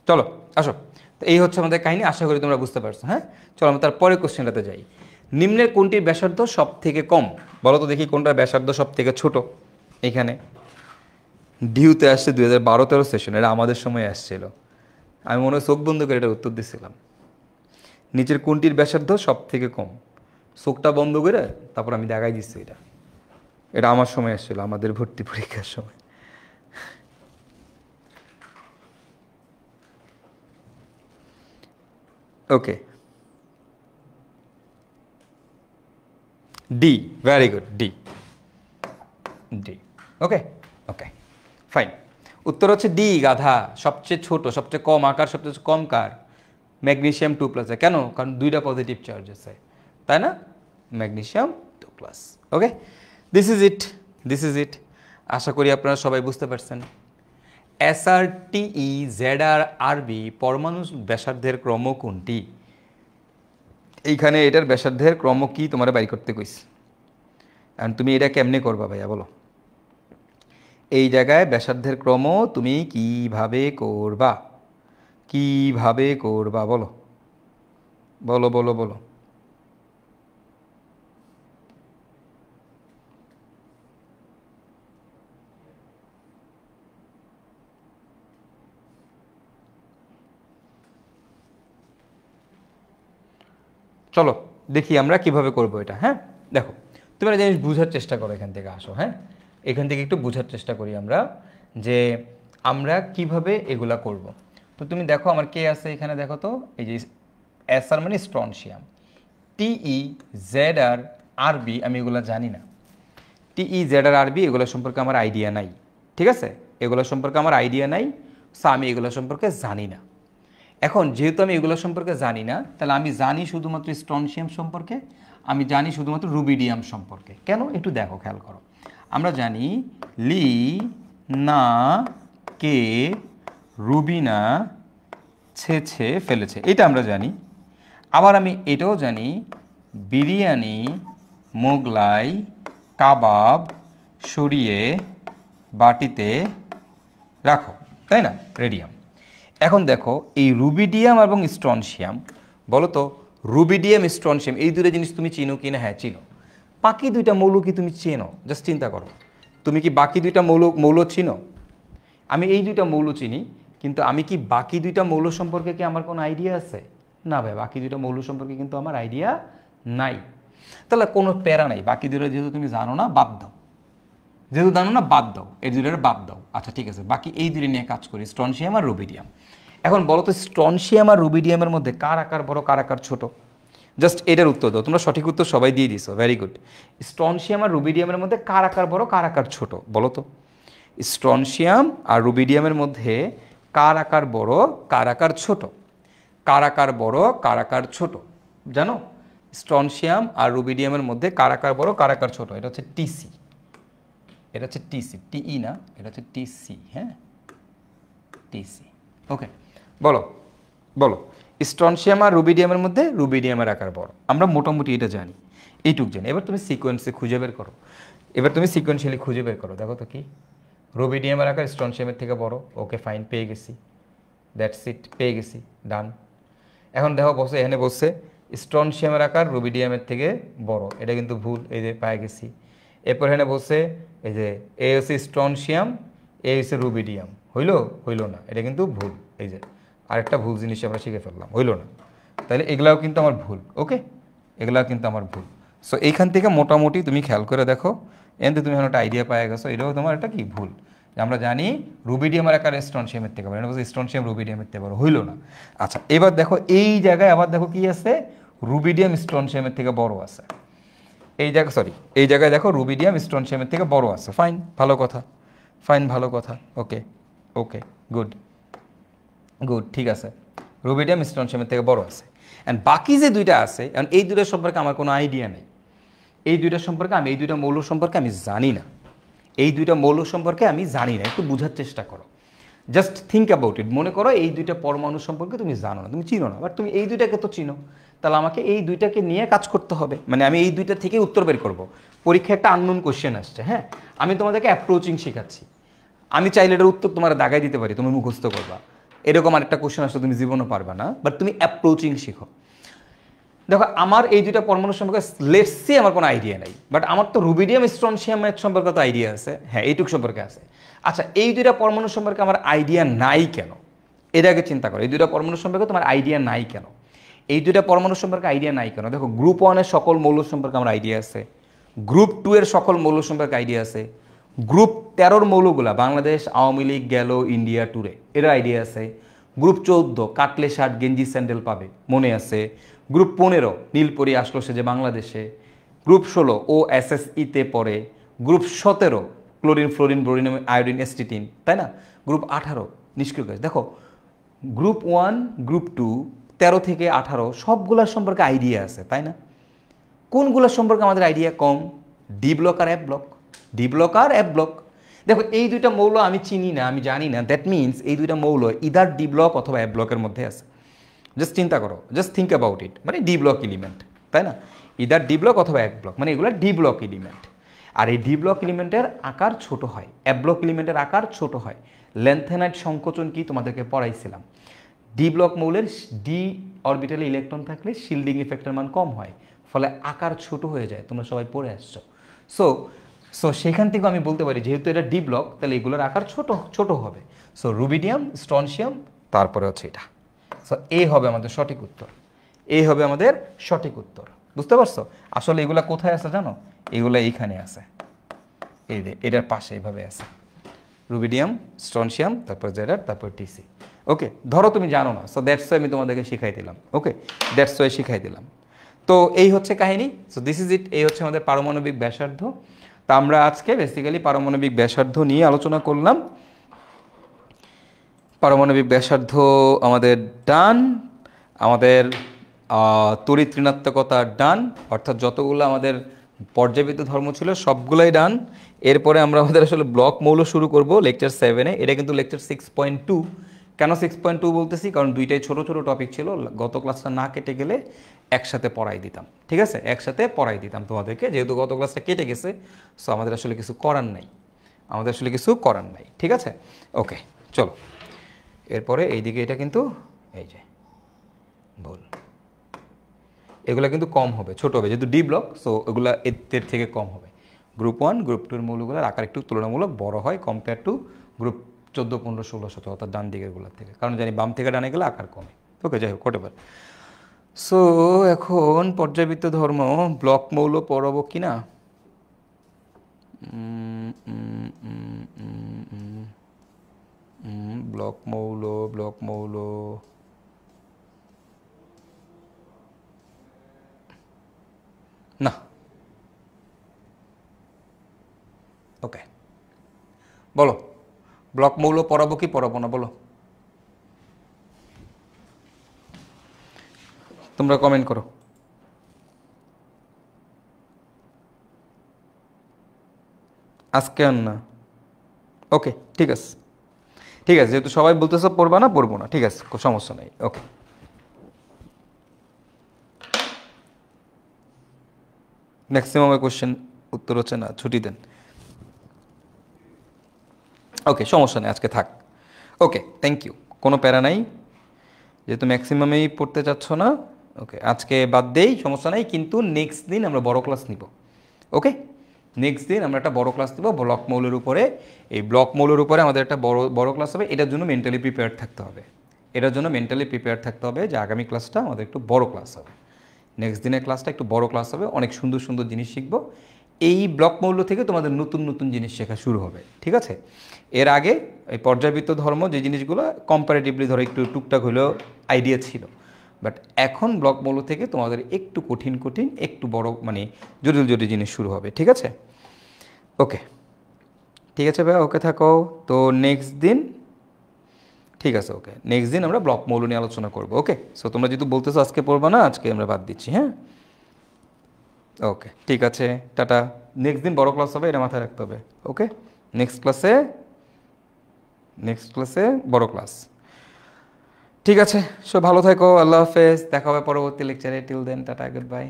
চলো আসো, তো এই হচ্ছে আমাদের কাহিনী, আশা করি তোমরা বুঝতে পারছো। হ্যাঁ, চলো আমরা তারপরে কোশ্চেনটাতে যাই। নিম্নের কোনটির ব্যাসার্ধ সব থেকে কম? বলো তো দেখি কোনটার ব্যাসার্ধ সব থেকে ছোট। এখানে ডিউতে আসছে 2012-13 সেশন, এটা আমাদের সময় আসছিল। আমি মনে হয় চোখ বন্ধ করে এটা উত্তর দিচ্ছিলাম। নিচের কোনটির ব্যাসার্ধ সব থেকে কম? চোখটা বন্ধ করে তারপর আমি দেখাই দিচ্ছি। এটা এটা আমার সময় আসছিল, আমাদের ভর্তি পরীক্ষার সময়। ওকে, ডি, ভেরি গুড, ডি। ওকে ওকে, ফাইন। উত্তর হচ্ছে ডি, গাধা। সবচেয়ে ছোট, সবচেয়ে কম আকার, সবচেয়ে কম কার? ম্যাগনেসিয়াম 2+। কেন? কারণ 2টা পজিটিভ চার্জ আছে, তাই না? Magnesium 2+। Okay, this is it. আশা করি আপনারা সবাই বুঝতে পারছেন। SR/TE ZR/RB পরমাণু ব্যাসার্ধের ক্রম কোনটি? এইখানে এটার ব্যাসার্ধের ক্রম কি তোমার বাইর করতে কইছি। আর তুমি এটা কেমনে করবা ভাইয়া বলো? এই জায়গায় ব্যাসার্ধের ক্রম তুমি কিভাবে করবা? বলো বলো বলো বলো। চলো দেখি আমরা কিভাবে করব এটা। হ্যাঁ, দেখো, তুমি একটা জিনিস বোঝার চেষ্টা করো, এখান থেকে আসো। হ্যাঁ, এখান থেকে একটু বোঝার চেষ্টা করি আমরা, যে আমরা কিভাবে এগুলা করব। তো তুমি দেখো আমার কে আছে এখানে, দেখো তো, এই যে SR মানে স্ট্রনশিয়াম, TE ZR/RB আমি এগুলো জানি না। TE ZR/RB এগুলো সম্পর্কে আমার আইডিয়া নাই, ঠিক আছে? এগুলো সম্পর্কে আমার আইডিয়া নাই। সো আমি এগুলো সম্পর্কে জানি না। এখন যেহেতু আমি এগুলো সম্পর্কে জানি না, তাহলে আমি জানি শুধুমাত্র স্ট্রনশিয়াম সম্পর্কে, আমি জানি শুধুমাত্র রুবিডিয়াম সম্পর্কে। কেন একটু দেখো, খেয়াল করো। আমরা জানি লি না কে রুবিনা ছেছে ফেলেছে, এটা আমরা জানি। আবার আমি এটাও জানি বিরিয়ানি, মোগলাই, কাবাব সরিয়ে বাটিতে রাখো, তাই না? রেডিয়াম। এখন দেখো এই রুবিডিয়াম এবং স্ট্রনশিয়াম, বলো তো রুবিডিয়াম স্ট্রনশিয়াম এই দুটো জিনিস তুমি চিনো কি না? হ্যাঁ চিনো। বাকি দুইটা মৌল কি তুমি চেনো? জাস্ট চিন্তা করো, তুমি কি বাকি দুইটা মৌল চিনো? আমি এই দুইটা মৌল চিনি, কিন্তু আমি কি বাকি দুইটা মৌল সম্পর্কে কি আমার কোনো আইডিয়া আছে? না ভাই, বাকি দুইটা মৌল সম্পর্কে কিন্তু আমার আইডিয়া নাই। তাহলে কোনো প্যারা নাই, বাকি দুটো যেহেতু তুমি জানো না বাদ দাও, যেহেতু জানো না বাদ দাও, এই দুটোর বাদ দাও। আচ্ছা ঠিক আছে, বাকি এই দুটো নিয়ে কাজ করি, স্ট্রনশিয়াম আর রুবিডিয়াম। এখন বলো তো স্ট্রনশিয়াম আর রুবিডিয়ামের মধ্যে কার আকার বড়, কার আকার ছোট? জাস্ট এটার উত্তর দাও। তোমরা সঠিক উত্তর সবাই দিয়ে দিছো, ভেরি গুড। স্ট্রনশিয়াম আর রুবিডিয়ামের মধ্যে কার আকার বড়, কার আকার ছোট? বলো তো স্ট্রনশিয়াম আর রুবিডিয়ামের মধ্যে কার আকার বড়, কার আকার ছোট? কার আকার বড়, কার আকার ছোট জানো? স্ট্রনশিয়াম আর রুবিডিয়ামের মধ্যে কার আকার বড়, কার আকার ছোট? এটা হচ্ছে টিসি, এটা হচ্ছে টিসি, টিই না, এটা হচ্ছে টিসি। হ্যাঁ টিসি, ওকে। বলো বলো স্ট্রনশিয়াম আর রুবিডিয়ামের মধ্যে রুবিডিয়ামের আকার বড়, আমরা মোটামুটি এটা জানি, এইটুক জানি। এবার তুমি সিকোয়েন্সে খুঁজে বের করো, এবার তুমি সিকোয়েন্সিয়ালি খুঁজে বের করো। দেখো তো কি রুবিডিয়ামের আকার স্ট্রনশিয়ামের থেকে বড়, ওকে ফাইন, পেয়ে গেছি, দ্যাটস ইট, পেয়ে গেছি, ডান। এখন দেখো বসে, এখানে বসছে স্ট্রনশিয়ামের আকার রুবিডিয়ামের থেকে বড়, এটা কিন্তু ভুল, এই যে পেয়ে গেছি। এরপর এখানে বসে এই যে এ হচ্ছে স্ট্রনশিয়াম, এ হচ্ছে রুবিডিয়াম, হইলো? হইলো না, এটা কিন্তু ভুল। এই যে আরেকটা ভুল জিনিস আমরা শিখে ফেললাম, হইলো না। তাহলে এগুলাও কিন্তু আমার ভুল, ওকে, এগুলাও কিন্তু আমার ভুল। সো এইখান থেকে মোটামুটি তুমি খেয়াল করে দেখো, এতে তুমি এখন একটা আইডিয়া পাওয়া গেছো, এটাও তোমার একটা কি ভুল। আমরা জানি রুবিডিয়ামের আকার স্ট্রনশিয়ামের থেকে বড়, এটা বলছে স্ট্রনশিয়াম রুবিডিয়ামের থেকে বড়, হইলো না। আচ্ছা এবার দেখো এই জায়গায় আবার দেখো কি আছে, রুবিডিয়াম স্ট্রনশিয়ামের থেকে বড় আছে। এই জায়গায় সরি, এই জায়গায় দেখো রুবিডিয়াম স্ট্রনশিয়ামের থেকে বড় আছে, ফাইন, ভালো কথা, ফাইন, ভালো কথা, ওকে ওকে, গুড গুড, ঠিক আছে, রুবিডিয়াম স্ট্রনশিয়ামের থেকে বড় আছে। অ্যান্ড বাকি যে দুইটা আছে, কারণ এই দুইটার সম্পর্কে আমার কোনো আইডিয়া নেই, এই দুইটার সম্পর্কে আমি, এই দুইটা মৌল সম্পর্কে আমি জানি না, এই দুইটা মৌল সম্পর্কে আমি জানি না। একটু বোঝার চেষ্টা করো, জাস্ট থিঙ্ক অ্যাবাউট ইট। মনে করো এই দুইটা পরমাণু সম্পর্কে তুমি জানো না, তুমি চিনো না, বাট তুমি এই দুইটাকে তো চিনো, তাহলে আমাকে এই দুইটাকে নিয়ে কাজ করতে হবে। মানে আমি এই দুইটা থেকে উত্তর বের করব। পরীক্ষায় একটা আননোন কোশ্চেন আসছে, হ্যাঁ, আমি তোমাদেরকে অ্যাপ্রোচিং শেখাচ্ছি। আমি চাইলে এটার উত্তর তোমার দাগাই দিতে পারি, তুমি মুখস্থ করবা, এরকম আরেকটা কোশ্চেন আসলে তুমি জীবনও পারবে না, বাট তুমি অ্যাপ্রোচিং শিখো। দেখো আমার এই দুইটা পরমাণু সম্পর্কে লেটস সে আমার কোনো আইডিয়া নাই, বাট আমার তো রুবিডিয়াম স্ট্রনশিয়ামের সম্পর্কে তো আইডিয়া আছে, হ্যাঁ এইটুক সম্পর্কে আছে। আচ্ছা এই দুইটা পরমাণু সম্পর্কে আমার আইডিয়া নাই কেন? এর আগে চিন্তা করো, এই দুইটা পরমাণু সম্পর্কে তোমার আইডিয়া নাই কেন? এই দুইটা পরমাণু সম্পর্কে আইডিয়া নাই কেন? দেখো গ্রুপ 1 এর সকল মৌল সম্পর্কে আমার আইডিয়া আছে, গ্রুপ 2 এর সকল মৌল সম্পর্কে আইডিয়া আছে, গ্রুপ 13 মৌলগুলা বাংলাদেশ আওয়ামী লীগ গেল ইন্ডিয়া ট্যুরে, এর আইডিয়া আছে। গ্রুপ 14 কাটলে শার্ট গেঞ্জি স্যান্ডেল পাবে, মনে আছে। গ্রুপ 15 নীলপরি আসলো সে যে বাংলাদেশে। গ্রুপ 16 ও এসএসইতে পড়ে। গ্রুপ 17 ক্লোরিন ফ্লোরিন ব্রোরিন আয়োডিন এস্টিটিন, তাই না? গ্রুপ 18 নিষ্ক্রিয় গ্যাস। দেখো গ্রুপ 1 গ্রুপ 2 13 থেকে 18 সবগুলোর সম্পর্কে আইডিয়া আছে, তাই না? কোনগুলোর সম্পর্কে আমাদের আইডিয়া কম? ডি ব্লক আর এফ ব্লক, ডি ব্লক আর এফ ব্লক। দেখো এই দুইটা মৌল আমি চিনি না, আমি জানি না, দ্যাট মিনস এই দুইটা মৌল ইদার ডি ব্লক অথবা এফ ব্লকের মধ্যে আছে। জাস্ট চিন্তা করো, জাস্ট থিঙ্ক অ্যাবাউট ইট, মানে ডি ব্লক এলিমেন্ট, তাই না? ইদার ডি ব্লক অথবা এফ ব্লক, মানে এগুলো ডি ব্লক এলিমেন্ট। আর এই ডি ব্লক এলিমেন্টের আকার ছোট হয়, এফ ব্লক এলিমেন্টের আকার ছোট হয়। ল্যান্থেনাইট সংকোচন কি তোমাদেরকে পড়াইছিলাম। ডি ব্লক মৌলের ডি অরবিটালে ইলেকট্রন থাকলে শিল্ডিং ইফেক্টের মান কম হয়, ফলে আকার ছোট হয়ে যায়, তোমরা সবাই পড়ে আসছো। সো সেখান থেকে আমি বলতে পারি যেহেতু এটা ডি ব্লক, তাহলে এগুলোর আকার ছোট ছোট হবে। সো রুবিডিয়াম স্ট্রনশিয়াম, তারপরে হচ্ছে এটা। সো এই হবে আমাদের সঠিক উত্তর, এই হবে আমাদের সঠিক উত্তর। বুঝতে পারছো? আসলে এগুলা কোথায় আছে জানো? এগুলো এইখানে আছে, এই যে এটার পাশে এইভাবে আছে, রুবিডিয়াম স্ট্রনশিয়াম, তারপর জেডার, তারপর টিসি। ওকে, ধরো তুমি জানো না, সো দ্যাটস ওয়াই আমি তোমাদেরকে শিখাই দিলাম। ওকে, দ্যাটস ওয়াই শিখাই দিলাম। তো এই হচ্ছে কাহিনী। সো দিস ইজ ইট, এই হচ্ছে আমাদের পারমাণবিক ব্যাসার্ধ। তা আমরা আজকে বেসিক্যালি পারমাণবিক ব্যাসার্ধ নিয়ে আলোচনা করলাম। পারমাণবিক ব্যাসার্ধ আমাদের ডান, আমাদের তড়িৎ ঋণাত্মকতা ডান, অর্থাৎ যতগুলো আমাদের পর্যায়বৃত্ত ধর্ম ছিল সবগুলোই ডান। এরপরে আমরা আমাদের আসলে ব্লক মৌল শুরু করব লেকচার 7-এ। এটা কিন্তু লেকচার 6.2। কেন 6.2 বলতেছি? কারণ দুইটাই ছোট ছোট টপিক ছিল, গত ক্লাসটা না কেটে গেলে একসাথে পড়াই দিতাম, ঠিক আছে? একসাথে পড়াই দিতাম তোমাদেরকে, যেহেতু গত ক্লাসটা কেটে গেছে, সো আমাদের আসলে কিছু করার নাই, ঠিক আছে? ওকে, চলো এরপরে এইদিকে এটা কিন্তু এই যে ভুল, এগুলো কিন্তু কম হবে, ছোট হবে, যেহেতু ডি ব্লক, সো এগুলো এর থেকে কম হবে। গ্রুপ 1 গ্রুপ 2-র মৌলগুলোর আকার একটু তুলনামূলক বড় হয় কম্পেয়ার টু গ্রুপ 14, 15, 16, 17 অর্থাৎ ডান দিকেরগুলোর থেকে, কারণ জানি বাম থেকে ডানে গেলে আকার কমে। ওকে, যাই হোক, হোয়াটএভার। সো এখন পর্যায়বৃত্ত ধর্ম ব্লক মৌল পড়াবো কি না? ব্লক মৌল না। ওকে, বলো ব্লক মৌল পড়াবো কি পড়াবো না, বলো তোমরা, কমেন্ট করো। আজকে আর না, ওকে ঠিক আছে, ঠিক আছে, যেহেতু সবাই বলতেছো পড়বা না, পড়বো না, ঠিক আছে, কোনো সমস্যা নেই। ওকে, ম্যাক্সিমামের কোশ্চেন উত্তর হচ্ছে না, ছুটি দেন। ওকে, সমস্যা নেই, আজকে থাক। ওকে, থ্যাংক ইউ, কোনো প্যারা নাই, যেহেতু ম্যাক্সিমামেই পড়তে চাচ্ছ না। ওকে, আজকে বাদ দেই, সমস্যা নাই, কিন্তু নেক্সট দিন আমরা বড় ক্লাস নিব। ওকে, নেক্সট দিন আমরা একটা বড় ক্লাস দেবো ব্লক মৌলের উপরে। এই ব্লক মৌলের উপরে আমাদের একটা বড় ক্লাস হবে। এটার জন্য মেন্টালি প্রিপেয়ার থাকতে হবে, যে আগামী ক্লাসটা আমাদের একটু বড় ক্লাস হবে। নেক্সট দিনের ক্লাসটা একটু বড় ক্লাস হবে, অনেক সুন্দর সুন্দর জিনিস শিখবো। এই ব্লক মৌল থেকে তোমাদের নতুন নতুন জিনিস শেখা শুরু হবে, ঠিক আছে? এর আগে এই পর্যায়বৃত্ত ধর্ম যে জিনিসগুলো কম্পারেটিভলি ধরো একটু টুকটাক হলেও আইডিয়া ছিল, বাট এখন ব্লক মৌল থেকে তোমাদের একটু কঠিন একটু বড় মানে জটিল জটিল জিনিস শুরু হবে, ঠিক আছে? ওকে, ঠিক আছে ভাই, ওকে থাকো। তো নেক্সট দিন, ঠিক আছে, ওকে, নেক্সট দিন আমরা ব্লক মৌল নিয়ে আলোচনা করবো। ওকে, সো তোমরা যেহেতু বলতেছো আজকে পড়বা না, আজকে আমরা বাদ দিচ্ছি, হ্যাঁ? ওকে, ঠিক আছে, টাটা। নেক্সট দিন বড় ক্লাস হবে, এটা মাথায় রাখতে হবে। ওকে, নেক্সট ক্লাসে বড় ক্লাস। ঠিক আছে, সব ভালো থাকো, আল্লাহ হাফেজ, দেখা হবে পরবর্তী লেকচারে। Till then, tata, good bye.